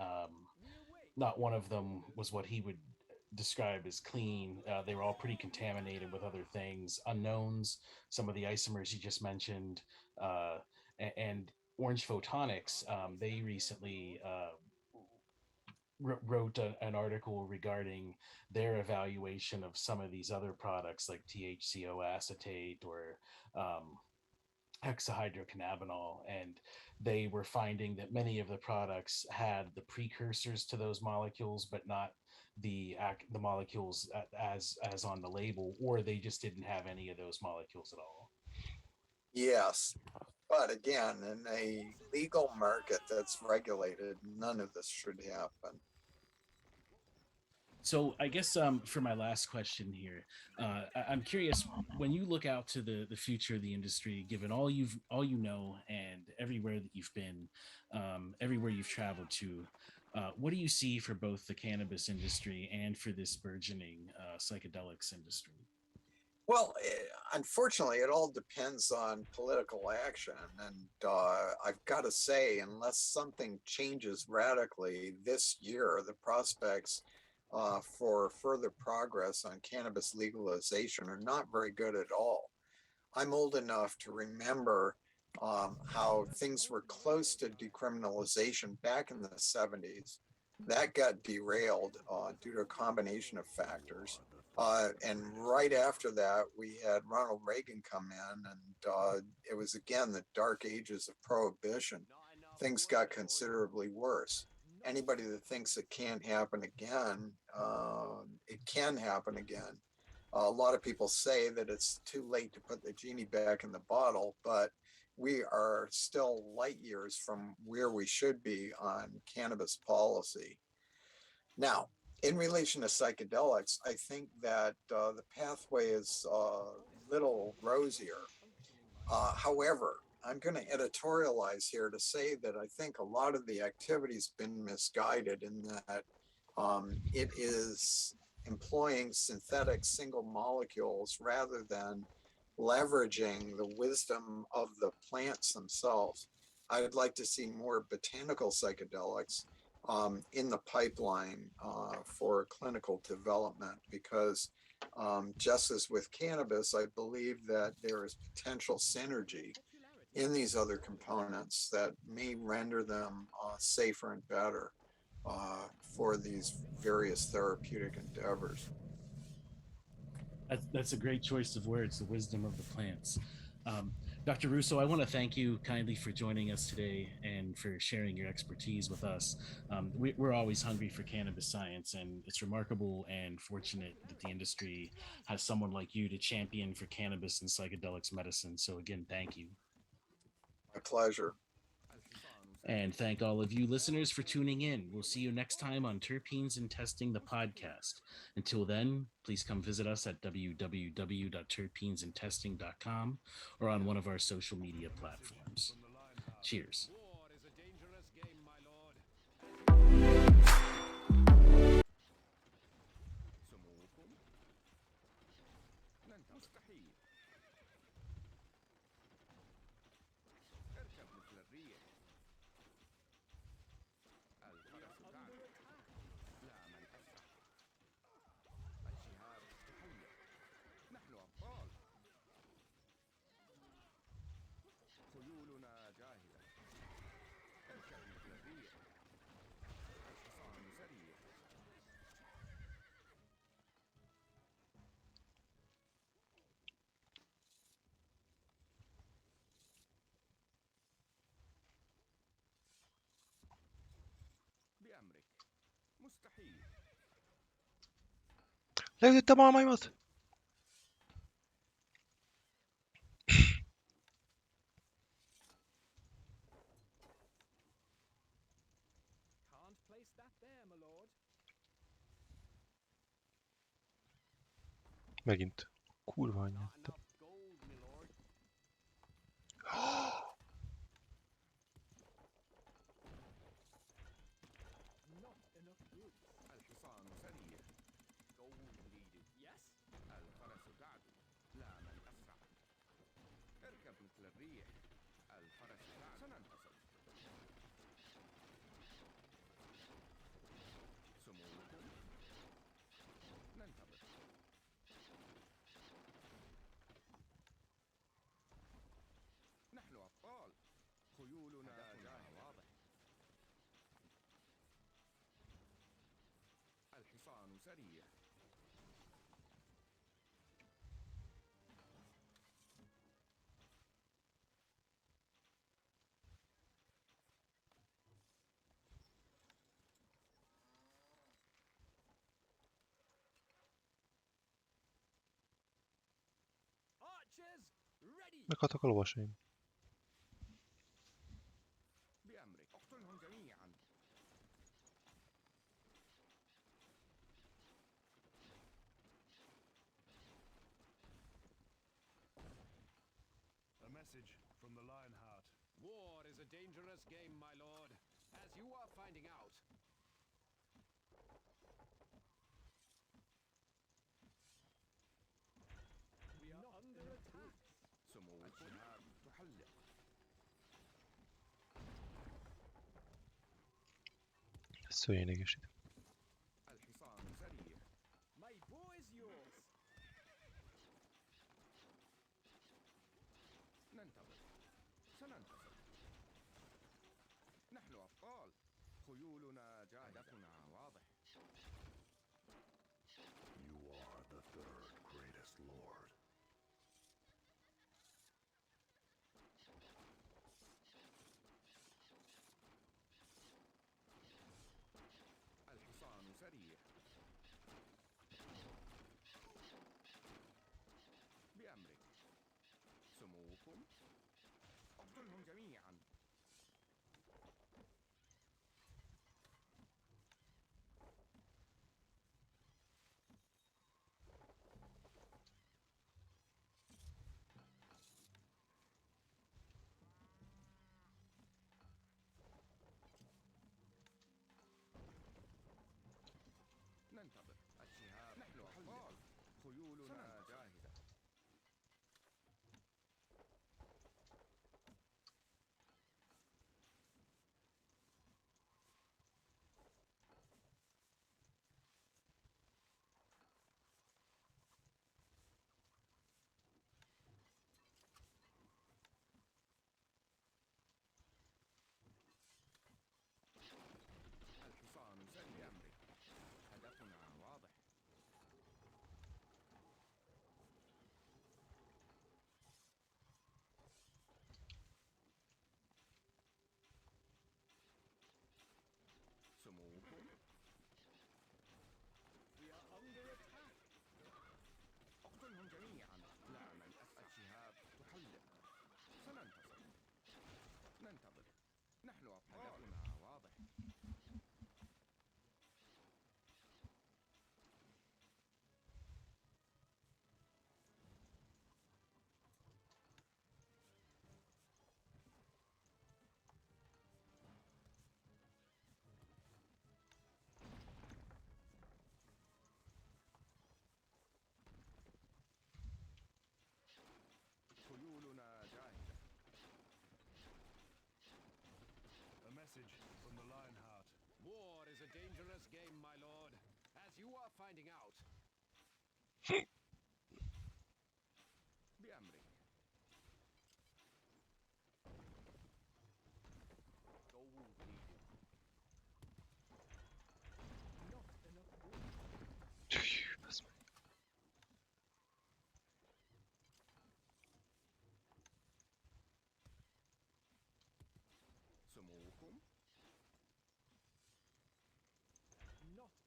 not one of them was what he would describe as clean. They were all pretty contaminated with other things, unknowns, some of the isomers you just mentioned, and Orange Photonics, they recently wrote an article regarding their evaluation of some of these other products like THCO acetate or hexahydrocannabinol, and they were finding that many of the products had the precursors to those molecules, but not the molecules as on the label, or they just didn't have any of those molecules at all. Yes, but again, in a legal market that's regulated, none of this should happen. So I guess for my last question here, I'm curious, when you look out to the future of the industry, given all you know and everywhere that you've been, everywhere you've traveled to, what do you see for both the cannabis industry and for this burgeoning psychedelics industry? Well, unfortunately, it all depends on political action. And I've got to say, unless something changes radically this year, the prospects for further progress on cannabis legalization are not very good at all. I'm old enough to remember how things were close to decriminalization back in the 70s. That got derailed due to a combination of factors. And right after that, we had Ronald Reagan come in, and it was again the dark ages of prohibition. Things got considerably worse. Anybody that thinks it can't happen again, it can happen again. A lot of people say that it's too late to put the genie back in the bottle, but we are still light years from where we should be on cannabis policy. Now, in relation to psychedelics, I think that the pathway is a little rosier. However, I'm going to editorialize here to say that I think a lot of the activity has been misguided in that it is employing synthetic single molecules rather than leveraging the wisdom of the plants themselves. I would like to see more botanical psychedelics in the pipeline for clinical development, because just as with cannabis, I believe that there is potential synergy in these other components that may render them safer and better for these various therapeutic endeavors. That's a great choice of words, the wisdom of the plants. Dr. Russo, I want to thank you kindly for joining us today and for sharing your expertise with us. We're always hungry for cannabis science, and it's remarkable and fortunate that the industry has someone like you to champion for cannabis and psychedelics medicine. So again, thank you. My pleasure. And thank all of you listeners for tuning in. We'll see you next time on Terpenes and Testing, the podcast. Until then, please come visit us at www.terpenesandtesting.com or on one of our social media platforms. Cheers. خيولنا جاهزة Leütöttem a malmaimat! Megint. Kurva anyját. Meghaltak a lovasaim. A message from the Lionheart. War is a dangerous game, my lord, as you are finding out. We are under attack. Szóljon idegesít. My bow is yours. You are the third greatest lord. A message from the Lionheart. War is a dangerous game, my lord, as you are finding out. Basz meg.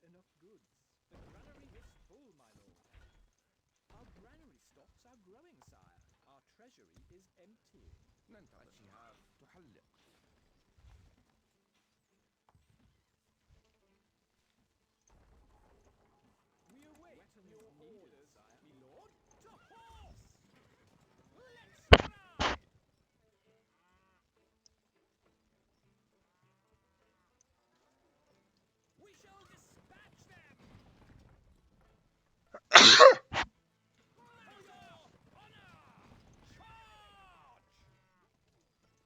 enough goods. The granary is full, my lord. Our granary stocks are growing, sire. Our treasury is empty. ننتظر. الشهاب تحلق. We await your orders, sire. My lord, to horse! Let's ride! We shall dispatch them! For your honor! Charge!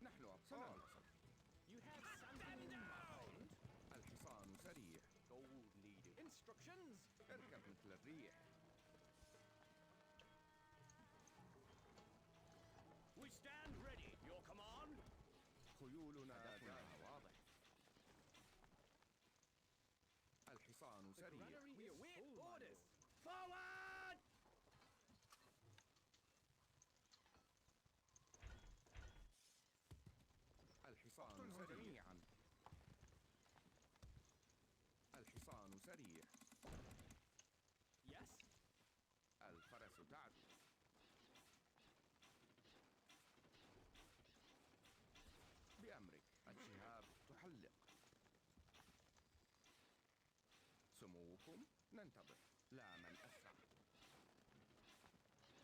نحن أبطال. You have something in mind? الحصان سريع. Gold leader. Instructions? اركب مثل الريح. We stand ready. Your command? خيولنا جاهزة. واضح. الحصان سريع. We await orders. Forward! الحصان سريع. الحصان سريع. Yes? الفرس تعدو. بأمرك. الشهاب تحلق. سموكم ننتظر. لا من أسرع.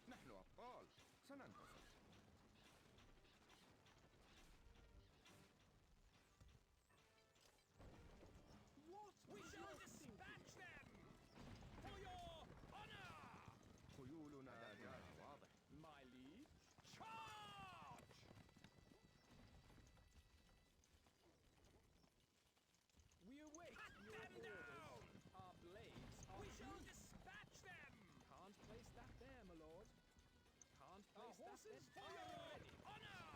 نحن أبطال. سننتصر. What? We shall dispatch them! For your honor! خيولنا جاهزة. واضح. My liege, charge! We await your orders. Our blades are We shall dispatch them! Can't place that there, my lord. Can't place that there. For your honor!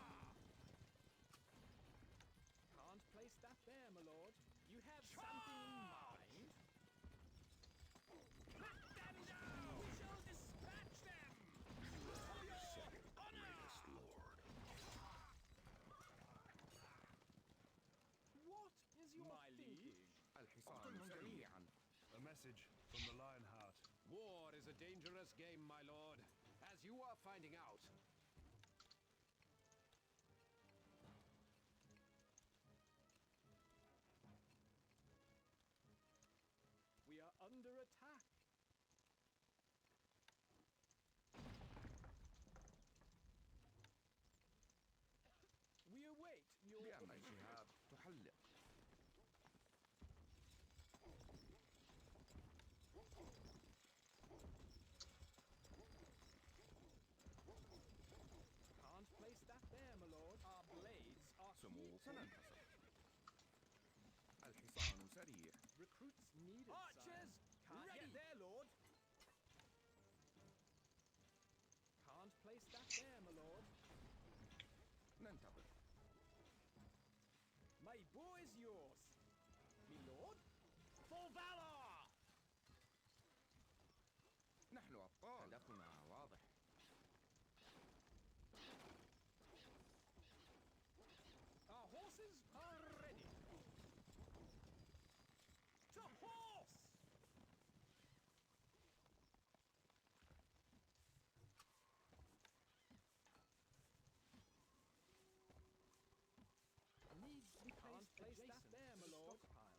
Can't place that there, my lord. You have something in mind? Cut them down! We shall dispatch them! For your honor! What is your My thinking? الحصان سريعا. A message from the Lionheart. War is a dangerous game, my lord, as you are finding out. We are under attack. We await your بأمر. الشهاب تحلق. Can't place that there, my lord. Our blades are سموكم سننتصر. الحصان سريع. Recruits needed, Archers, can't ready. Get there, lord. Can't place that there, my lord. ننتظر. My bow is yours. Me lord. For valor! نحن أبطال. هدفنا واضح. Our horses are ready. To horse! Needs to be placed place that there, my lord. Stockpile.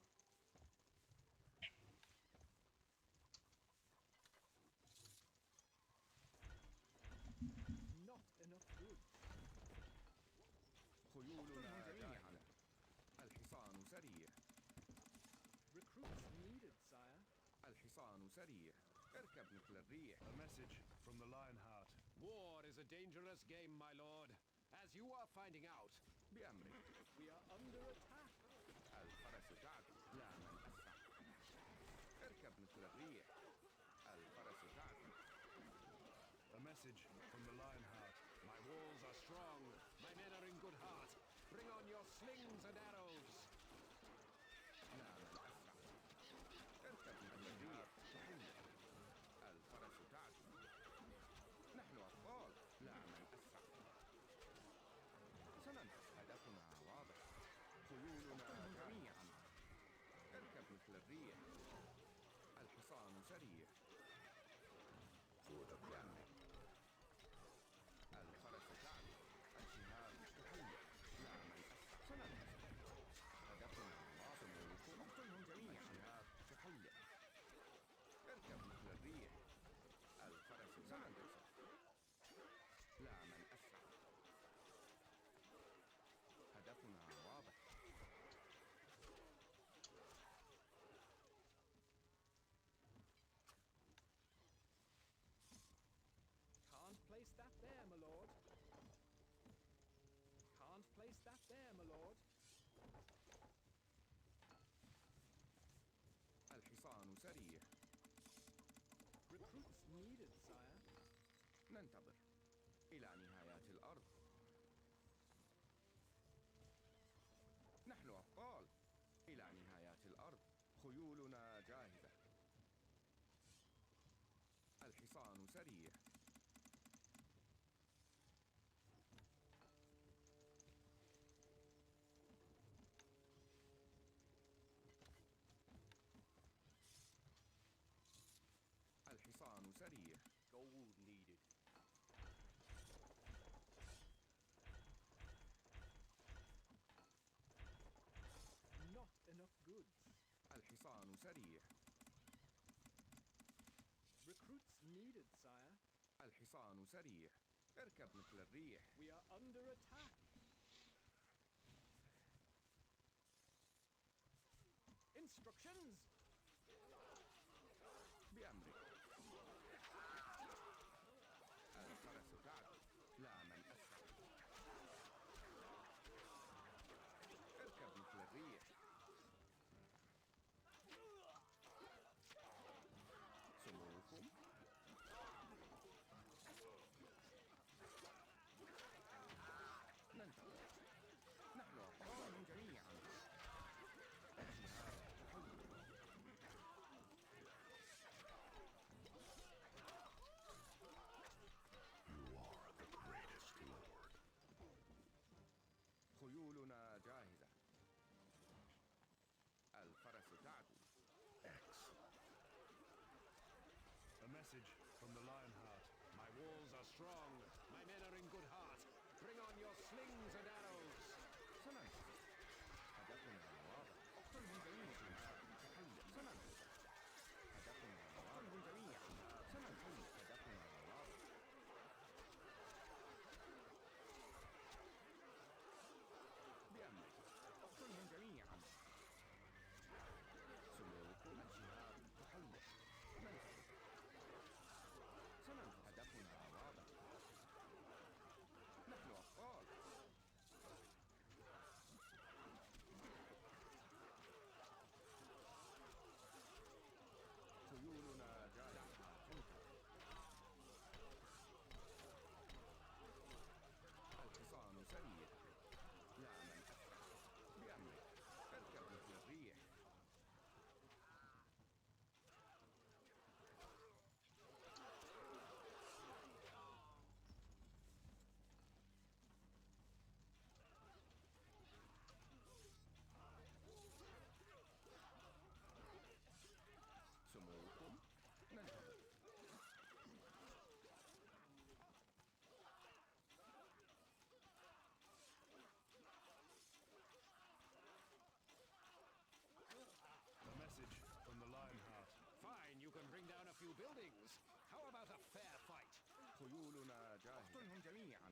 Not enough goods. خيولنا جميعا. الحصان سريع. Recruits needed, sire. الحصان سريع. اركب مثل الريح. A message from the Lionheart. War is a dangerous game, my lord, as you are finding out. بأمرك. We are under attack. الفرس تعدو. لا من أسرع. اركب مثل الريح. الفرس تعدو. A message from the Lionheart. My walls are strong. My men are in good heart. Bring on your slings and arrows. لا من أسرع. اركب مثل الريح. تحلق. الفرس تعدو. نحن أبطال. لا من أسرع. سننتصر. هدفنا واضح. خيولنا جميعا. اركب مثل الريح. needed, sire. ننتظر إلى نهايات الأرض. نحن أبطال. إلى نهايات الأرض. خيولنا جاهزة. الحصان سريع. الحصان سريع. Gold needed. Not enough goods. الحصان سريع. Recruits needed, sire. الحصان سريع. اركب مثل الريح. We are under attack. Instructions. بأمرك. الفرس تعدو. لا من أسرع. اركب مثل الريح. سموكم. ننتظر. نحن أبطال جميعا. الجهاد تحول. خيولنا جاهزة. الفرس تعدو. A message from the Lionheart. My walls are strong. My men are in good heart. Bring on your slings and arrows. سننتظر. هدفنا واضح. اقتلهم جميعا. تحلق. سننتظر. هدفنا واضح. اقتلهم جميعا. سننتظر. هدفنا واضح. بأمرك. اقتلهم جميعا. سموكم. الجهاد تحلق. ننتظر. سننتظر. هدفنا واضح. نحن أبطال. خيولنا جاهزة. انتظر. الحصان سريع. لا من أسرع. بأمرك. اركب مثل الريح. سموكم. ننتظر. A message from the Lionheart. Fine, you can bring down a few buildings. How about a fair fight? خيولنا جاهزة. اقتلهم جميعا.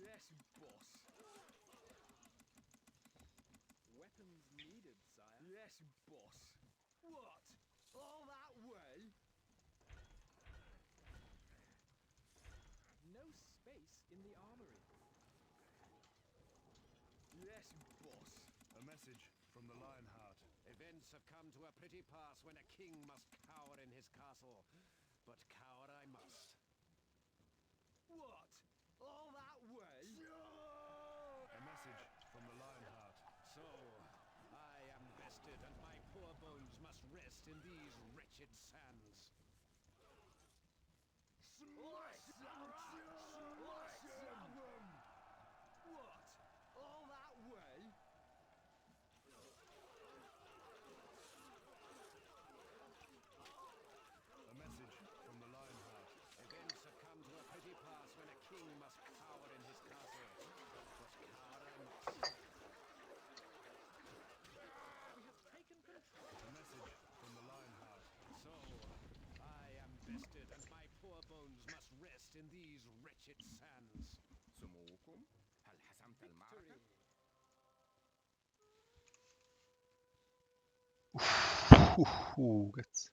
Yes, boss. Weapons needed, sire. Yes, boss. What? All that way? No space in the armory. Yes, boss. A message from the Lionheart. Events have come to a pretty pass when a king must cower in his castle. But cower I must. What? All that way? A message from the Lionheart. So, I am bested and my poor bones must rest in these wretched sands. Smash them! What? All that way? A message from the Lionheart. Events have come to a pretty pass when a king must cower in his castle. But cower I must. We have taken control. A message from the Lionheart. So, I am bested and my poor bones must rest in these wretched sands. سموكم. هل حسمت المعركة؟ جت.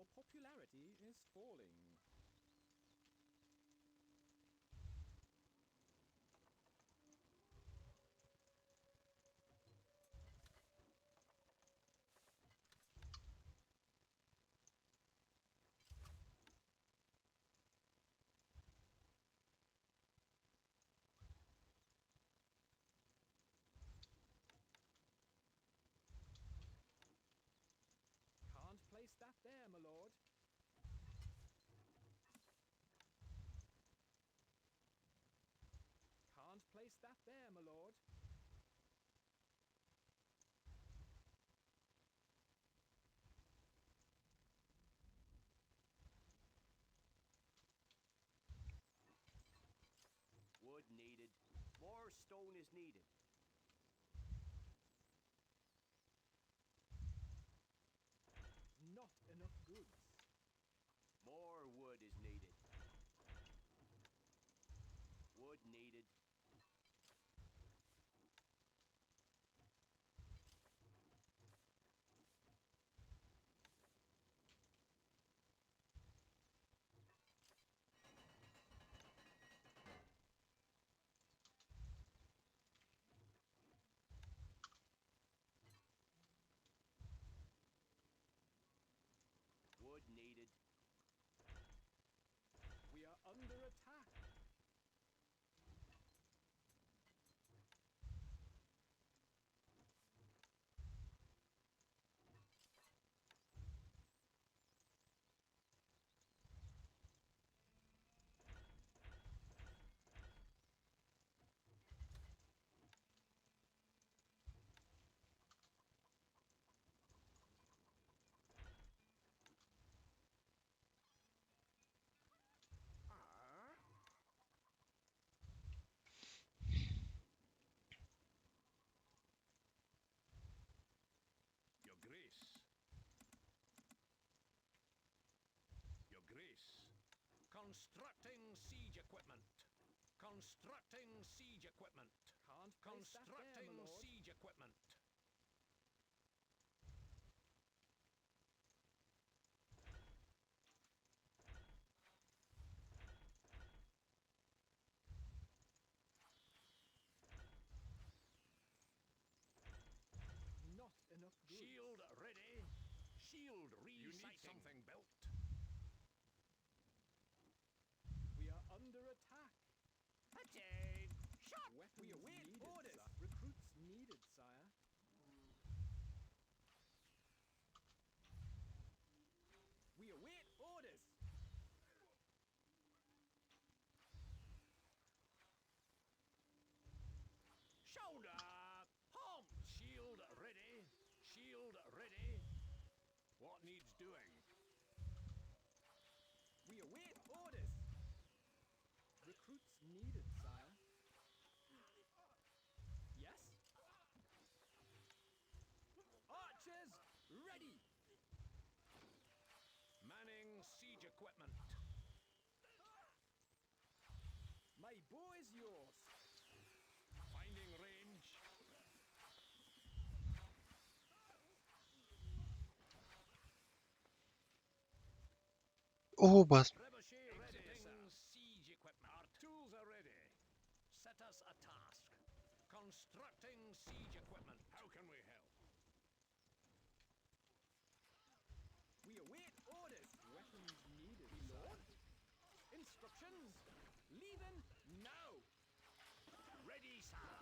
Your popularity is falling. Can't place that there, my lord. Can't place that there, my lord. Wood needed. More stone is needed. Not enough goods. More wood is needed. Wood needed. Wood needed. We are under attack. Your Grace. Your Grace. Constructing siege equipment. Constructing siege equipment. Can't place that there, my Constructing lord. siege equipment. Not enough goods. Shield ready. Shield resighting. You need something built. We are under attack. Attain. Shot. Weapons We await needed, orders. sire. Recruits needed, sire. We await orders. Shoulder. Home. Shield ready. Shield ready. What needs doing? We await orders. Recruits needed, sire. Yes? Archers ready. Manning siege equipment. My bow is yours. Finding range. Ó, basz. Trebuchet ready, sir. Siege equipment. Our tools are ready. Set us a task. Constructing siege equipment. How can we help? We await orders. Weapons needed, Lord. Instructions. Leaving now. Ready, sir.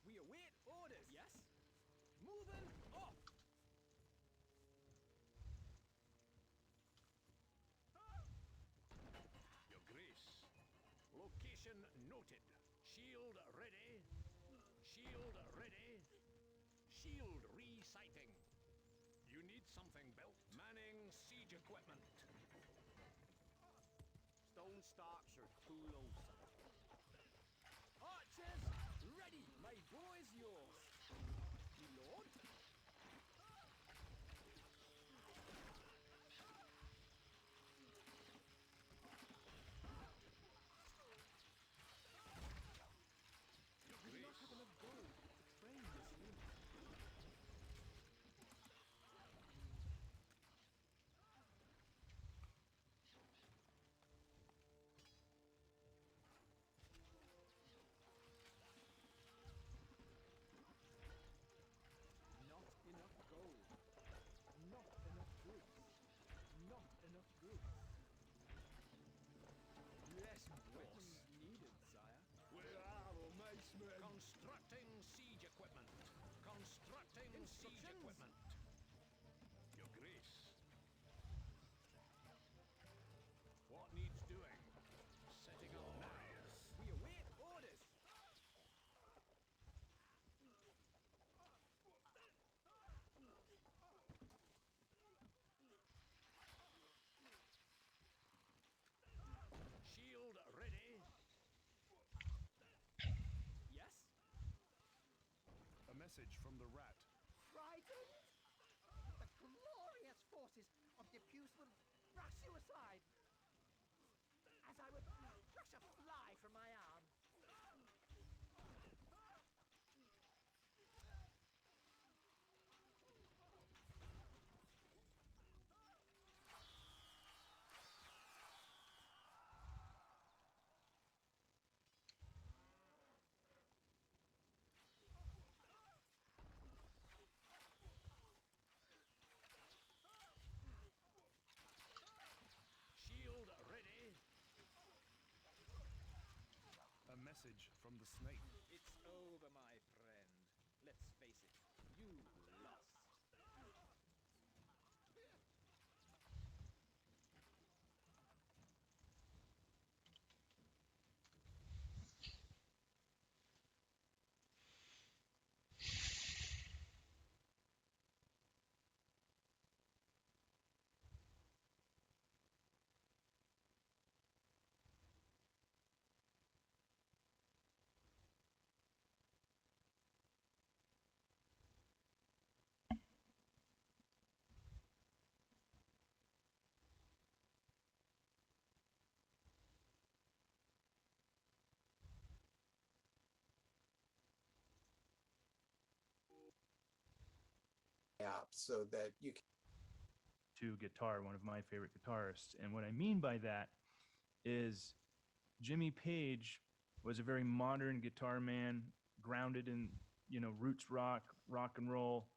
We await orders. Yes? Moving off. Your Grace. Location noted. Shield ready. Shield ready. Shield resighting. You need something built. Manning siege equipment. Stone stocks are too low, sir. Archers ready. My bow is yours. My lord. Your We do not Grace. have enough gold to train this unit. instructions? Your Grace. What needs doing? Setting up now. We await orders. Shield ready. Yes? A message from the rat. Frightened? The glorious forces of Diffuse will brush you aside, as I would brush a fly from my arm. Shield ready. A message from the snake. It's over, my friend. Let's face it. You lost. App so that you can to guitar, one of my favorite guitarists. And what I mean by that is Jimmy Page was a very modern guitar man, grounded in, roots rock, rock and roll,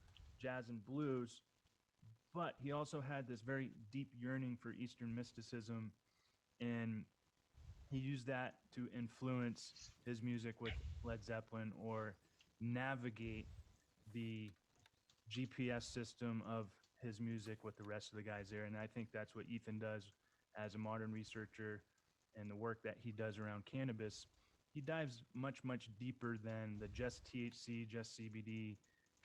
jazz and blues. But he also had this very deep yearning for Eastern mysticism, and he used that to influence his music with Led Zeppelin or navigate the GPS system of his music with the rest of the guys there. And I think that's what Ethan does as a modern researcher, and the work that he does around cannabis. He dives much, much deeper than the just THC, just CBD,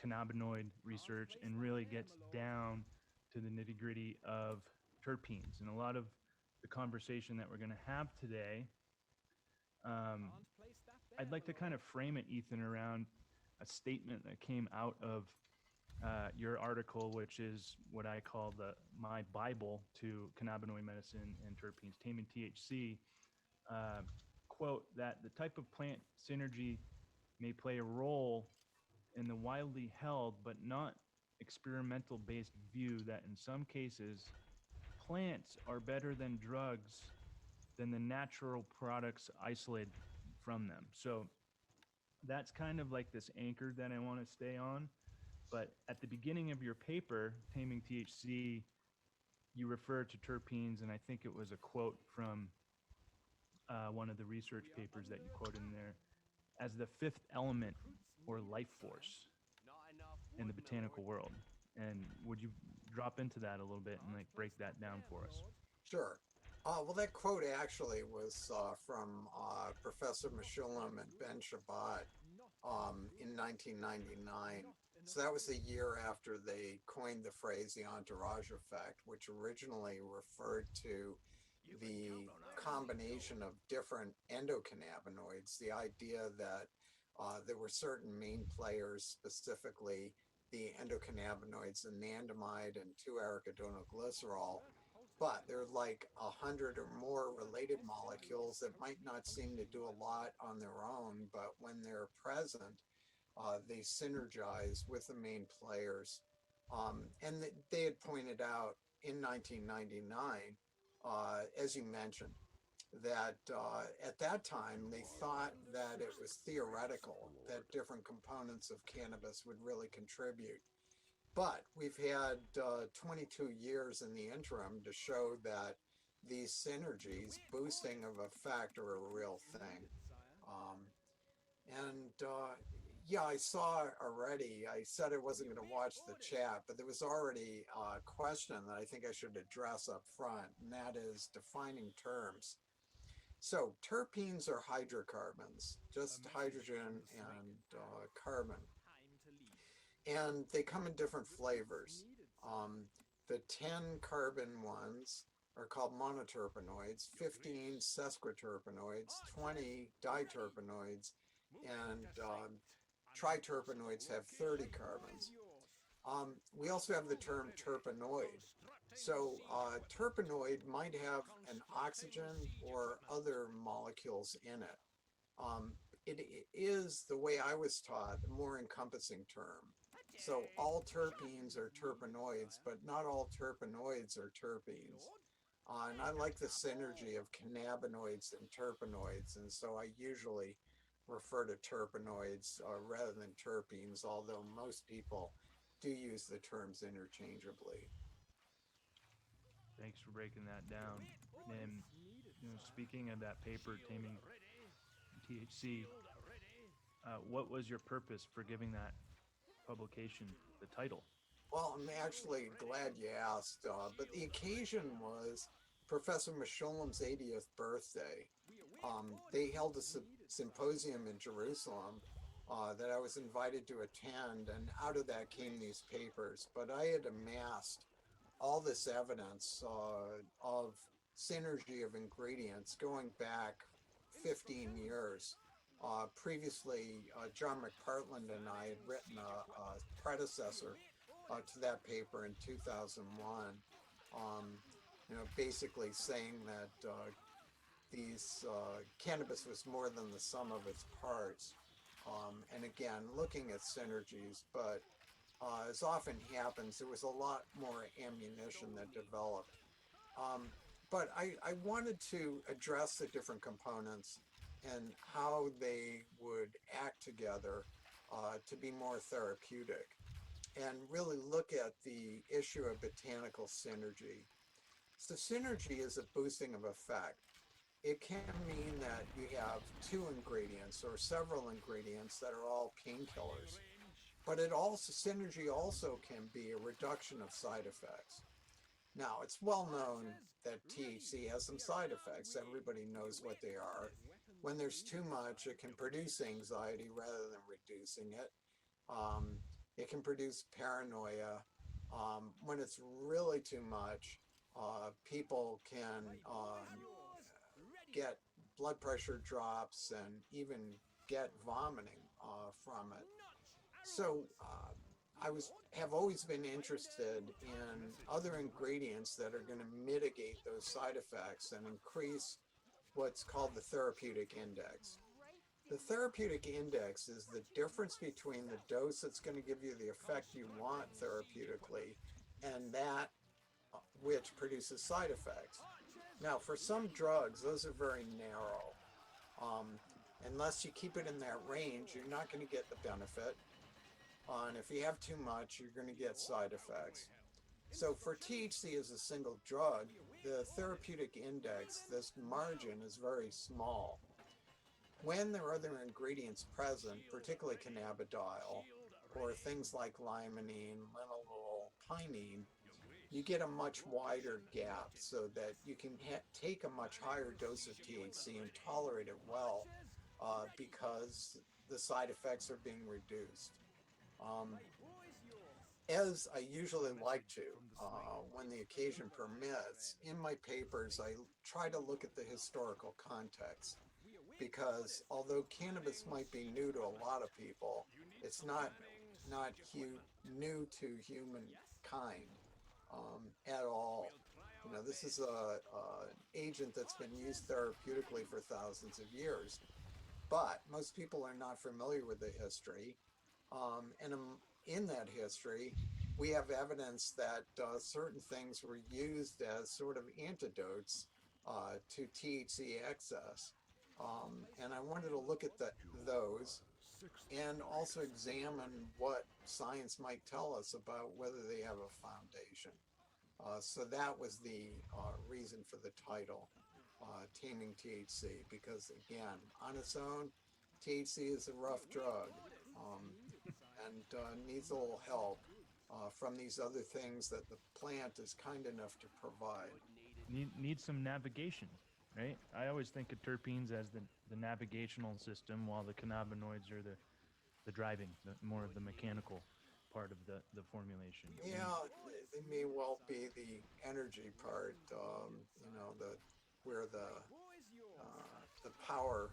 cannabinoid research, and really gets down to the nitty gritty of terpenes. And a lot of the conversation that we're going to have today, I'd like to kind of frame it, Ethan, around a statement that came out of your article, which is what I call my Bible to cannabinoid medicine and terpenes, Taming THC. Quote, that the type of plant synergy may play a role in the widely held but not experimental based view that in some cases plants are better than drugs than the natural products isolated from them. So that's kind of like this anchor that I want to stay on. But at the beginning of your paper, Taming THC, you refer to terpenes, and I think it was a quote from one of the research papers that you quoted in there, as the fifth element or life force in the botanical world. And would you drop into that a little bit and break that down for us? Sure. Well, that quote actually was from Professor Meshulam and Ben Shabbat in 1999. So that was the year after they coined the phrase the entourage effect, which originally referred to the combination of different endocannabinoids, the idea that there were certain main players, specifically the endocannabinoids, anandamide and 2-arachidonoglycerol, but there are like 100 or more related molecules that might not seem to do a lot on their own, but when they're present, they synergize with the main players. And they had pointed out in 1999, as you mentioned, that at that time they thought that it was theoretical that different components of cannabis would really contribute. But we've had 22 years in the interim to show that these synergies, boosting of effect, are a real thing. Yeah, I saw it already. I said I wasn't going to watch the chat, but there was already a question that I think I should address up front, and that is defining terms. So terpenes are hydrocarbons, just hydrogen and carbon. And they come in different flavors. The 10 carbon ones are called monoterpenoids, 15 sesquiterpenoids, 20 diterpenoids, and triterpenoids have 30 carbons. We also have the term terpenoid. So terpenoid might have an oxygen or other molecules in it. It is, the way I was taught, a more encompassing term. So all terpenes are terpenoids, but not all terpenoids are terpenes. And I like the synergy of cannabinoids and terpenoids, and so I usually refer to terpenoids rather than terpenes, although most people do use the terms interchangeably. Thanks for breaking that down. And speaking of that paper, Taming THC, what was your purpose for giving that publication the title? Well, I'm actually glad you asked, but the occasion was Professor Meshulam's 80th birthday. They held a symposium in Jerusalem that I was invited to attend, and out of that came these papers. But I had amassed all this evidence of synergy of ingredients going back 15 years. Previously, John McPartland and I had written a predecessor to that paper in 2001, basically saying that these cannabis was more than the sum of its parts. And again, looking at synergies, but as often happens, there was a lot more ammunition that developed. But I wanted to address the different components and how they would act together to be more therapeutic, and really look at the issue of botanical synergy. So synergy is a boosting of effect. It can mean that you have two ingredients or several ingredients that are all painkillers, but synergy also can be a reduction of side effects. Now, it's well known that THC has some side effects. Everybody knows what they are. When there's too much, it can produce anxiety rather than reducing it. It can produce paranoia. When it's really too much, people can get blood pressure drops and even get vomiting from it. So have always been interested in other ingredients that are going to mitigate those side effects and increase what's called the therapeutic index. The therapeutic index is the difference between the dose that's going to give you the effect you want therapeutically and that which produces side effects. Now, for some drugs, those are very narrow. Unless you keep it in that range, you're not going to get the benefit. And if you have too much, you're going to get side effects. So for THC as a single drug, the therapeutic index, this margin, is very small. When there are other ingredients present, particularly cannabidiol, or things like limonene, linalool, pinene, you get a much wider gap so that you can take a much higher dose of THC and tolerate it well because the side effects are being reduced. As I usually like to, when the occasion permits, in my papers I try to look at the historical context, because although cannabis might be new to a lot of people, it's not new to humankind at all. This is an agent that's been used therapeutically for thousands of years, but most people are not familiar with the history. And in that history, we have evidence that certain things were used as sort of antidotes to THC excess. And I wanted to look at those and also examine what science might tell us about whether they have a foundation. So that was the reason for the title, Taming THC, because again, on its own, THC is a rough drug. and needs a little help from these other things that the plant is kind enough to provide. Need some navigation, right? I always think of terpenes as the navigational system, while the cannabinoids are the driving, more of the mechanical part of the formulation. Yeah, they may well be the energy part, you know, where the power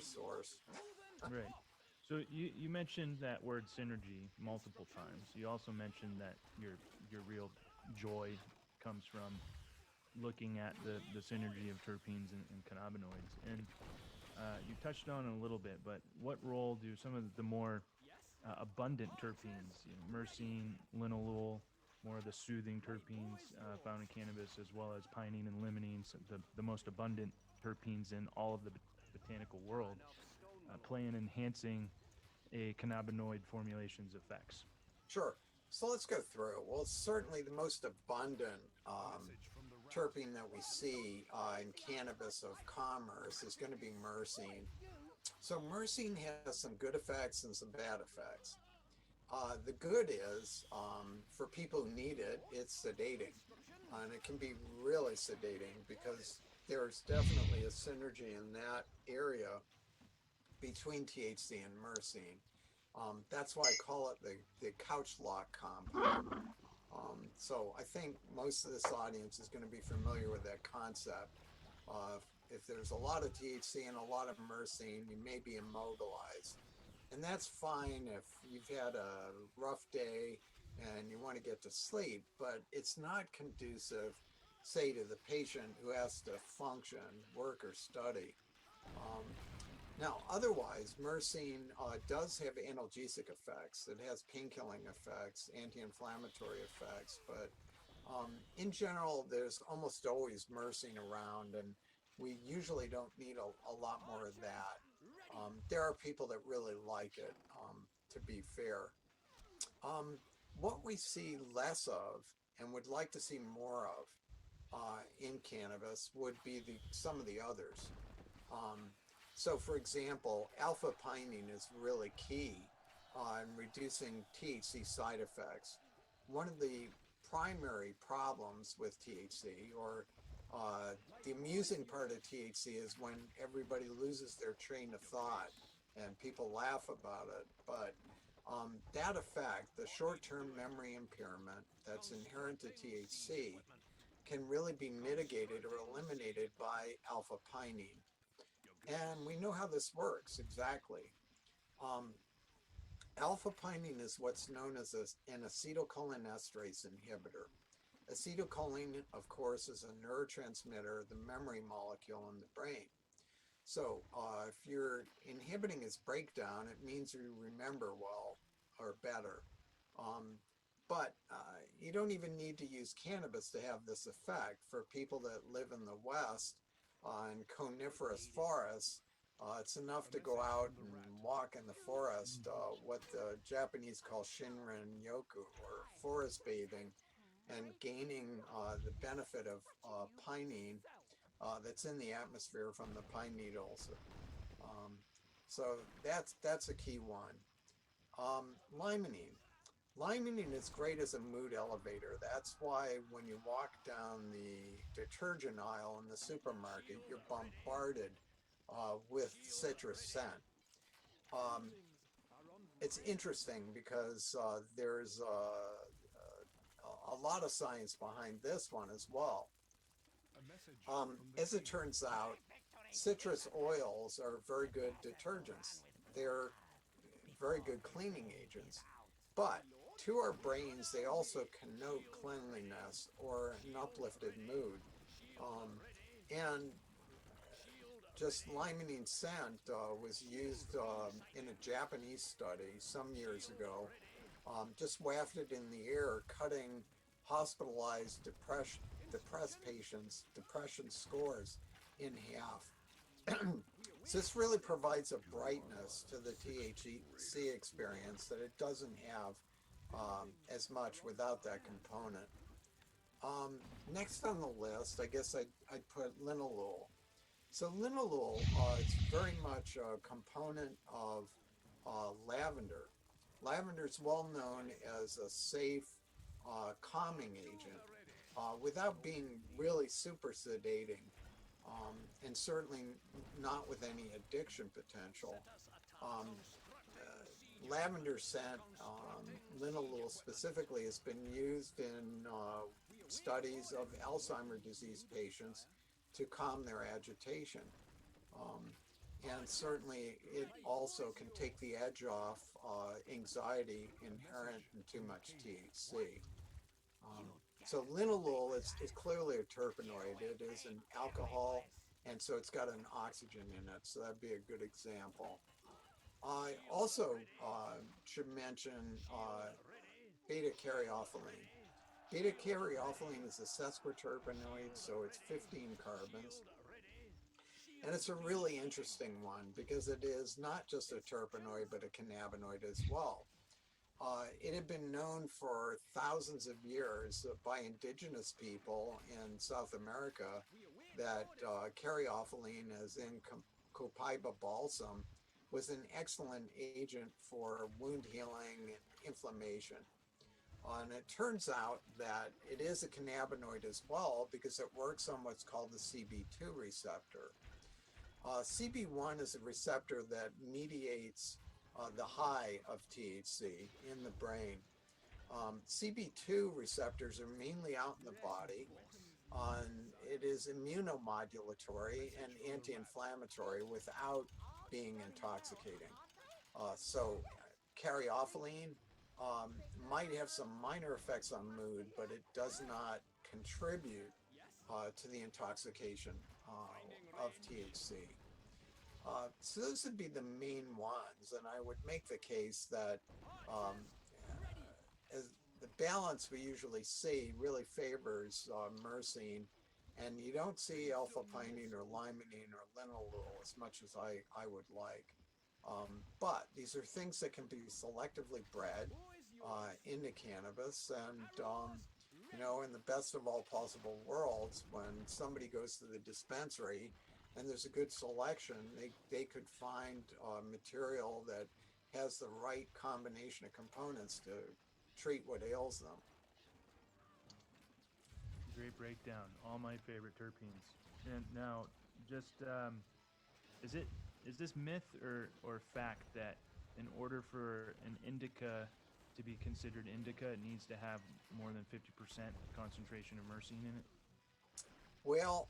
source. Right. So you mentioned that word synergy multiple times. You also mentioned that your real joy comes from looking at the synergy of terpenes and cannabinoids. And you touched on it a little bit, but what role do some of the more abundant terpenes, you know, myrcene, linalool, more of the soothing terpenes found in cannabis, as well as pinene and limonene, so the most abundant terpenes in all of the botanical world, play in enhancing a cannabinoid formulation's effects? Sure. So let's go through. Well, certainly the most abundant terpene that we see in cannabis of commerce is going to be myrcene. So myrcene has some good effects and some bad effects. The good is, for people who need it, it's sedating. And it can be really sedating because there's definitely a synergy in that area between THC and myrcene. That's why I call it the couch lock compound. So I think most of this audience is going to be familiar with that concept. If there's a lot of THC and a lot of myrcene, you may be immobilized. And that's fine if you've had a rough day and you want to get to sleep, but it's not conducive, say, to the patient who has to function, work, or study. Now, otherwise, myrcene does have analgesic effects. It has pain-killing effects, anti-inflammatory effects, but in general, there's almost always myrcene around, and we usually don't need a lot more of that. There are people that really like it, to be fair. What we see less of and would like to see more of in cannabis would be some of the others. So, for example, alpha-pinene is really key in reducing THC side effects. One of the primary problems with THC, or the amusing part of THC, is when everybody loses their train of thought and people laugh about it. But that effect, the short-term memory impairment that's inherent to THC, can really be mitigated or eliminated by alpha-pinene. And we know how this works exactly. Alpha-pinene is what's known as an acetylcholinesterase inhibitor. Acetylcholine, of course, is a neurotransmitter, the memory molecule in the brain. So if you're inhibiting its breakdown, it means you remember well or better. But you don't even need to use cannabis to have this effect. For people that live in the West, in coniferous forests, it's enough to go out and walk in the forest, what the Japanese call shinrin yoku, or forest bathing, and gaining the benefit of pinene that's in the atmosphere from the pine needles. So that's a key one. Limonene. Limonene is great as a mood elevator. That's why when you walk down the detergent aisle in the supermarket, you're bombarded with citrus scent. It's interesting because there's a lot of science behind this one as well. As it turns out, citrus oils are very good detergents. They're very good cleaning agents. But to our brains, they also connote cleanliness or an uplifted mood. And just limonene scent was used in a Japanese study some years ago. Just wafted in the air, cutting hospitalized depressed patients' depression scores in half. So this really provides a brightness to the THC experience that it doesn't have as much without that component. Next on the list, I guess I'd put linalool. So linalool is very much a component of lavender. Lavender is well known as a safe calming agent without being really super sedating, and certainly not with any addiction potential. Um, Lavender scent, linalool specifically, has been used in studies of Alzheimer's disease patients to calm their agitation. Um, and certainly it also can take the edge off anxiety inherent in too much THC. So linalool is clearly a terpenoid. It is an alcohol, and so it's got an oxygen in it, so that'd be a good example. I also should mention beta-caryophyllene. Beta-caryophyllene is a sesquiterpenoid, so it's 15 carbons. And it's a really interesting one because it is not just a terpenoid, but a cannabinoid as well. It had been known for thousands of years by indigenous people in South America that caryophyllene, as in copaiba balsam, was an excellent agent for wound healing and inflammation. And it turns out that it is a cannabinoid as well because it works on what's called the CB2 receptor. CB1 is a receptor that mediates the high of THC in the brain. CB2 receptors are mainly out in the body. It is immunomodulatory and anti-inflammatory without being intoxicating. So caryophyllene might have some minor effects on mood, but it does not contribute to the intoxication of THC. So those would be the main ones, and I would make the case that as the balance we usually see really favors myrcene, and you don't see alpha-pinene or limonene or linalool as much as I would like. But these are things that can be selectively bred into cannabis, and you know, in the best of all possible worlds, when somebody goes to the dispensary and there's a good selection, they could find material that has the right combination of components to treat what ails them. Great breakdown. All my favorite terpenes. And now, just is this myth or fact that in order for an indica to be considered indica, it needs to have more than 50% concentration of myrcene in it? Well,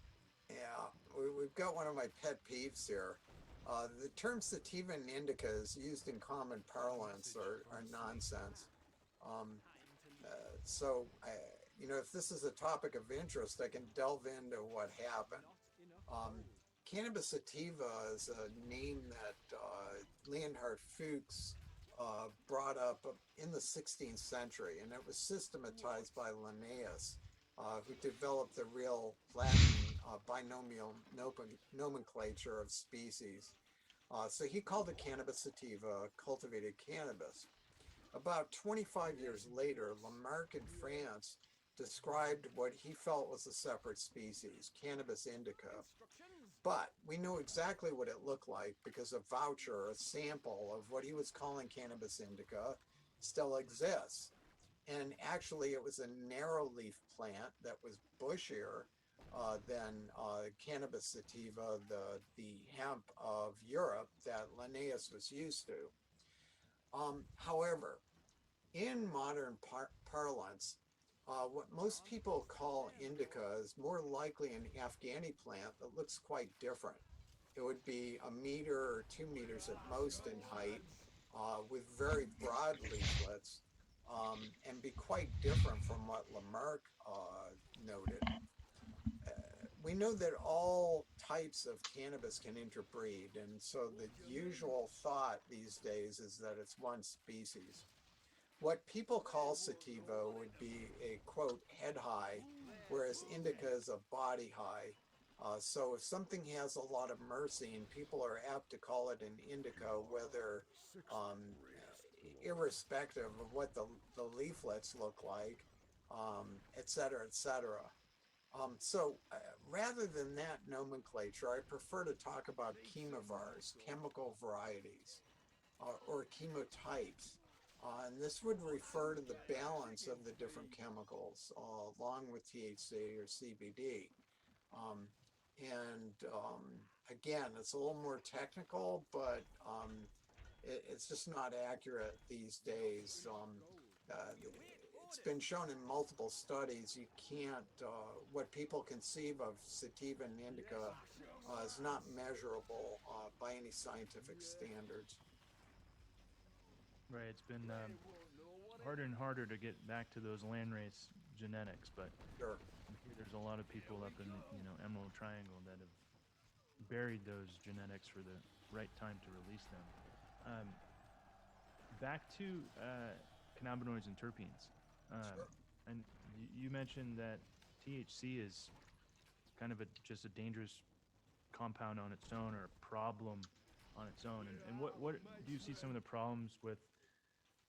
yeah, we've got one of my pet peeves here. The terms sativa and indica is used in common parlance are nonsense. So, you know, if this is a topic of interest, I can delve into what happened. Cannabis sativa is a name that Leonhard Fuchs brought up in the 16th century, and it was systematized by Linnaeus, who developed the real Latin binomial nomenclature of species. So he called it cannabis sativa, cultivated cannabis. About 25 years later, Lamarck in France described what he felt was a separate species, cannabis indica. But we know exactly what it looked like because a voucher, a sample of what he was calling cannabis indica still exists. And actually it was a narrow leaf plant that was bushier than cannabis sativa, the hemp of Europe that Linnaeus was used to. However, in modern parlance, what most people call indica is more likely an Afghani plant that looks quite different. It would be 1 meter or 2 meters at most in height, with very broad leaflets, and be quite different from what Lamarck noted. We know that all types of cannabis can interbreed, and so the usual thought these days is that it's one species. What people call sativa would be a, quote, head high, whereas indica is a body high. So if something has a lot of myrcene, people are apt to call it an indica, whether irrespective of what the leaflets look like, et cetera, et cetera. So rather than that nomenclature, I prefer to talk about chemovars, chemical varieties. or chemotypes. And this would refer to the balance of the different chemicals along with THC or CBD. Again, it's a little more technical, but it's just not accurate these days. It's been shown in multiple studies you can't, what people conceive of sativa and indica is not measurable by any scientific standards. Right. It's been harder and harder to get back to those landrace genetics, but Sure. there's a lot of people up in Emerald Triangle that have buried those genetics for the right time to release them. Back to cannabinoids and terpenes. Sure. And you mentioned that THC is kind of just a dangerous compound on its own, or a problem on its own. And what do you see some of the problems with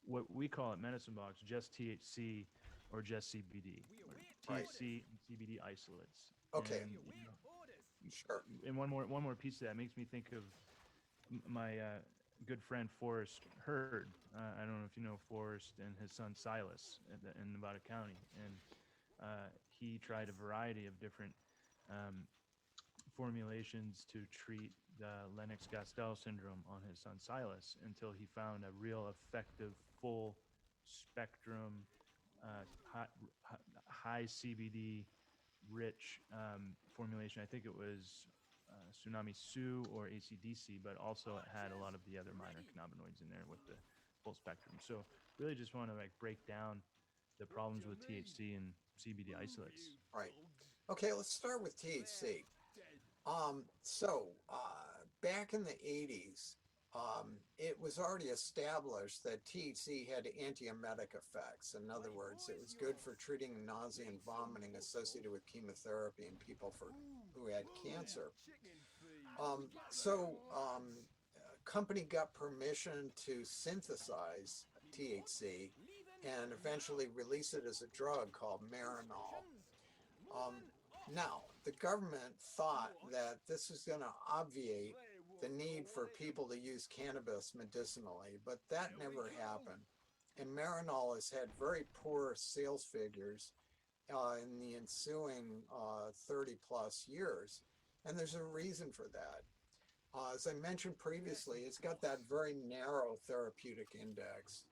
what we call at Medicine Box just THC or just CBD, or Right. THC and CBD isolates? Okay. And, Sure. and one more piece of that makes me think of my good friend Forrest Hurd. I don't know if you know Forrest and his son Silas in Nevada County, and he tried a variety of different formulations to treat the Lennox-Gastaut syndrome on his son Silas until he found a real effective full spectrum high CBD rich formulation. I think it was YOSH1MUTSU or ACDC, but also it had a lot of the other minor cannabinoids in there with the full spectrum. So really just want to break down the problems with THC and CBD isolates. Right. Okay, let's start with THC. Back in the 80s, it was already established that THC had antiemetic effects. In other words, it was good for treating nausea and vomiting associated with chemotherapy in people who had cancer. A company got permission to synthesize THC and eventually release it as a drug called Marinol. Now, the government thought that this was going to obviate the need for people to use cannabis medicinally, but that never happened. And Marinol has had very poor sales figures in the ensuing 30 plus years. And there's a reason for that. As I mentioned previously, it's got that very narrow therapeutic index.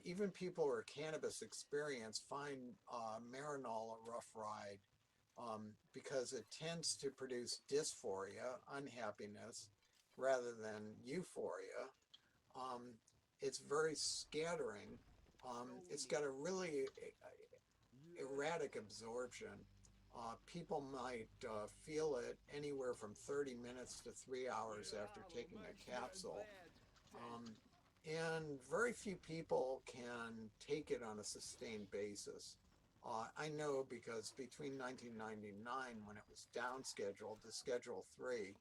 Even people who are cannabis experienced find Marinol a rough ride. Because it tends to produce dysphoria, unhappiness, rather than euphoria. It's very scattering. It's got a really erratic absorption. People might feel it anywhere from 30 minutes to 3 hours after taking a capsule. And very few people can take it on a sustained basis. I know because between 1999, when it was down scheduled to Schedule 3,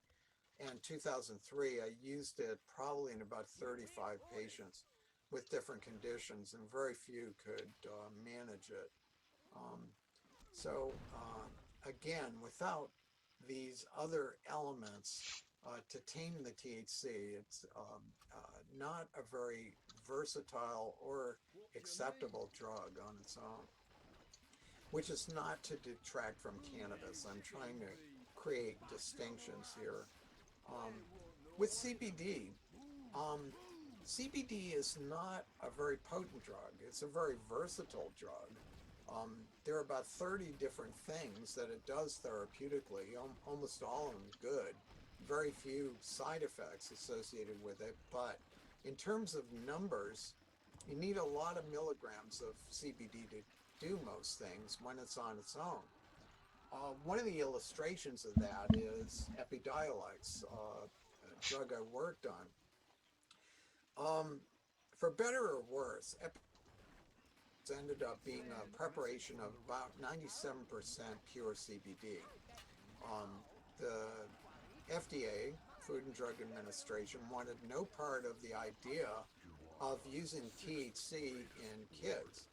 and 2003, I used it probably in about 35 patients with different conditions, and very few could manage it. Again, without these other elements to tame the THC, it's not a very versatile or acceptable drug on its own. Which is not to detract from cannabis. I'm trying to create distinctions here. With CBD, CBD is not a very potent drug. It's a very versatile drug. There are about 30 different things that it does therapeutically, almost all of them good. Very few side effects associated with it, but in terms of numbers, you need a lot of milligrams of CBD to do most things when it's on its own. One of the illustrations of that is Epidiolex, a drug I worked on. For better or worse, Epidiolex ended up being a preparation of about 97% pure CBD. The FDA, Food and Drug Administration, wanted no part of the idea of using THC in kids.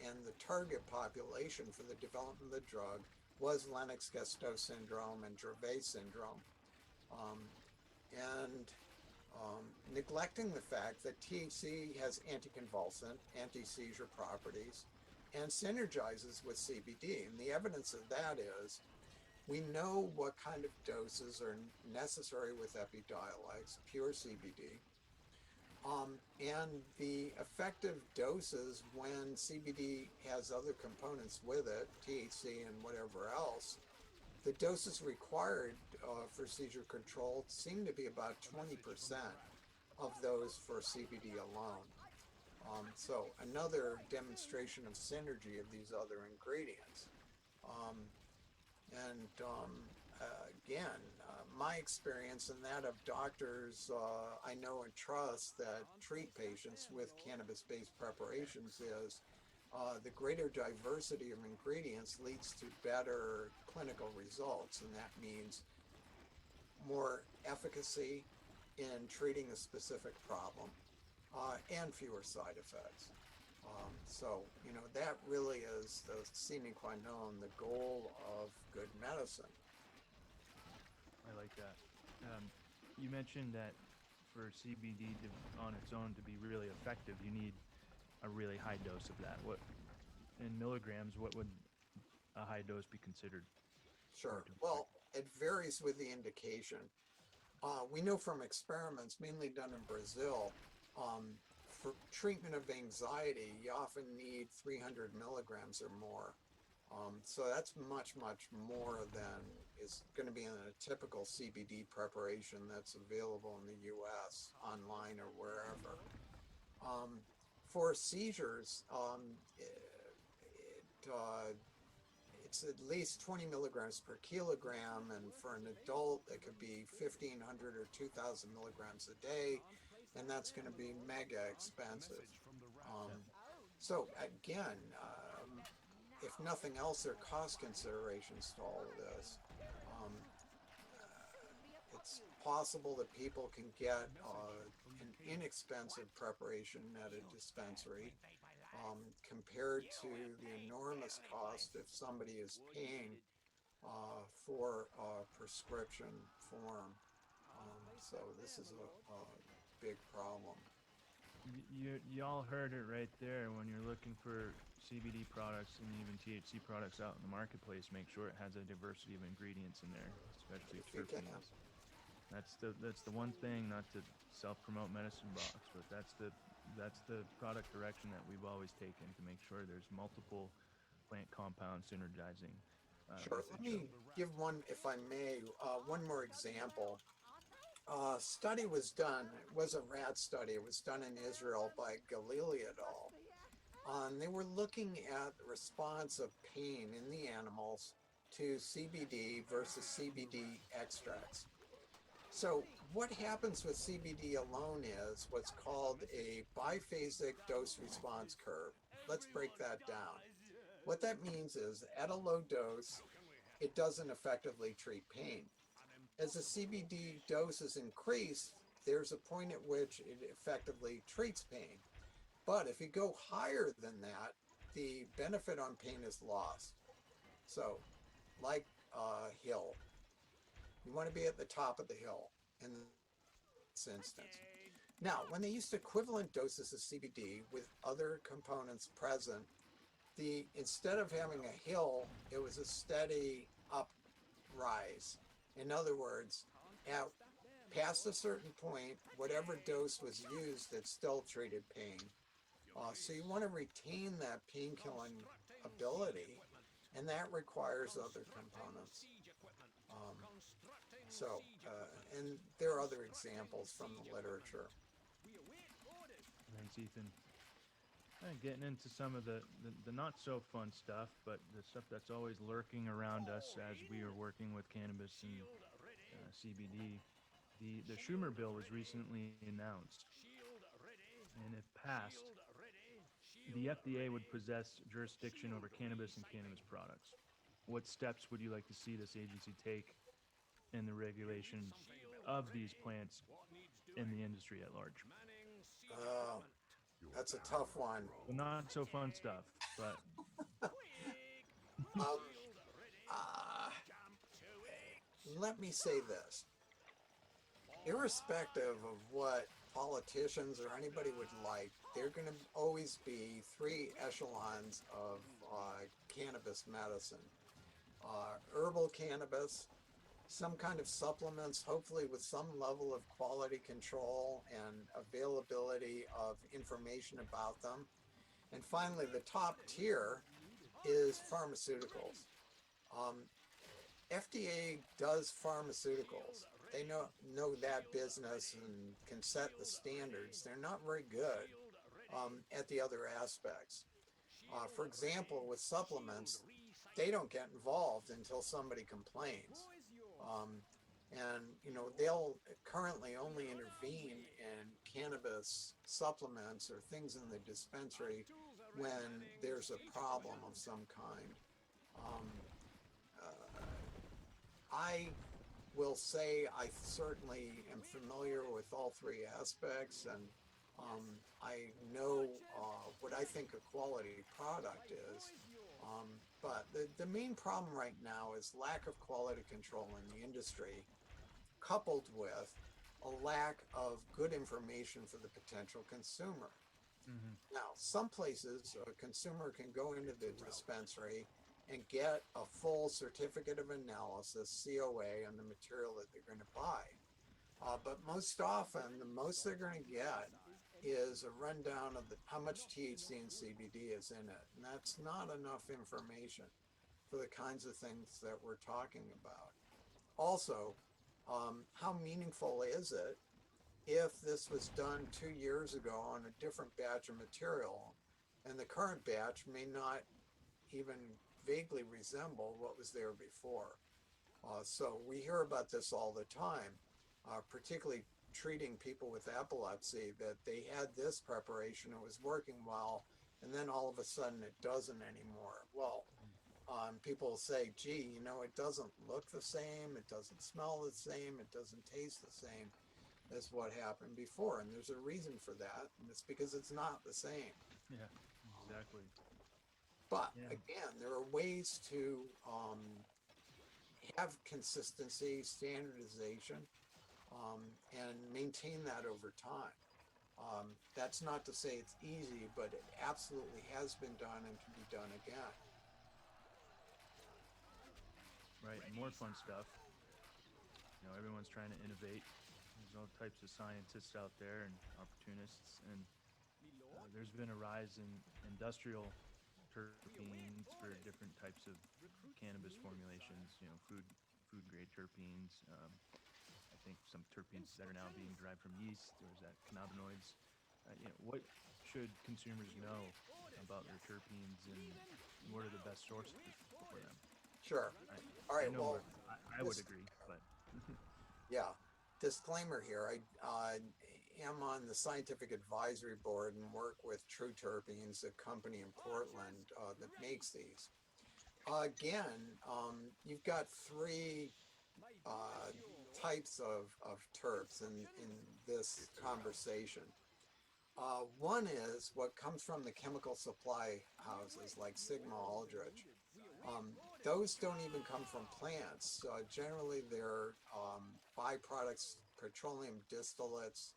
And the target population for the development of the drug was Lennox-Gastaut syndrome and Dravet syndrome. And neglecting the fact that THC has anticonvulsant, anti-seizure properties, and synergizes with CBD. And the evidence of that is we know what kind of doses are necessary with Epidiolex, pure CBD, and the effective doses when CBD has other components with it, THC and whatever else, the doses required for seizure control seem to be about 20% of those for CBD alone. So another demonstration of synergy of these other ingredients. Again, my experience and that of doctors I know and trust that treat patients with cannabis-based preparations is the greater diversity of ingredients leads to better clinical results, and that means more efficacy in treating a specific problem and fewer side effects. So, you know, that really is the sine qua non, the goal of good medicine. I like that. You mentioned that for CBD on its own to be really effective, you need a really high dose of that. What in milligrams? What would a high dose be considered? Sure. Well, it varies with the indication. We know from experiments, mainly done in Brazil, for treatment of anxiety, you often need 300 milligrams or more. So that's much, much more than is going to be in a typical CBD preparation that's available in the US, online or wherever. For seizures, it's at least 20 milligrams per kilogram, and for an adult, it could be 1,500 or 2,000 milligrams a day, and that's going to be mega expensive. So again, if nothing else, there are cost considerations to all of this. It's possible that people can get an inexpensive preparation at a dispensary compared to the enormous cost if somebody is paying for a prescription form. So this is a big problem. Y'all heard it right there. When you're looking for CBD products and even THC products out in the marketplace, make sure it has a diversity of ingredients in there, especially terpenes. That's the one thing, not to self-promote Medicine Box, but that's the product direction that we've always taken, to make sure there's multiple plant compounds synergizing. Sure. Let me give one, if I may, one more example. Study was done, it was a rat study, it was done in Israel by Galili et al. They were looking at the response of pain in the animals to CBD versus CBD extracts. So what happens with CBD alone is what's called a biphasic dose response curve. Let's break that down. What that means is at a low dose, it doesn't effectively treat pain. As the CBD dose is increased, there's a point at which it effectively treats pain. But if you go higher than that, the benefit on pain is lost. So, like a hill, you want to be at the top of the hill in this instance. Now, when they used equivalent doses of CBD with other components present, instead of having a hill, it was a steady uprise. In other words, past a certain point, whatever dose was used, it still treated pain. So you want to retain that pain-killing ability, and that requires other components. And there are other examples from the literature. Thanks, Ethan. Getting into some of the not so fun stuff, but the stuff that's always lurking around us as we are working with cannabis and CBD. The Schumer bill was recently announced, and if passed, the FDA would possess jurisdiction over cannabis and cannabis products. What steps would you like to see this agency take in the regulation of these plants in the industry at large? That's a tough one. Well, not so fun stuff, but let me say this. irrespective of what politicians or anybody would like, there are going to always be three echelons of cannabis medicine. Herbal cannabis, some kind of supplements, hopefully with some level of quality control and availability of information about them. And finally, the top tier is pharmaceuticals. FDA does pharmaceuticals. They know that business and can set the standards. They're not very good at the other aspects. For example, with supplements, they don't get involved until somebody complains. And they'll currently only intervene in cannabis supplements or things in the dispensary when there's a problem of some kind. I will say I certainly am familiar with all three aspects, and I know what I think a quality product is. But the main problem right now is lack of quality control in the industry, coupled with a lack of good information for the potential consumer. Now, some places a consumer can go into the dispensary and get a full certificate of analysis, COA, on the material that they're going to buy. But most often, the most they're going to get is a rundown of how much THC and CBD is in it. And that's not enough information for the kinds of things that we're talking about. Also, how meaningful is it if this was done 2 years ago on a different batch of material, and the current batch may not even vaguely resemble what was there before? So we hear about this all the time, particularly treating people with epilepsy, that they had this preparation, it was working well, and then all of a sudden it doesn't anymore. Well, people say, gee, it doesn't look the same, it doesn't smell the same, it doesn't taste the same as what happened before. And there's a reason for that, and it's because it's not the same. Yeah, exactly. But again, there are ways to have consistency, standardization, and maintain that over time. That's not to say it's easy, but it absolutely has been done and can be done again. Right, and more fun stuff. Everyone's trying to innovate. There's all types of scientists out there and opportunists, and there's been a rise in industrial terpenes for different types of cannabis formulations. Food grade terpenes. I think some terpenes that are now being derived from yeast. There's that cannabinoids. What should consumers know about their terpenes, and what are the best sources for them? Sure. All right. I would agree, but yeah. Disclaimer here, I am on the scientific advisory board and work with True Terpenes, a company in Portland that makes these. Again, you've got three types of terps in this conversation. One is what comes from the chemical supply houses like Sigma Aldrich. Those don't even come from plants. Generally, they're byproducts, petroleum distillates.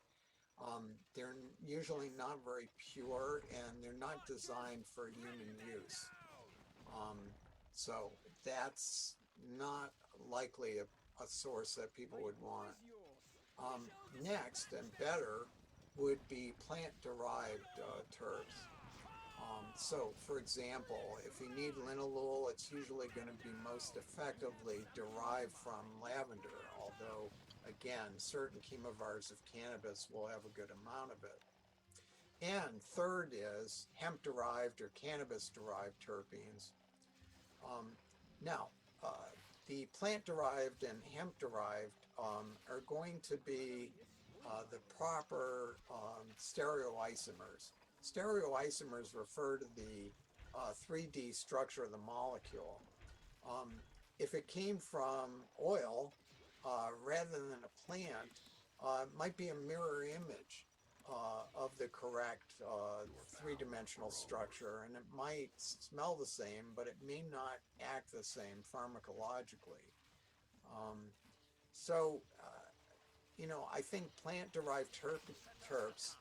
They're usually not very pure, and they're not designed for human use. So that's not likely a source that people would want. Next, and better, would be plant-derived terps. So, for example, if you need linalool, it's usually going to be most effectively derived from lavender, although, again, certain chemovars of cannabis will have a good amount of it. And third is hemp-derived or cannabis-derived terpenes. Now, the plant-derived and hemp-derived are going to be the proper stereoisomers. Stereoisomers refer to the 3D structure of the molecule. If it came from oil rather than a plant, it might be a mirror image of the correct three-dimensional structure, and it might smell the same, but it may not act the same pharmacologically. So you know, I think plant-derived terps,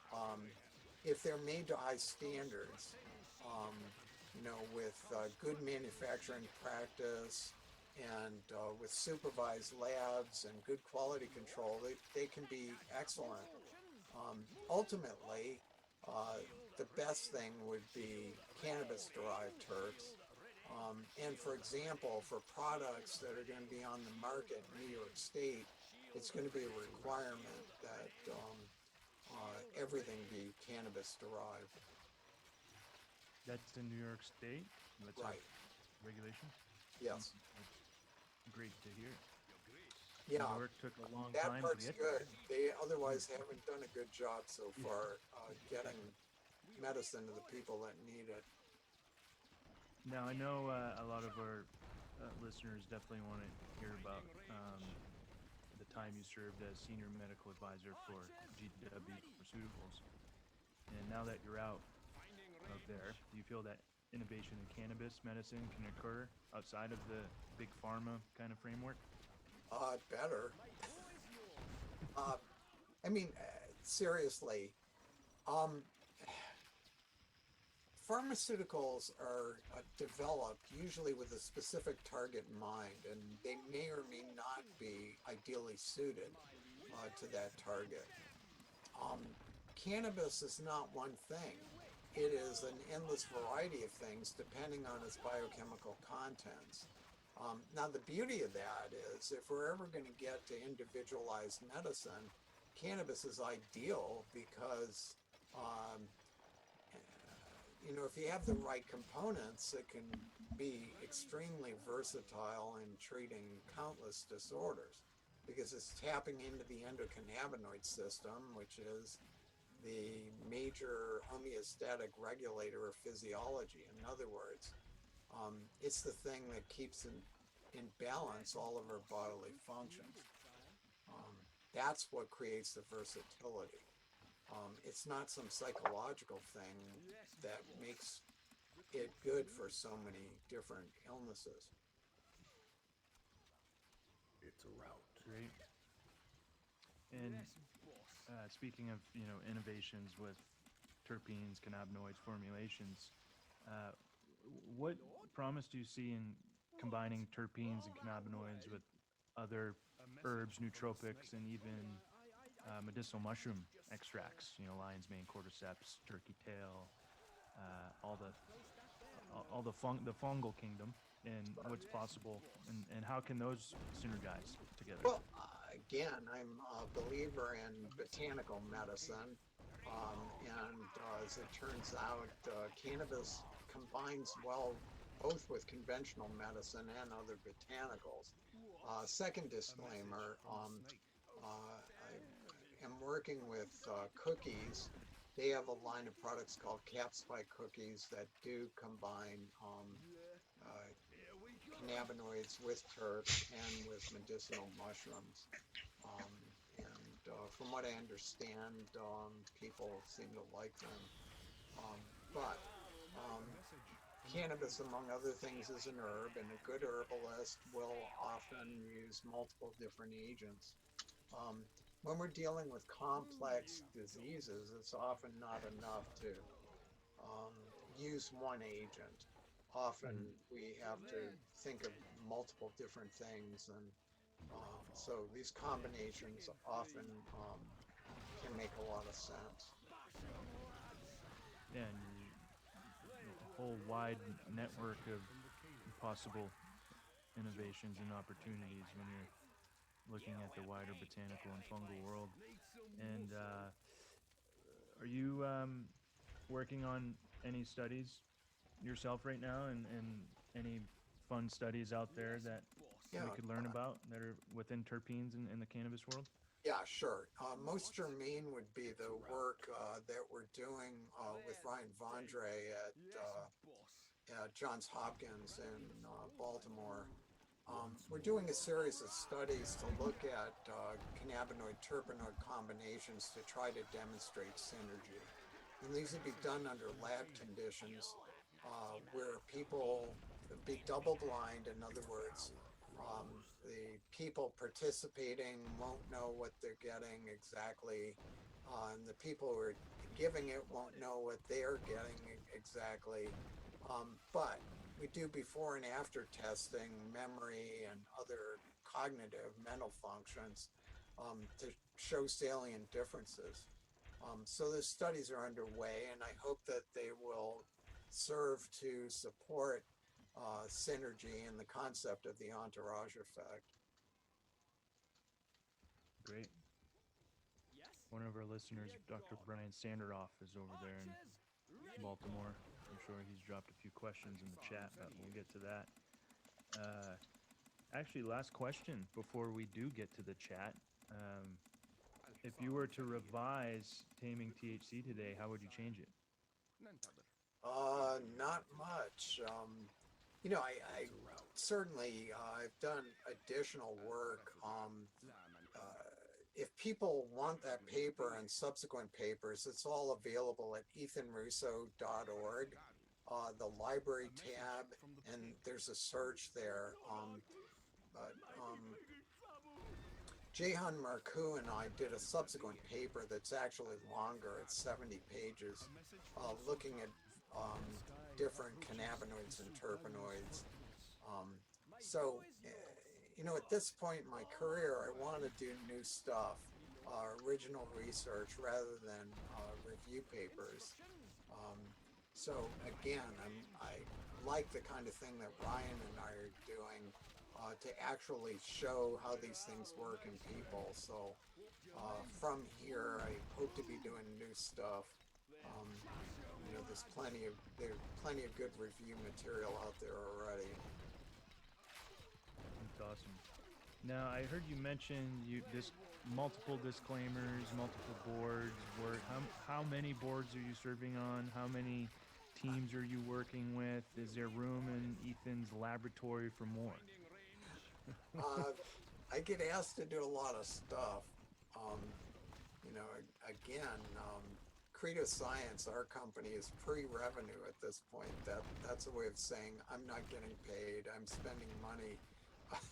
if they're made to high standards, you know, with good manufacturing practice and with supervised labs and good quality control, they can be excellent. Ultimately, the best thing would be cannabis-derived terps. And for example, for products that are going to be on the market in New York State, it's going to be a requirement that everything be cannabis-derived. That's in New York State? That's a Right. regulation? Yes. That's great to hear. Yeah, New York took a long that time to part's get good. They otherwise haven't done a good job so far getting medicine to the people that need it. Now, I know a lot of our listeners definitely want to hear about the time you served as senior medical advisor for GW Pharmaceuticals. And now that you're out of there, do you feel that innovation in cannabis medicine can occur outside of the big pharma kind of framework? Better. I mean, seriously, pharmaceuticals are developed usually with a specific target in mind, and they may or may not be ideally suited to that target. Cannabis is not one thing. It is an endless variety of things depending on its biochemical contents. Now, the beauty of that is if we're ever going to get to individualized medicine, cannabis is ideal because, you know, if you have the right components, it can be extremely versatile in treating countless disorders because it's tapping into the endocannabinoid system, which is the major homeostatic regulator of physiology. In other words, it's the thing that keeps in balance all of our bodily functions. That's what creates the versatility. It's not some psychological thing that makes it good for so many different illnesses. It's a route. Great. And speaking of, you know, innovations with terpenes, cannabinoids, formulations, what promise do you see in combining terpenes and cannabinoids with other herbs, nootropics, and even medicinal mushroom extracts? You know, lion's mane, cordyceps, turkey tail, all the fungal kingdom, and what's possible, and how can those synergize together? Well, again, I'm a believer in botanical medicine, and as it turns out, cannabis combines well both with conventional medicine and other botanicals. Second disclaimer, I am working with cookies. They have a line of products called Capspike cookies that do combine cannabinoids with terps and with medicinal mushrooms. From what I understand, people seem to like them. But cannabis, among other things, is an herb, and a good herbalist will often use multiple different agents. When we're dealing with complex diseases, it's often not enough to use one agent. Often we have to think of multiple different things, and so these combinations often can make a lot of sense. Yeah, and a whole wide network of possible innovations and opportunities when you're looking at the wider botanical and fungal world. And are you working on any studies yourself right now, and any fun studies out there that we could learn about that are within terpenes in the cannabis world? Yeah, sure. Most germane would be the work that we're doing with Ryan Vondre at Johns Hopkins in Baltimore. We're doing a series of studies to look at cannabinoid-terpenoid combinations to try to demonstrate synergy. And these would be done under lab conditions where people be double-blind. In other words, The people participating won't know what they're getting exactly, and the people who are giving it won't know what they're getting exactly. But we do before and after testing memory and other cognitive mental functions to show salient differences. So the studies are underway, and I hope that they will serve to support synergy and the concept of the entourage effect. Great. One of our listeners, Dr. Brian Sanderoff, is over there in Baltimore. I'm sure he's dropped a few questions in the chat, but we'll get to that. Actually, last question before we do get to the chat. If you were to revise Taming THC today, how would you change it? Not much. You know, I certainly I've done additional work. If people want that paper and subsequent papers, it's all available at ethanrusso.org, the library tab, and there's a search there. YOSH1MUTSU and I did a subsequent paper that's actually longer. It's 70 pages, looking at different cannabinoids and terpenoids. So, you know, at this point in my career, I want to do new stuff, original research rather than review papers. So again, I like the kind of thing that Ryan and I are doing to actually show how these things work in people. So from here, I hope to be doing new stuff. You know, there's plenty of good review material out there already. That's awesome. Now, I heard you mention multiple disclaimers, multiple boards. How many boards are you serving on? How many teams are you working with? Is there room in Ethan's laboratory for more? I get asked to do a lot of stuff. You know, again, Credo Science, our company, is pre-revenue at this point. That's a way of saying I'm not getting paid. I'm spending money.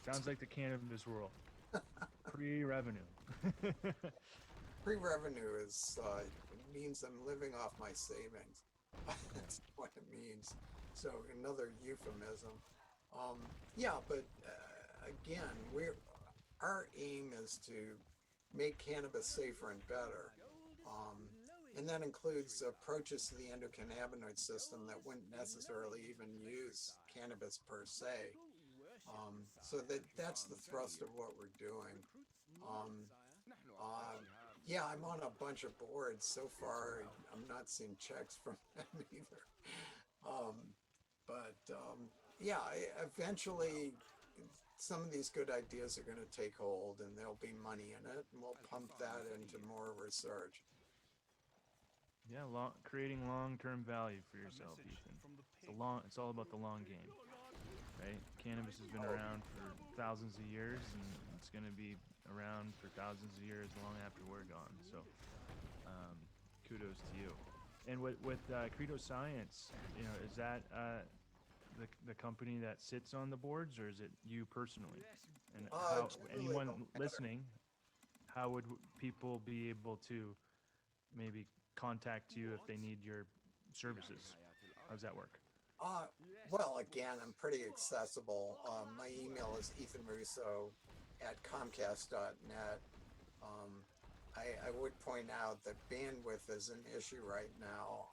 Sounds like the cannabis world. Pre-revenue. Pre-revenue is means I'm living off my savings. That's what it means. So another euphemism. Yeah, but again, our aim is to make cannabis safer and better. And that includes approaches to the endocannabinoid system that wouldn't necessarily even use cannabis per se. So that's the thrust of what we're doing. Yeah, I'm on a bunch of boards. So far, I'm not seeing checks from them either. Yeah, eventually some of these good ideas are going to take hold and there'll be money in it, and we'll pump that into more research. Yeah, creating long-term value for yourself, Ethan. It's all about the long game, right? Cannabis has been around for thousands of years, and it's going to be around for thousands of years long after we're gone. So, kudos to you. And with Credo Science, you know, is that the company that sits on the boards, or is it you personally? And anyone listening, how would people be able to maybe contact you if they need your services? How does that work? Well, again, I'm pretty accessible. My email is ethanrusso@comcast.net. I would point out that bandwidth is an issue right now.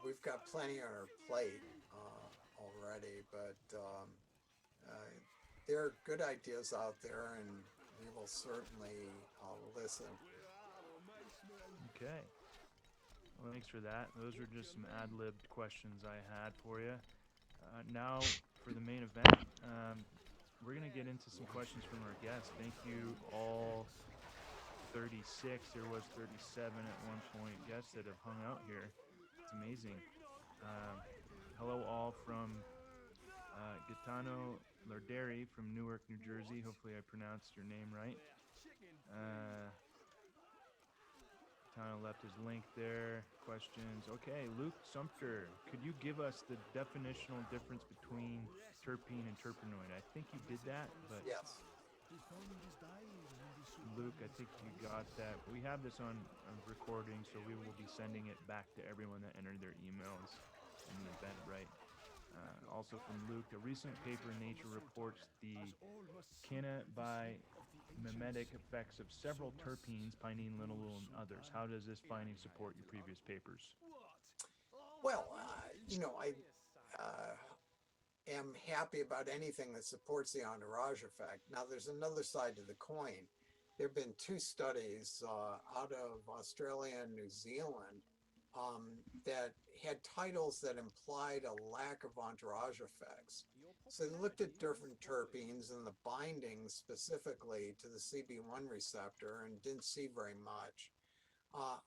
We've got plenty on our plate already, but there are good ideas out there, and we will certainly listen. Okay. Well, thanks for that. Those were just some ad-libbed questions I had for you. Now, for the main event, we're going to get into some questions from our guests. Thank you all 36. There was 37 at one point guests that have hung out here. It's amazing. Hello all from Gaetano Larderi from Newark, New Jersey. Hopefully I pronounced your name right. kind of left his link there. Questions. Okay, Luke Sumter, could you give us the definitional difference between terpene and terpenoid? I think you did that, but Yes. Luke, I think you got that. We have this on recording, so we will be sending it back to everyone that entered their emails in the event, right? Also from Luke, a recent paper in Nature reports the cannabimimetic effects of several terpenes, pinene, linalool, and others. How does this finding support your previous papers? Well, I am happy about anything that supports the entourage effect. Now, there's another side to the coin. There have been 2 studies out of Australia and New Zealand that had titles that implied a lack of entourage effects. So they looked at different terpenes and the binding specifically to the CB1 receptor and didn't see very much.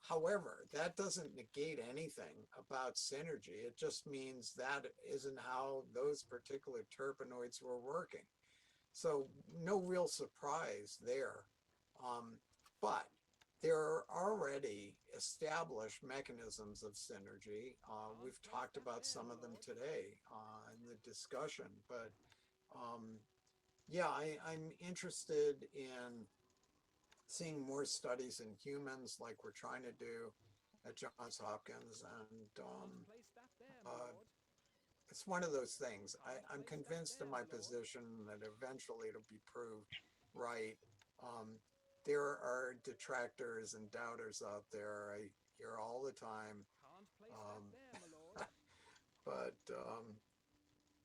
However, that doesn't negate anything about synergy. It just means that isn't how those particular terpenoids were working. So no real surprise there. But there are already established mechanisms of synergy. We've talked about some of them today in the discussion, but yeah, I'm interested in seeing more studies in humans like we're trying to do at Johns Hopkins, and it's one of those things. I'm convinced in my position that eventually it'll be proved right. There are detractors and doubters out there. I hear all the time. But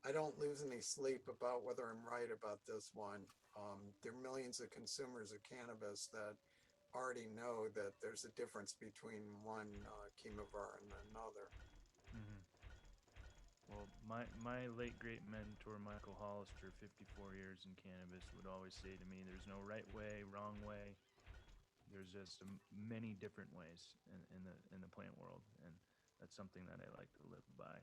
I don't lose any sleep about whether I'm right about this one. There are millions of consumers of cannabis that already know that there's a difference between one chemovar and another. Well, my late great mentor, Michael Hollister, 54 years in cannabis, would always say to me, there's no right way, wrong way. There's just many different ways in the plant world, and that's something that I like to live by.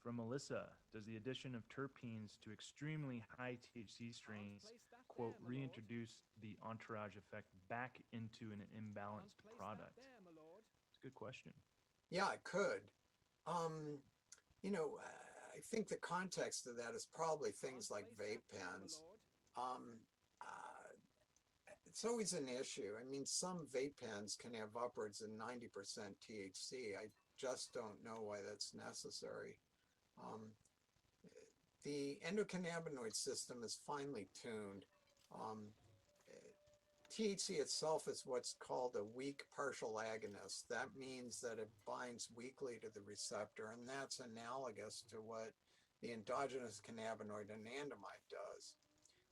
From Melissa, does the addition of terpenes to extremely high THC strains, quote, reintroduce the entourage effect back into an imbalanced product? It's a good question. Yeah, it could. I think the context of that is probably things like vape pens. It's always an issue. I mean, some vape pens can have upwards of 90% THC. I just don't know why that's necessary. The endocannabinoid system is finely tuned. THC itself is what's called a weak partial agonist. That means that it binds weakly to the receptor, and that's analogous to what the endogenous cannabinoid anandamide does.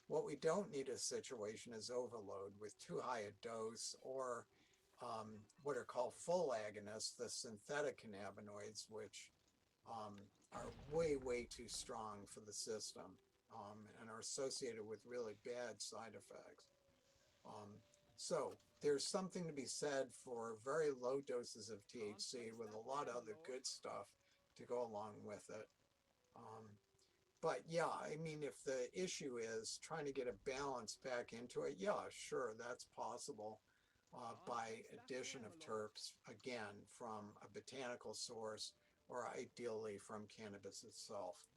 What we don't need a situation is overload with too high a dose, or what are called full agonists, the synthetic cannabinoids, which are way, way too strong for the system and are associated with really bad side effects. So there's something to be said for very low doses of THC with a lot of other good stuff to go along with it. But yeah, I mean, if the issue is trying to get a balance back into it, yeah, sure, that's possible by addition of terps, again, from a botanical source or ideally from cannabis itself.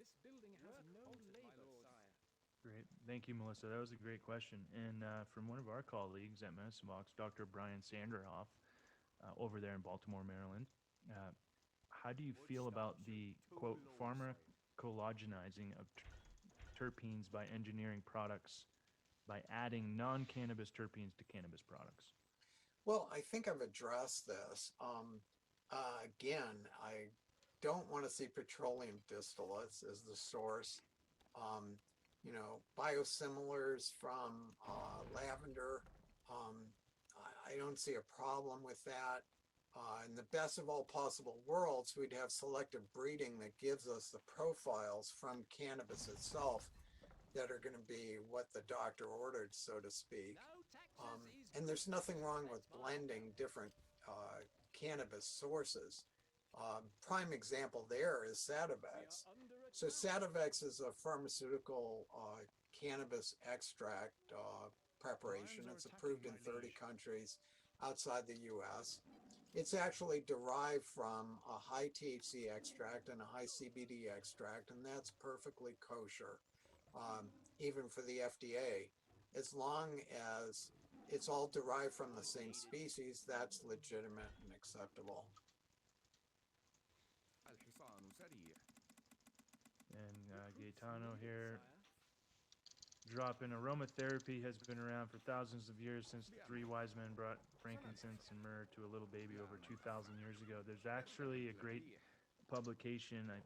Great. Thank you, Melissa. That was a great question. And from one of our colleagues at Medicine Box, Dr. Brian Sanderhoff, over there in Baltimore, Maryland, how do you feel about the, quote, pharmacologenizing of terpenes by engineering products by adding non-cannabis terpenes to cannabis products? Well, I think I've addressed this. Again, I don't want to see petroleum distillates as the source. Biosimilars from lavender, I don't see a problem with that. In the best of all possible worlds, we'd have selective breeding that gives us the profiles from cannabis itself that are going to be what the doctor ordered, so to speak. And there's nothing wrong with blending different cannabis sources. Prime example there is Sativex. So Sativex is a pharmaceutical cannabis extract preparation. It's approved in 30 countries. outside the US. It's actually derived from a high THC extract and a high CBD extract, and that's perfectly kosher, even for the FDA. As long as it's all derived from the same species, that's legitimate and acceptable. الحصان سريع. And Gaetano here. Dropping aromatherapy has been around for thousands of years since the three wise men brought frankincense and myrrh to a little baby over 2,000 years ago. There's actually a great publication I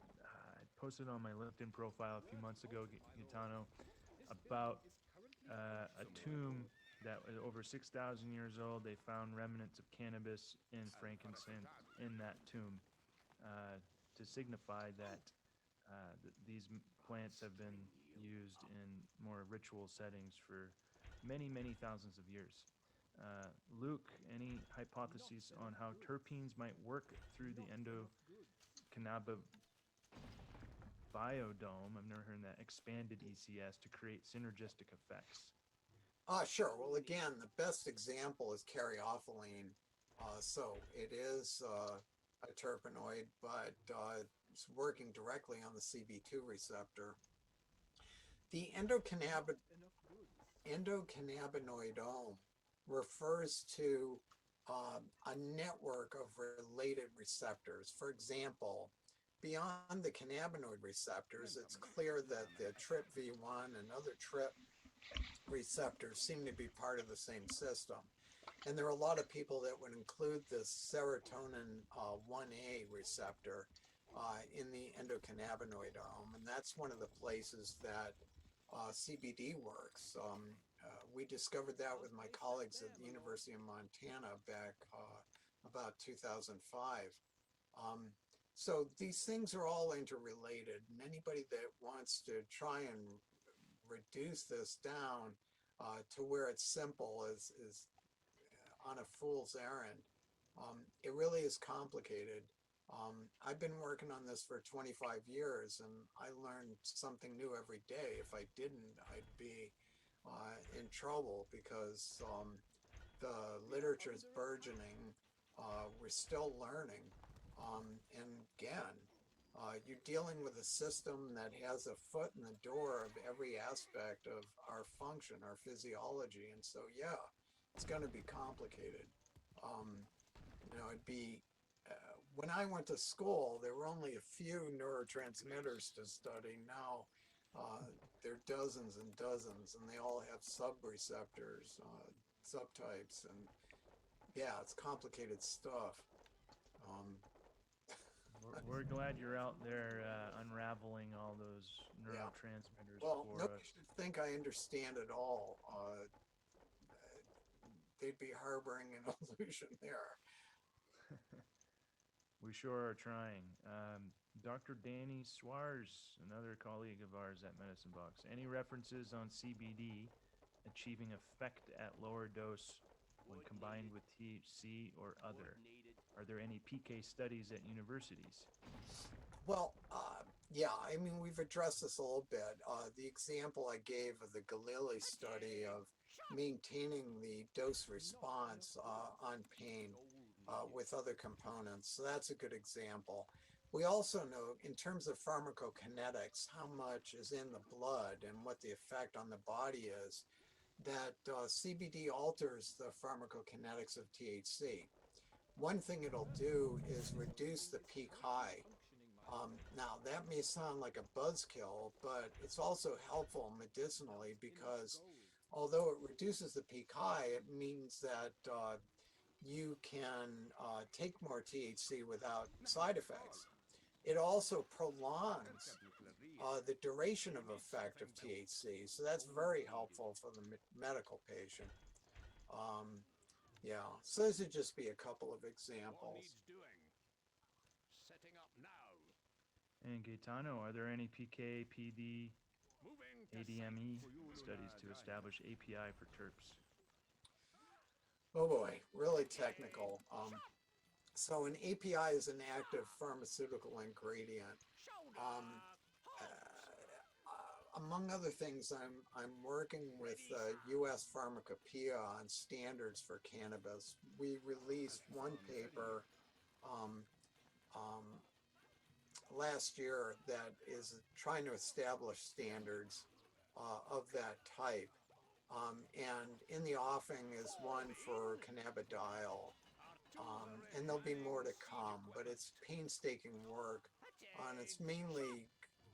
posted on my LinkedIn profile a few months ago, Gaetano, about a tomb that was over 6,000 years old. They found remnants of cannabis and frankincense in that tomb to signify that these plants have been used in more ritual settings for many, many thousands of years. Luke, any hypotheses on how terpenes might work through the endocannabinoid biodome, I've never heard that, expanded ECS to create synergistic effects? Sure. Well, again, the best example is caryophyllene. So it is a terpenoid, but it's working directly on the CB2 receptor. The endocannabinoidome refers to a network of related receptors. For example, beyond the cannabinoid receptors, it's clear that the TRPV1 and other TRP receptors seem to be part of the same system. And there are a lot of people that would include the serotonin 1A receptor in the endocannabinoidome, and that's one of the places that CBD works. We discovered that with my colleagues at the University of Montana back about 2005. So these things are all interrelated, and anybody that wants to try and reduce this down to where it's simple is on a fool's errand. It really is complicated. I've been working on this for 25 years, and I learned something new every day. If I didn't, I'd be in trouble because the literature is burgeoning. We're still learning. And again, you're dealing with a system that has a foot in the door of every aspect of our function, our physiology. And so, yeah, it's going to be complicated. It'd be, when I went to school, there were only a few neurotransmitters to study. Now, there are dozens and dozens, and they all have subreceptors, subtypes, and yeah, it's complicated stuff. We're glad you're out there unraveling all those neurotransmitters Well, for nobody us. should think I understand it all. They'd be harboring an illusion there. We sure are trying. Dr. Danny Suarez, another colleague of ours at Medicine Box. Any references on CBD achieving effect at lower dose when combined with THC or other? Are there any PK studies at universities? Well, yeah, I mean, we've addressed this a little bit. The example I gave of the Galili study of maintaining the dose response on pain with other components. So that's a good example. We also know, in terms of pharmacokinetics, how much is in the blood and what the effect on the body is, that CBD alters the pharmacokinetics of THC. One thing it'll do is reduce the peak high. Now, that may sound like a buzzkill, but it's also helpful medicinally because although it reduces the peak high, it means that you can take more THC without side effects. It also prolongs the duration of effect of THC, so that's very helpful for the medical patient. Yeah, so those would just be a couple of examples. Setting up now. And Gaetano, are there any PK, PD, ADME studies to establish API for terps? Oh boy, really technical. So an API is an active pharmaceutical ingredient. among other things, I'm working with U.S. Pharmacopoeia on standards for cannabis. We released one paper last year that is trying to establish standards of that type. And in the offing is one for cannabidiol. And there'll be more to come, but it's painstaking work. And it's mainly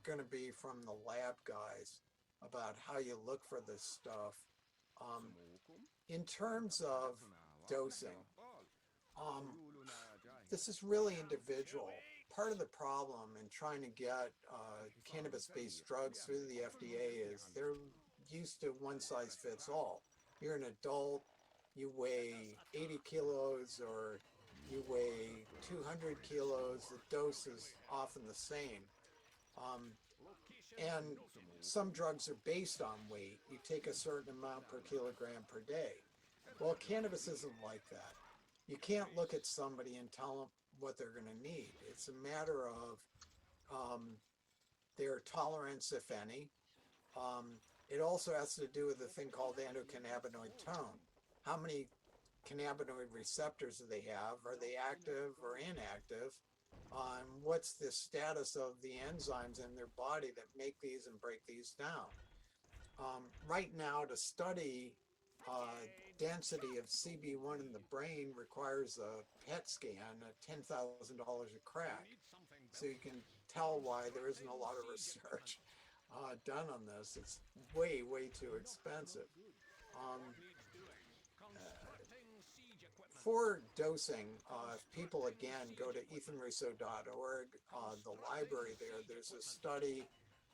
going to be from the lab guys about how you look for this stuff. In terms of dosing, this is really individual. Part of the problem in trying to get cannabis-based drugs through the FDA is they're used to one size fits all. You're an adult, you weigh 80 kilos or you weigh 200 kilos, the dose is often the same. And some drugs are based on weight. You take a certain amount per kilogram per day. Well, cannabis isn't like that. You can't look at somebody and tell them what they're going to need. It's a matter of their tolerance, if any. It also has to do with a thing called endocannabinoid tone. How many cannabinoid receptors do they have? Are they active or inactive? What's the status of the enzymes in their body that make these and break these down? Right now, to study density of CB1 in the brain requires a PET scan at $10,000 a crack. So you can tell why there isn't a lot of research done on this. It's way, way too expensive. For dosing, if people again go to ethanrusso.org, the library there's a study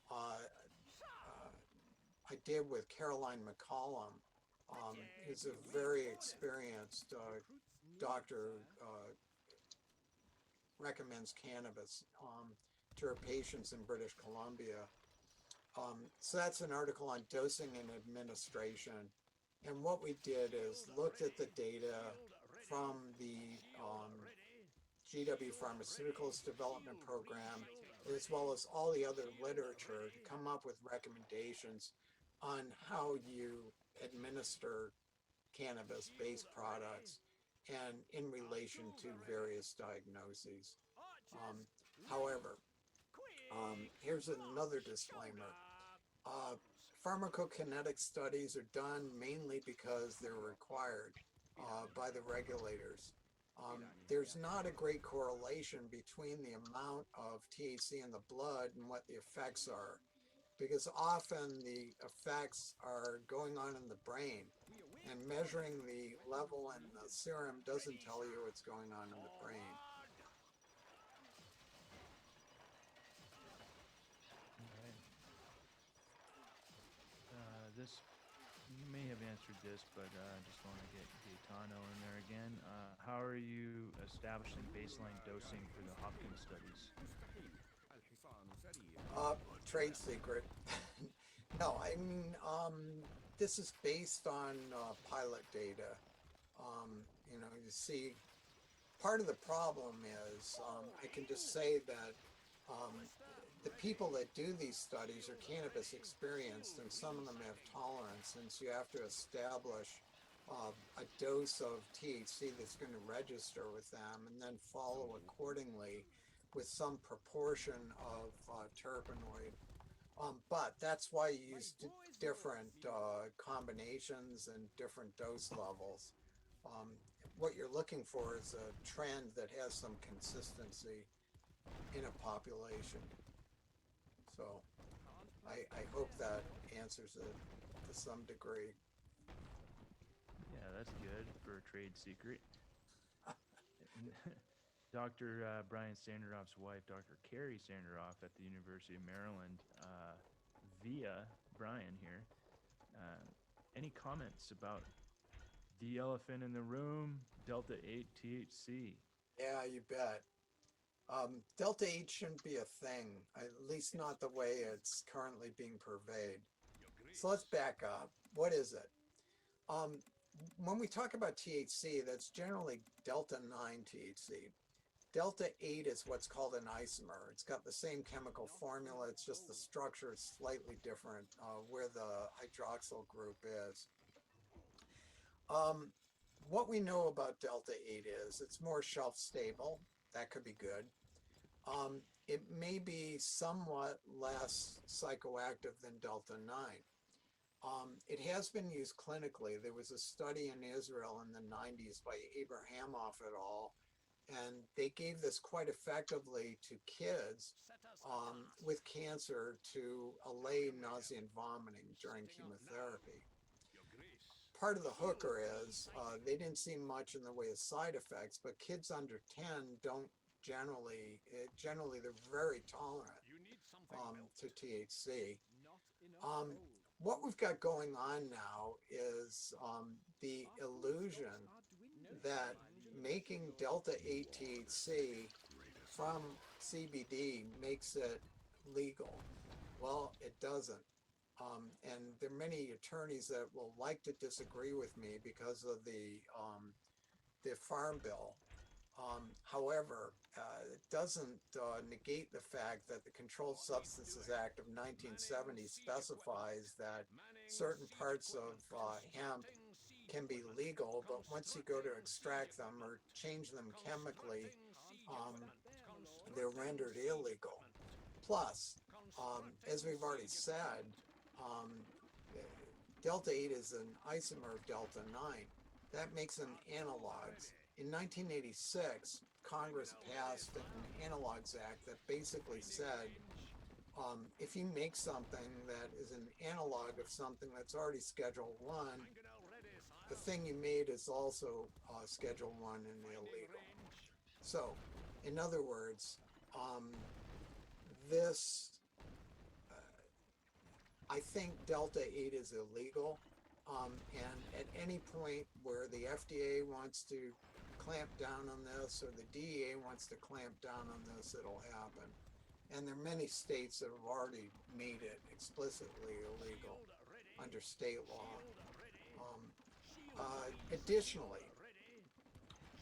I did with Caroline McCollum, who's a very experienced doctor, recommends cannabis to her patients in British Columbia. So that's an article on dosing and administration. And what we did is looked at the data from the GW Pharmaceuticals Development Program, as well as all the other literature, to come up with recommendations on how you administer cannabis-based products and in relation to various diagnoses. However, here's another disclaimer. Pharmacokinetic studies are done mainly because they're required by the regulators. There's not a great correlation between the amount of THC in the blood and what the effects are, because often the effects are going on in the brain, and measuring the level in the serum doesn't tell you what's going on in the brain. This, you may have answered this, but I just want to get Gaetano in there again. How are you establishing baseline dosing for the Hopkins studies? Trade secret. No, I mean, this is based on pilot data. You know, you see, part of the problem is, I can just say that the people that do these studies are cannabis experienced, and some of them have tolerance, and so you have to establish a dose of THC that's going to register with them, and then follow accordingly with some proportion of terpenoid. But that's why you use different combinations and different dose levels. What you're looking for is a trend that has some consistency in a population. So I hope that answers it to some degree. Yeah, that's good for a trade secret. Dr. Brian Sanderoff's wife, Dr. Carrie Sanderoff at the University of Maryland, via Brian here, any comments about the elephant in the room, Delta 8 THC? Yeah, you bet. Delta 8 shouldn't be a thing, at least not the way it's currently being purveyed. So let's back up. What is it? When we talk about THC, that's generally Delta 9 THC. Delta 8 is what's called an isomer. It's got the same chemical formula, it's just the structure is slightly different where the hydroxyl group is. What we know about Delta 8 is it's more shelf stable. That could be good. It may be somewhat less psychoactive than Delta 9. It has been used clinically. There was a study in Israel in the 90s by Abrahamoff et al. And they gave this quite effectively to kids with cancer to allay nausea and vomiting during chemotherapy. Part of the hooker is they didn't see much in the way of side effects, but kids under 10 don't generally they're very tolerant to THC. What we've got going on now is the illusion that making Delta 8 THC from CBD makes it legal. Well, it doesn't. And there are many attorneys that will like to disagree with me because of the Farm Bill. However, it doesn't negate the fact that the Controlled Substances Act of 1970 specifies that certain parts of hemp can be legal, but once you go to extract them or change them chemically, they're rendered illegal. Plus, as we've already said, Delta 8 is an isomer of Delta 9. That makes them analogs. In 1986, Congress passed an Analogs Act that basically said if you make something that is an analog of something that's already Schedule 1, the thing you made is also Schedule 1 and illegal. So, in other words, I think Delta 8 is illegal, and at any point where the FDA wants to clamp down on this or the DEA wants to clamp down on this, it'll happen. And there are many states that have already made it explicitly illegal under state law. Additionally,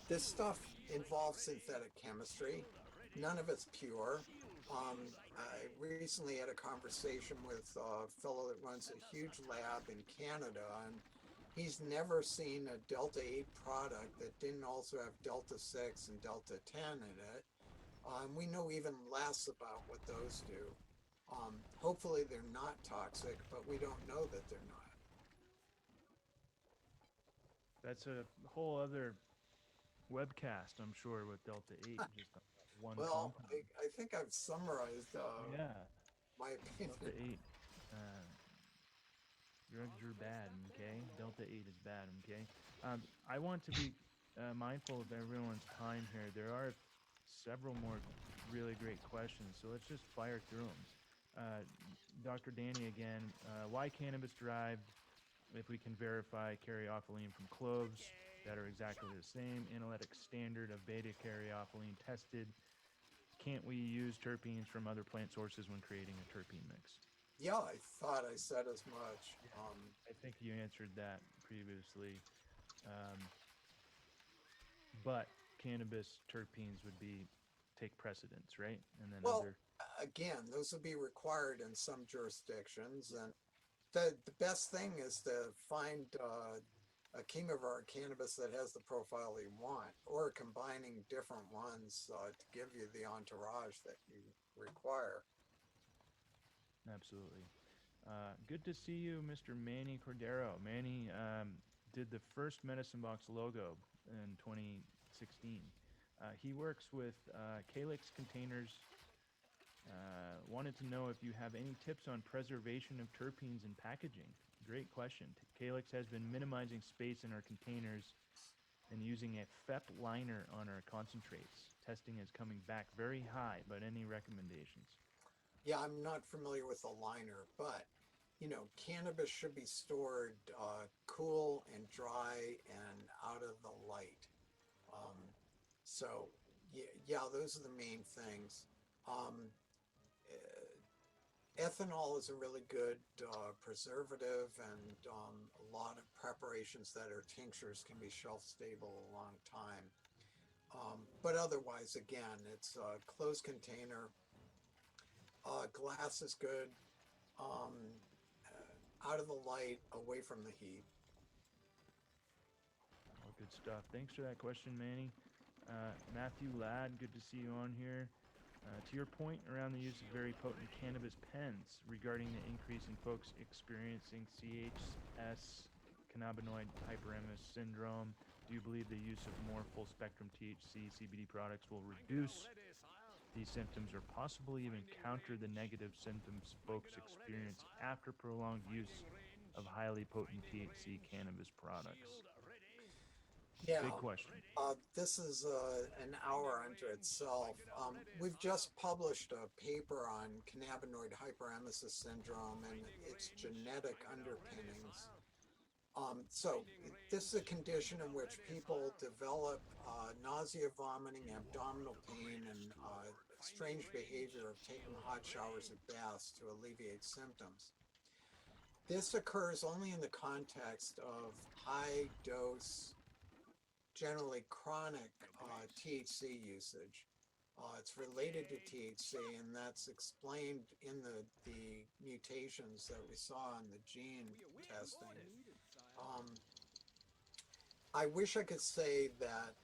this stuff involves synthetic chemistry. None of it's pure. I recently had a conversation with a fellow that runs a huge lab in Canada, and he's never seen a Delta 8 product that didn't also have Delta 6 and Delta 10 in it. We know even less about what those do. Hopefully they're not toxic, but we don't know that they're not. That's a whole other webcast, I'm sure, with Delta 8. Just one Well, compound. I think I've summarized Yeah, my opinion. Delta 8. Drugs are bad, okay? Delta 8 is bad, okay? I want to be mindful of everyone's time here. There are several more really great questions, so let's just fire through them. Dr. Danny again, why cannabis derived if we can verify caryophyllene from cloves that are exactly the same analytic standard of beta caryophyllene tested? Can't we use terpenes from other plant sources when creating a terpene mix? Yeah, I thought I said as much. I think you answered that previously. But cannabis terpenes would take precedence, right? And then Well, again, those would be required in some jurisdictions, and the best thing is to find a chemovar cannabis that has the profile you want, or combining different ones to give you the entourage that you require. Absolutely. Good to see you, Mr. Manny Cordero. Manny did the first Medicine Box logo in 2016. He works with Calyx containers. Wanted to know if you have any tips on preservation of terpenes in packaging. Great question. Calyx has been minimizing space in our containers and using a FEP liner on our concentrates. Testing is coming back very high, but any recommendations? Yeah, I'm not familiar with the liner, but cannabis should be stored cool and dry and out of the light. So, yeah, those are the main things. Ethanol is a really good preservative, and a lot of preparations that are tinctures can be shelf stable a long time. But otherwise, again, it's a closed container. Glass is good. Out of the light, away from the heat. All good stuff. Thanks for that question, Manny. Matthew Ladd, good to see you on here. To your point around the use of very potent cannabis pens regarding the increase in folks experiencing CHS, cannabinoid hyperemesis syndrome, do you believe the use of more full spectrum THC CBD products will reduce these symptoms or possibly even counter the negative symptoms folks experience after prolonged use of highly potent THC cannabis products? Yeah. Big question. This is an hour unto itself. We've just published a paper on cannabinoid hyperemesis syndrome and its genetic underpinnings. So this is a condition in which people develop nausea, vomiting, abdominal pain, and strange behavior of taking hot showers or baths to alleviate symptoms. This occurs only in the context of high dose, generally chronic THC usage. It's related to THC, and that's explained in the mutations that we saw in the gene testing. I wish I could say that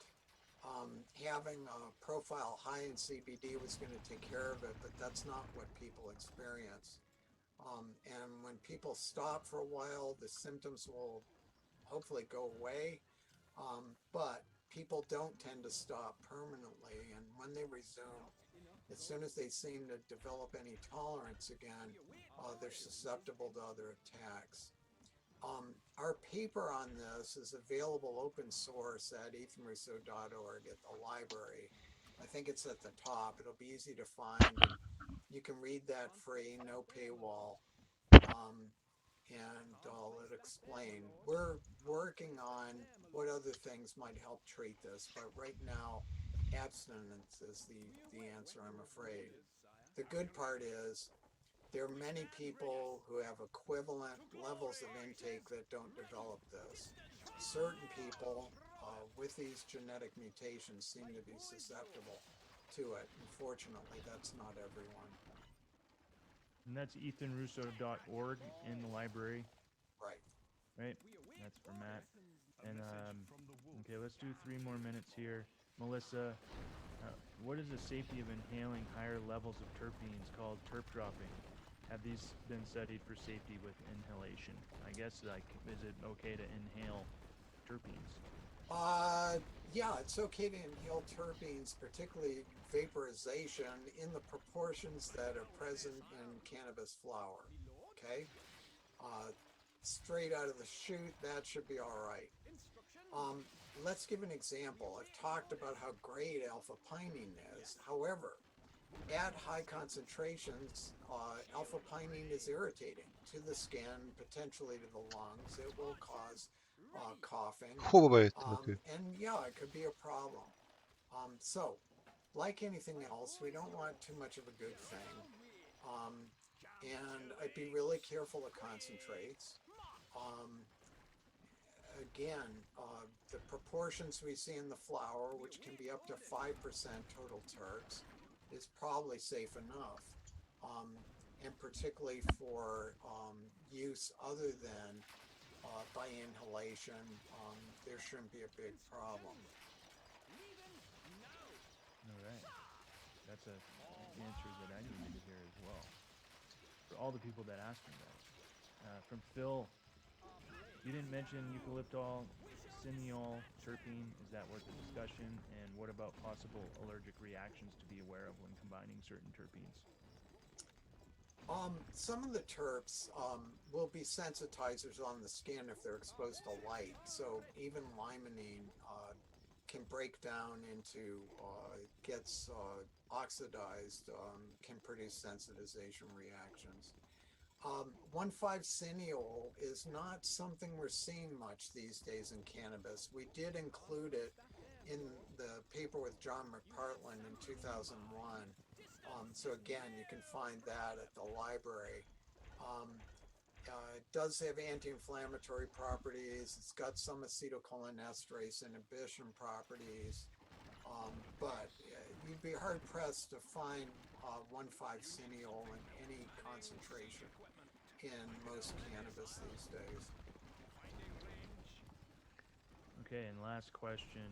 having a profile high in CBD was going to take care of it, but that's not what people experience. And when people stop for a while, the symptoms will hopefully go away. But people don't tend to stop permanently, and when they resume, as soon as they seem to develop any tolerance again, they're susceptible to other attacks. Our paper on this is available open source at ethanrusso.org at the library. I think it's at the top. It'll be easy to find. You can read that free, no paywall. And I'll explain. We're working on what other things might help treat this, but right now, abstinence is the answer, I'm afraid. The good part is there are many people who have equivalent levels of intake that don't develop this. Certain people with these genetic mutations seem to be susceptible to it. Unfortunately, that's not everyone. And that's ethanrusso.org in the library. Right. Right? That's for Matt. And okay, let's do 3 more minutes here. Melissa, what is the safety of inhaling higher levels of terpenes called terp dropping? Have these been studied for safety with inhalation? I guess, like, is it okay to inhale terpenes? Yeah, it's okay to inhale terpenes, particularly vaporization, in the proportions that are present in cannabis flower. Okay? Straight out of the chute, that should be all right. Let's give an example. I've talked about how great alpha pinene is. However, at high concentrations, alpha pinene is irritating to the skin, potentially to the lungs. It will cause coughing. Hova jöttem a kő? And yeah, it could be a problem. So, like anything else, we don't want too much of a good thing. And I'd be really careful of concentrates. Again, the proportions we see in the flower, which can be up to 5% total terps, is probably safe enough. And particularly for use other than by inhalation, there shouldn't be a big problem. All right. That's an answer that I needed to hear as well. For all the people that asked me that. From Phil, you didn't mention eucalyptol, cineol, terpene. Is that worth a discussion? And what about possible allergic reactions to be aware of when combining certain terpenes? Some of the terps will be sensitizers on the skin if they're exposed to light. So even limonene can break down into, gets oxidized, can produce sensitization reactions. 1,5-cineol is not something we're seeing much these days in cannabis. We did include it in the paper with John McPartland in 2001. So again, you can find that at the library. It does have anti-inflammatory properties. It's got some acetylcholinesterase inhibition properties. But you'd be hard pressed to find 1,5-cineol in any concentration in most cannabis these days. Okay, and last question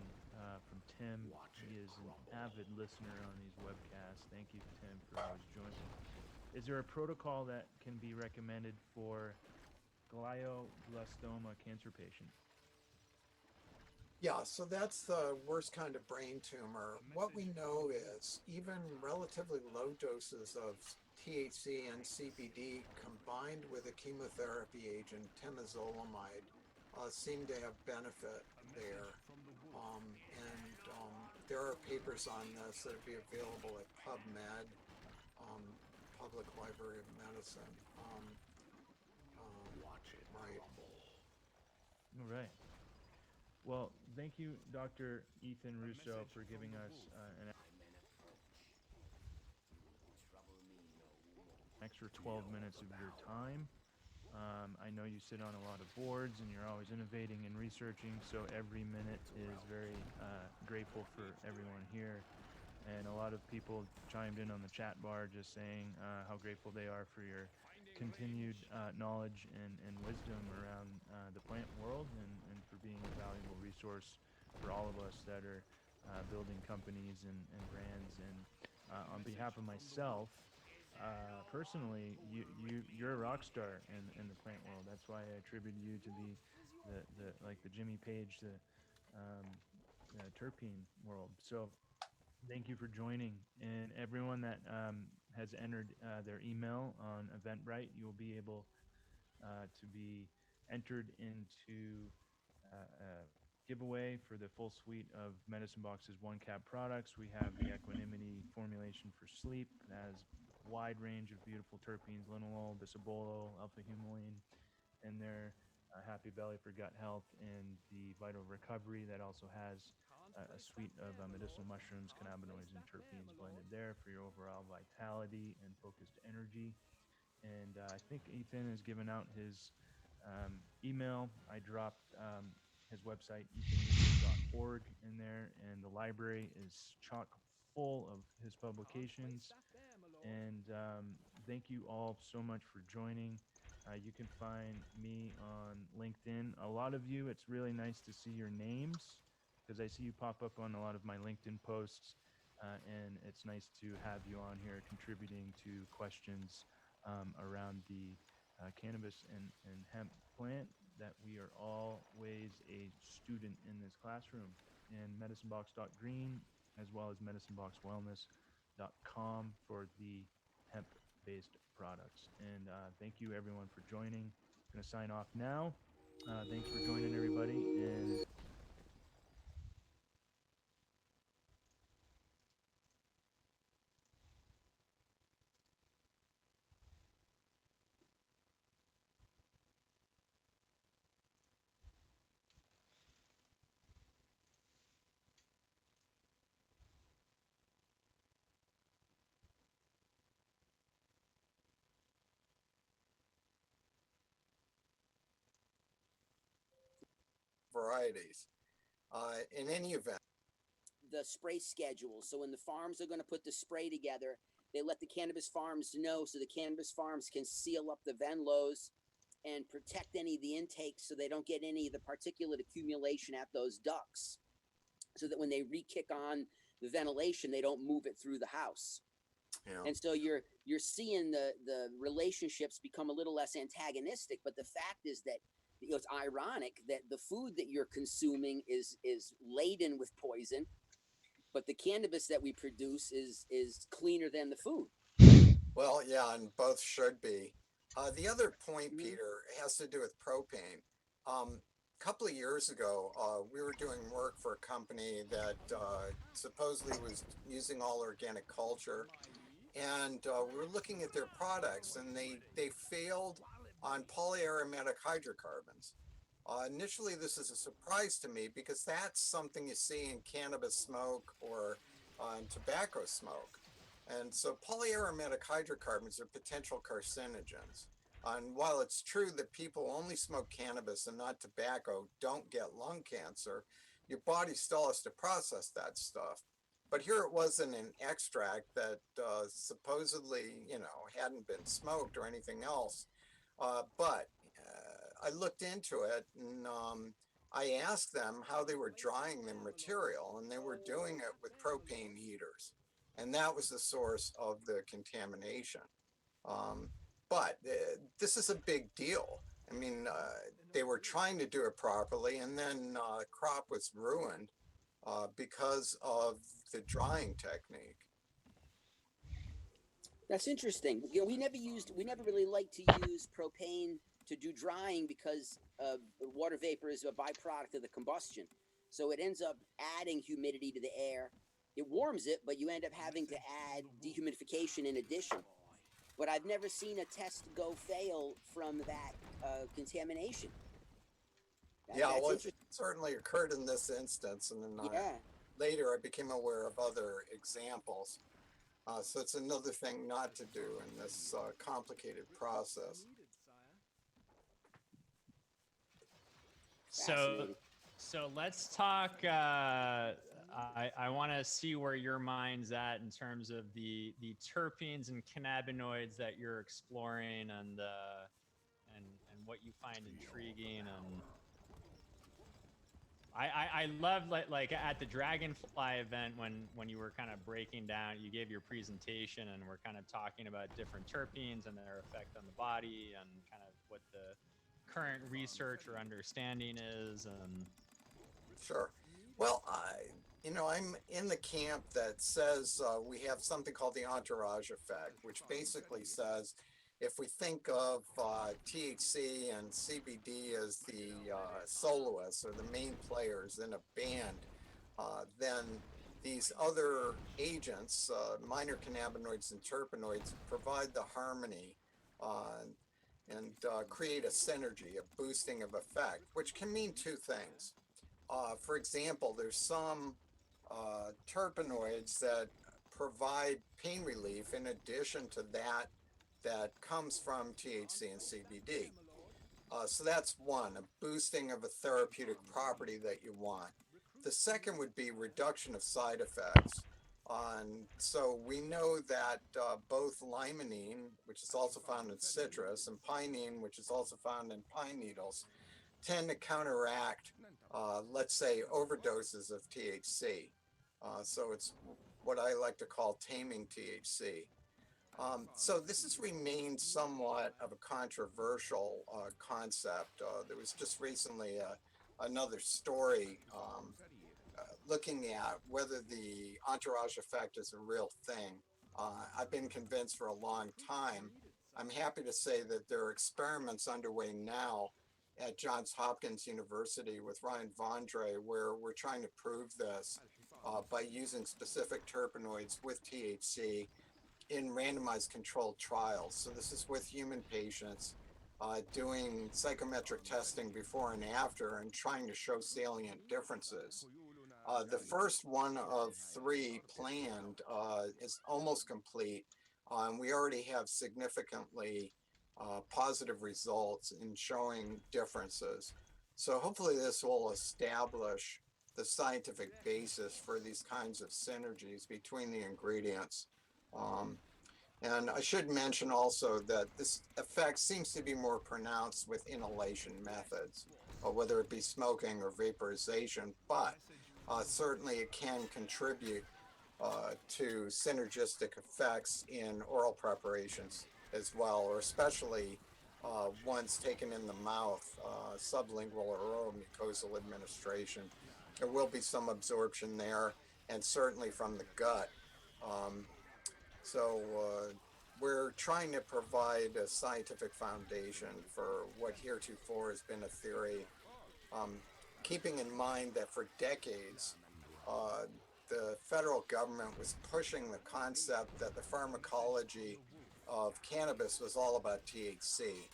from Tim. He is an avid listener on these webcasts. Thank you, Tim, for always joining. Is there a protocol that can be recommended for glioblastoma cancer patients? Yeah, so that's the worst kind of brain tumor. What we know is even relatively low doses of THC and CBD combined with a chemotherapy agent, temozolomide, seem to have benefit there. There are papers on this that will be available at PubMed, Public Library of Medicine. Right. All right. Well, thank you, Dr. Ethan Russo, for giving us an extra 12 minutes of your time. I know you sit on a lot of boards and you're always innovating and researching, so every minute is very grateful for everyone here. And a lot of people chimed in on the chat bar just saying how grateful they are for your continued knowledge and wisdom around the plant world and for being a valuable resource for all of us that are building companies and brands. And on behalf of myself, personally, you're a rock star in the plant world. That's why I attribute you to be the Jimmy Page, the terpene world. So thank you for joining. And everyone that has entered their email on Eventbrite, you will be able to be entered into a giveaway for the full suite of Medicine Box's one-cap products. We have the Equanimity formulation for sleep. It has a wide range of beautiful terpenes, linalool, bisabolol, alpha-humulene in there. Happy Belly for gut health, and the Vital Recovery that also has a suite of medicinal mushrooms, cannabinoids, and terpenes blended there for your overall vitality and focused energy. And I think Ethan has given out his email. I dropped his website, ethanrusso.org, in there, and the library is chock full of his publications. And thank you all so much for joining. You can find me on LinkedIn. A lot of you, it's really nice to see your names because I see you pop up on a lot of my LinkedIn posts, and it's nice to have you on here contributing to questions around the cannabis and hemp plant, that we are always a student in this classroom. And medicinebox.green as well as medicineboxwellness.com for the hemp-based products. And thank you everyone for joining. I'm going to sign off now. Thanks for joining, everybody. And Varieties. In any event, the spray schedule. So when the farms are going to put the spray together, they let the cannabis farms know so the cannabis farms can seal up the venlos and protect any of the intakes so they don't get any of the particulate accumulation at those ducts, so that when they re-kick on the ventilation, they don't move it through the house. Yeah. And so you're seeing the relationships become a little less antagonistic. But the fact is that, you know, it's ironic that the food that you're consuming is laden with poison, but the cannabis that we produce is cleaner than the food. Well, yeah, and both should be. The other point, Peter, has to do with propane. A couple of years ago, we were doing work for a company that supposedly was using all organic culture, and we were looking at their products, and they failed on polyaromatic hydrocarbons. Initially, this is a surprise to me because that's something you see in cannabis smoke or in tobacco smoke. And so polyaromatic hydrocarbons are potential carcinogens. And while it's true that people only smoke cannabis and not tobacco don't get lung cancer, your body still has to process that stuff. But here it wasn't an extract that supposedly, you know, hadn't been smoked or anything else. But I looked into it, and I asked them how they were drying the material, and they were doing it with propane heaters. And that was the source of the contamination. But this is a big deal. I mean, they were trying to do it properly, and then crop was ruined because of the drying technique. That's interesting. You know, we never really liked to use propane to do drying because water vapor is a byproduct of the combustion. So it ends up adding humidity to the air. It warms it, but you end up having to add dehumidification in addition. But I've never seen a test go fail from that contamination. Yeah, well, it certainly occurred in this instance, and then later I became aware of other examples. So it's another thing not to do in this complicated process. So let's talk. I want to see where your mind's at in terms of the terpenes and cannabinoids that you're exploring, and what you find intriguing. And I love like at the Dragonfly event when you were kind of breaking down, you gave your presentation and we're kind of talking about different terpenes and their effect on the body and kind of what the current research or understanding is. And sure. Well, I'm in the camp that says we have something called the entourage effect, which basically says if we think of THC and CBD as the soloists or the main players in a band, then these other agents, minor cannabinoids and terpenoids, provide the harmony and create a synergy, a boosting of effect, which can mean two things. For example, there's some terpenoids that provide pain relief in addition to that comes from THC and CBD. So that's one, a boosting of a therapeutic property that you want. The second would be reduction of side effects. So we know that both limonene, which is also found in citrus, and pinene, which is also found in pine needles, tend to counteract, let's say, overdoses of THC. So it's what I like to call taming THC. So this has remained somewhat of a controversial concept. There was just recently another story looking at whether the entourage effect is a real thing. I've been convinced for a long time. I'm happy to say that there are experiments underway now at Johns Hopkins University with Ryan Vondre, where we're trying to prove this by using specific terpenoids with THC in randomized controlled trials. So this is with human patients doing psychometric testing before and after and trying to show salient differences. The first one of 3 planned is almost complete. We already have significantly positive results in showing differences. So hopefully this will establish the scientific basis for these kinds of synergies between the ingredients. And I should mention also that this effect seems to be more pronounced with inhalation methods, whether it be smoking or vaporization, but certainly it can contribute to synergistic effects in oral preparations as well, or especially once taken in the mouth, sublingual or oral mucosal administration. There will be some absorption there, and certainly from the gut. So we're trying to provide a scientific foundation for what heretofore has been a theory, keeping in mind that for decades, the federal government was pushing the concept that the pharmacology of cannabis was all about THC.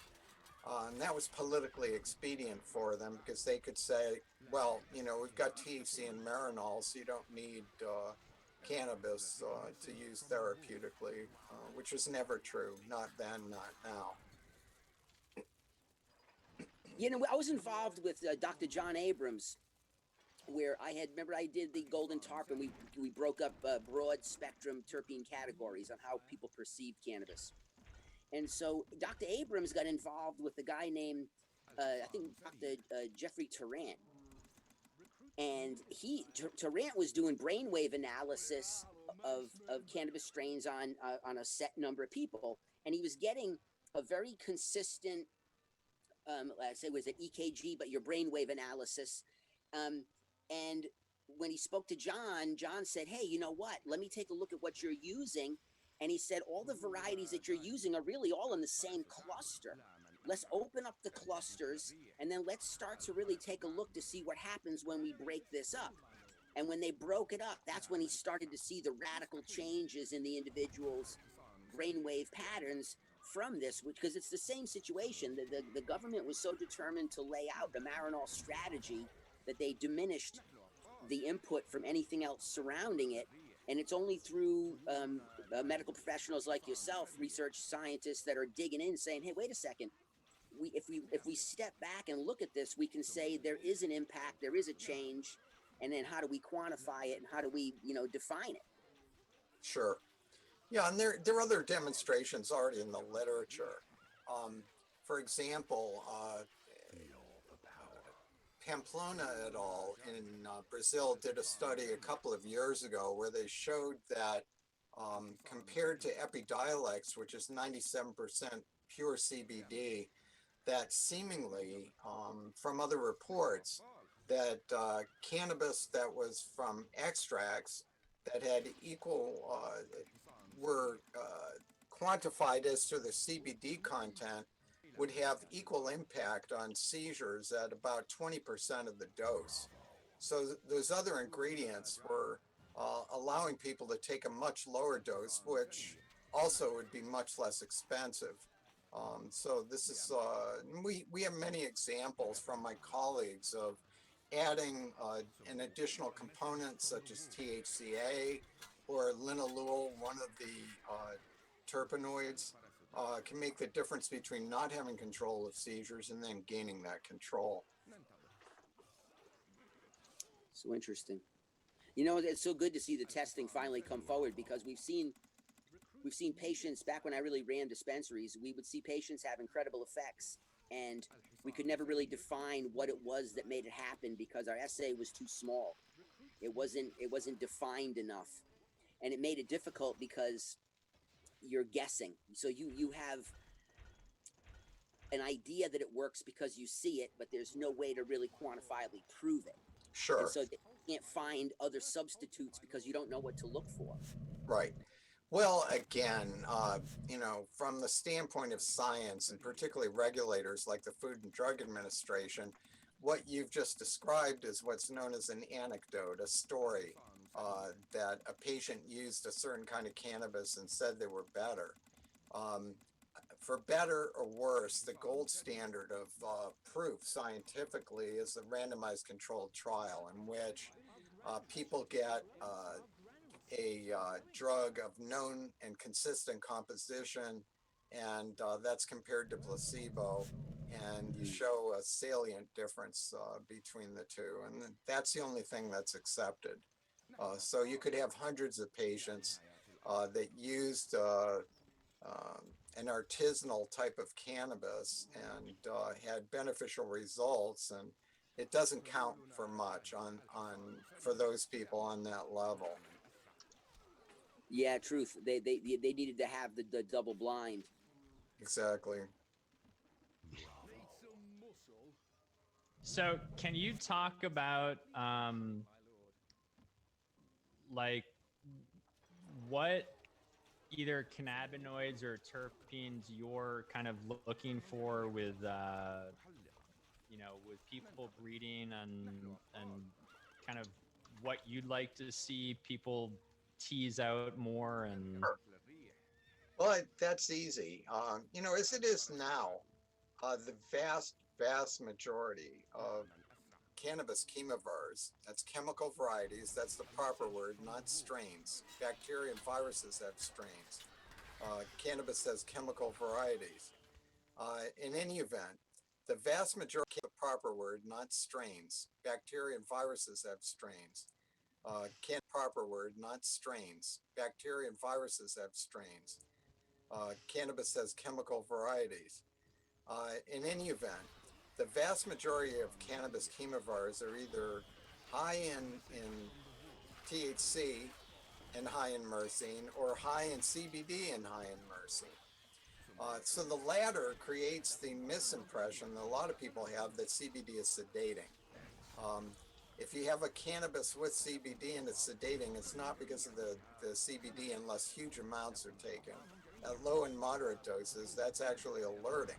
And that was politically expedient for them because they could say, well, we've got THC and Marinol, so you don't need cannabis to use therapeutically, which was never true. Not then, not now. I was involved with Dr. John Abrams where remember I did the golden tarp, and we broke up broad spectrum terpene categories on how people perceive cannabis. And so Dr. Abrams got involved with a guy named I think Dr. Jeffrey Tarrant, and Tarrant was doing brainwave analysis of cannabis strains on a set number of people, and he was getting a very consistent, let's say, was it EKG, but your brainwave analysis. And when he spoke to John said, "Hey, you know what? Let me take a look at what you're using." And he said, all the varieties that you're using are really all in the same cluster. Let's open up the clusters, and then let's start to really take a look to see what happens when we break this up. And when they broke it up, that's when he started to see the radical changes in the individual's brainwave patterns from this, because it's the same situation. The government was so determined to lay out the Marinol strategy that they diminished the input from anything else surrounding it. And it's only through medical professionals like yourself, research scientists, that are digging in, saying, "Hey, wait a second. If we step back and look at this, we can say there is an impact, there is a change, and then how do we quantify it, and how do we, define it?" Sure. Yeah, and there are other demonstrations already in the literature. For example, Pamplona et al. In Brazil did a study a couple of years ago where they showed that compared to Epidiolex, which is 97% pure CBD, that seemingly from other reports that cannabis that was from extracts that had equal were quantified as to the CBD content would have equal impact on seizures at about 20% of the dose. So those other ingredients were allowing people to take a much lower dose, which also would be much less expensive. So this is, we have many examples from my colleagues of adding an additional component such as THCA or linalool, one of the terpenoids, can make the difference between not having control of seizures and then gaining that control. So interesting. It's so good to see the testing finally come forward, because we've seen patients back when I really ran dispensaries. We would see patients have incredible effects, and we could never really define what it was that made it happen because our assay was too small. It wasn't defined enough, and it made it difficult because you're guessing. So you have an idea that it works because you see it, but there's no way to really quantifiably prove it. Sure. And so you can't find other substitutes because you don't know what to look for. Right. Well, again, from the standpoint of science, and particularly regulators like the Food and Drug Administration, what you've just described is what's known as an anecdote, a story that a patient used a certain kind of cannabis and said they were better. For better or worse, the gold standard of proof scientifically is the randomized controlled trial, in which people get a drug of known and consistent composition, and that's compared to placebo, and you show a salient difference between the two, and that's the only thing that's accepted. So you could have hundreds of patients that used an artisanal type of cannabis and had beneficial results, and it doesn't count for much for those people on that level. Yeah, truth. They needed to have the double blind. Exactly. So can you talk about like what either cannabinoids or terpenes you're kind of looking for with with people breeding, and kind of what you'd like to see people tease out more? And well, that's easy. As it is now, the vast majority of cannabis chemovars, that's chemical varieties, that's the proper word, not strains. Bacteria and viruses have strains. Cannabis has chemical varieties. In any event, the vast majority of the proper word, not strains. Bacteria and viruses have strains. Can proper word, not strains. Bacteria and viruses have strains. Cannabis has chemical varieties. In any event, the vast majority of cannabis chemovars are either high in THC and high in myrcene, or high in CBD and high in myrcene. So the latter creates the misimpression that a lot of people have that CBD is sedating. If you have a cannabis with CBD and it's sedating, it's not because of the CBD unless huge amounts are taken. At low and moderate doses, that's actually alerting.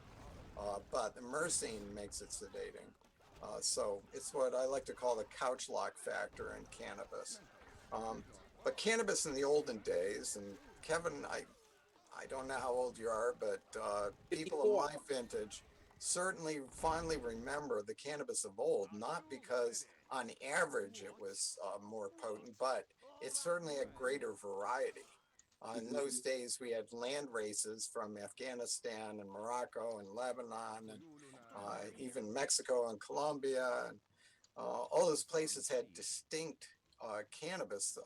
But the myrcene makes it sedating. So it's what I like to call the couch lock factor in cannabis. But cannabis in the olden days, and Kevin, I don't know how old you are, but people of my vintage certainly fondly remember the cannabis of old, not because on average it was more potent, but it certainly had greater variety. In those days, we had land races from Afghanistan and Morocco and Lebanon and even Mexico and Colombia. And, all those places had distinct cannabis,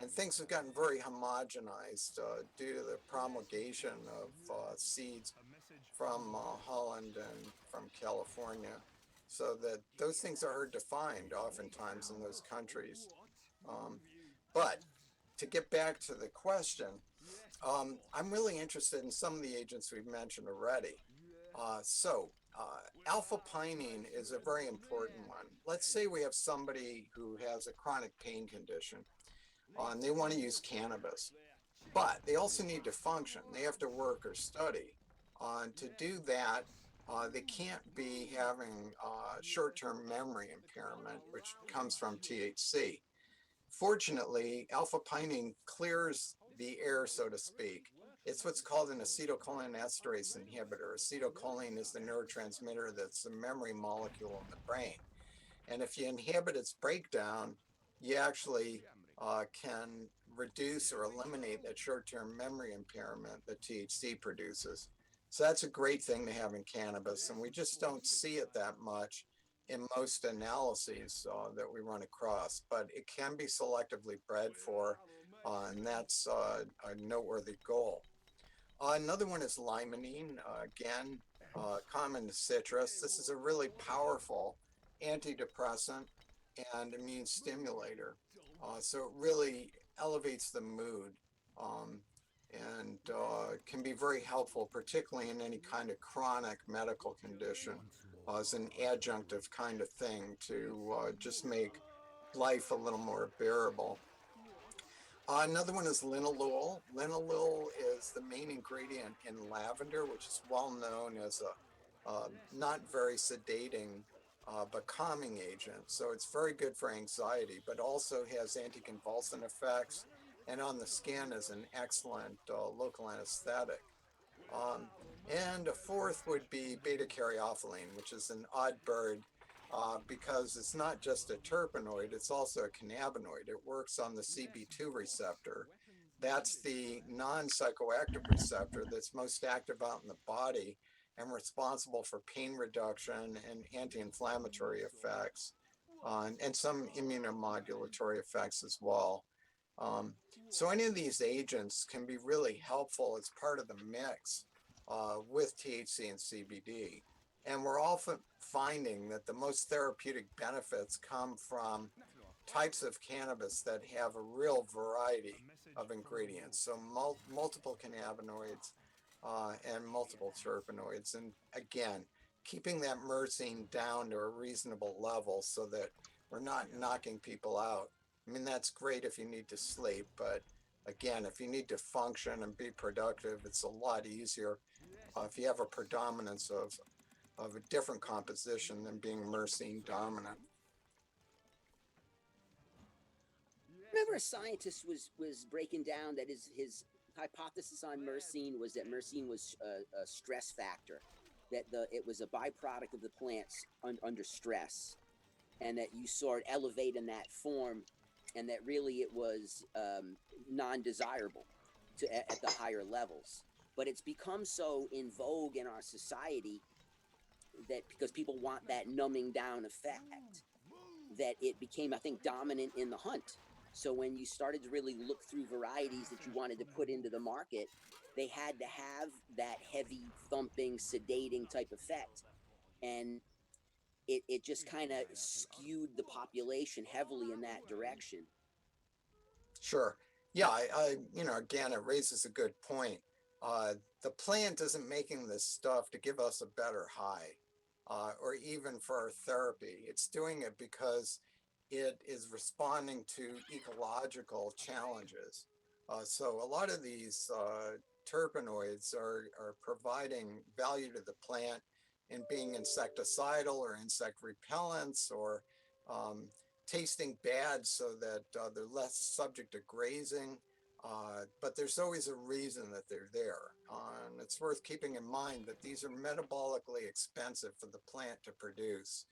and things have gotten very homogenized due to the promulgation of seeds from Holland and from California, so that those things are hard to find oftentimes in those countries. But to get back to the question, I'm really interested in some of the agents we've mentioned already. Alpha pinene is a very important one. Let's say we have somebody who has a chronic pain condition and they want to use cannabis, but they also need to function. They have to work or study. To do that, they can't be having short-term memory impairment, which comes from THC. Fortunately, alpha pinene clears the air, so to speak. It's what's called an acetylcholinesterase inhibitor. Acetylcholine is the neurotransmitter that's the memory molecule in the brain. And if you inhibit its breakdown, you actually can reduce or eliminate that short-term memory impairment that THC produces. So that's a great thing to have in cannabis, and we just don't see it that much in most analyses that we run across, but it can be selectively bred for, and that's a noteworthy goal. Another one is limonene, again, common to citrus. This is a really powerful antidepressant and immune stimulator. So it really elevates the mood and can be very helpful, particularly in any kind of chronic medical condition, as an adjunctive kind of thing to just make life a little more bearable. Another one is linalool. Linalool is the main ingredient in lavender, which is well known as a not very sedating but calming agent. So it's very good for anxiety, but also has anticonvulsant effects, and on the skin is an excellent local anesthetic. And a fourth would be beta-caryophyllene, which is an odd bird because it's not just a terpenoid, it's also a cannabinoid. It works on the CB2 receptor. That's the non-psychoactive receptor that's most active out in the body and responsible for pain reduction and anti-inflammatory effects, and some immunomodulatory effects as well. So any of these agents can be really helpful as part of the mix with THC and CBD. And we're often finding that the most therapeutic benefits come from types of cannabis that have a real variety of ingredients. So multiple cannabinoids and multiple terpenoids. And again, keeping that myrcene down to a reasonable level so that we're not knocking people out. I mean, that's great if you need to sleep, but again, if you need to function and be productive, it's a lot easier if you have a predominance of a different composition than being myrcene dominant. Remember, a scientist was breaking down that his hypothesis on myrcene was that myrcene was a stress factor, that it was a byproduct of the plants under stress, and that you saw it elevate in that form, and that really it was non-desirable at the higher levels. But it's become so in vogue in our society that because people want that numbing down effect, that it became, I think, dominant in the hunt. So when you started to really look through varieties that you wanted to put into the market, they had to have that heavy thumping, sedating type effect. And it just kind of skewed the population heavily in that direction. Sure. Yeah, again, it raises a good point. The plant isn't making this stuff to give us a better high, or even for our therapy. It's doing it because it is responding to ecological challenges. So a lot of these terpenoids are providing value to the plant in being insecticidal or insect repellents, or tasting bad so that they're less subject to grazing. But there's always a reason that they're there. And it's worth keeping in mind that these are metabolically expensive for the plant to produce.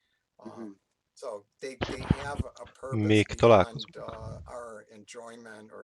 So they have a purpose Még beyond találkozunk. our enjoyment or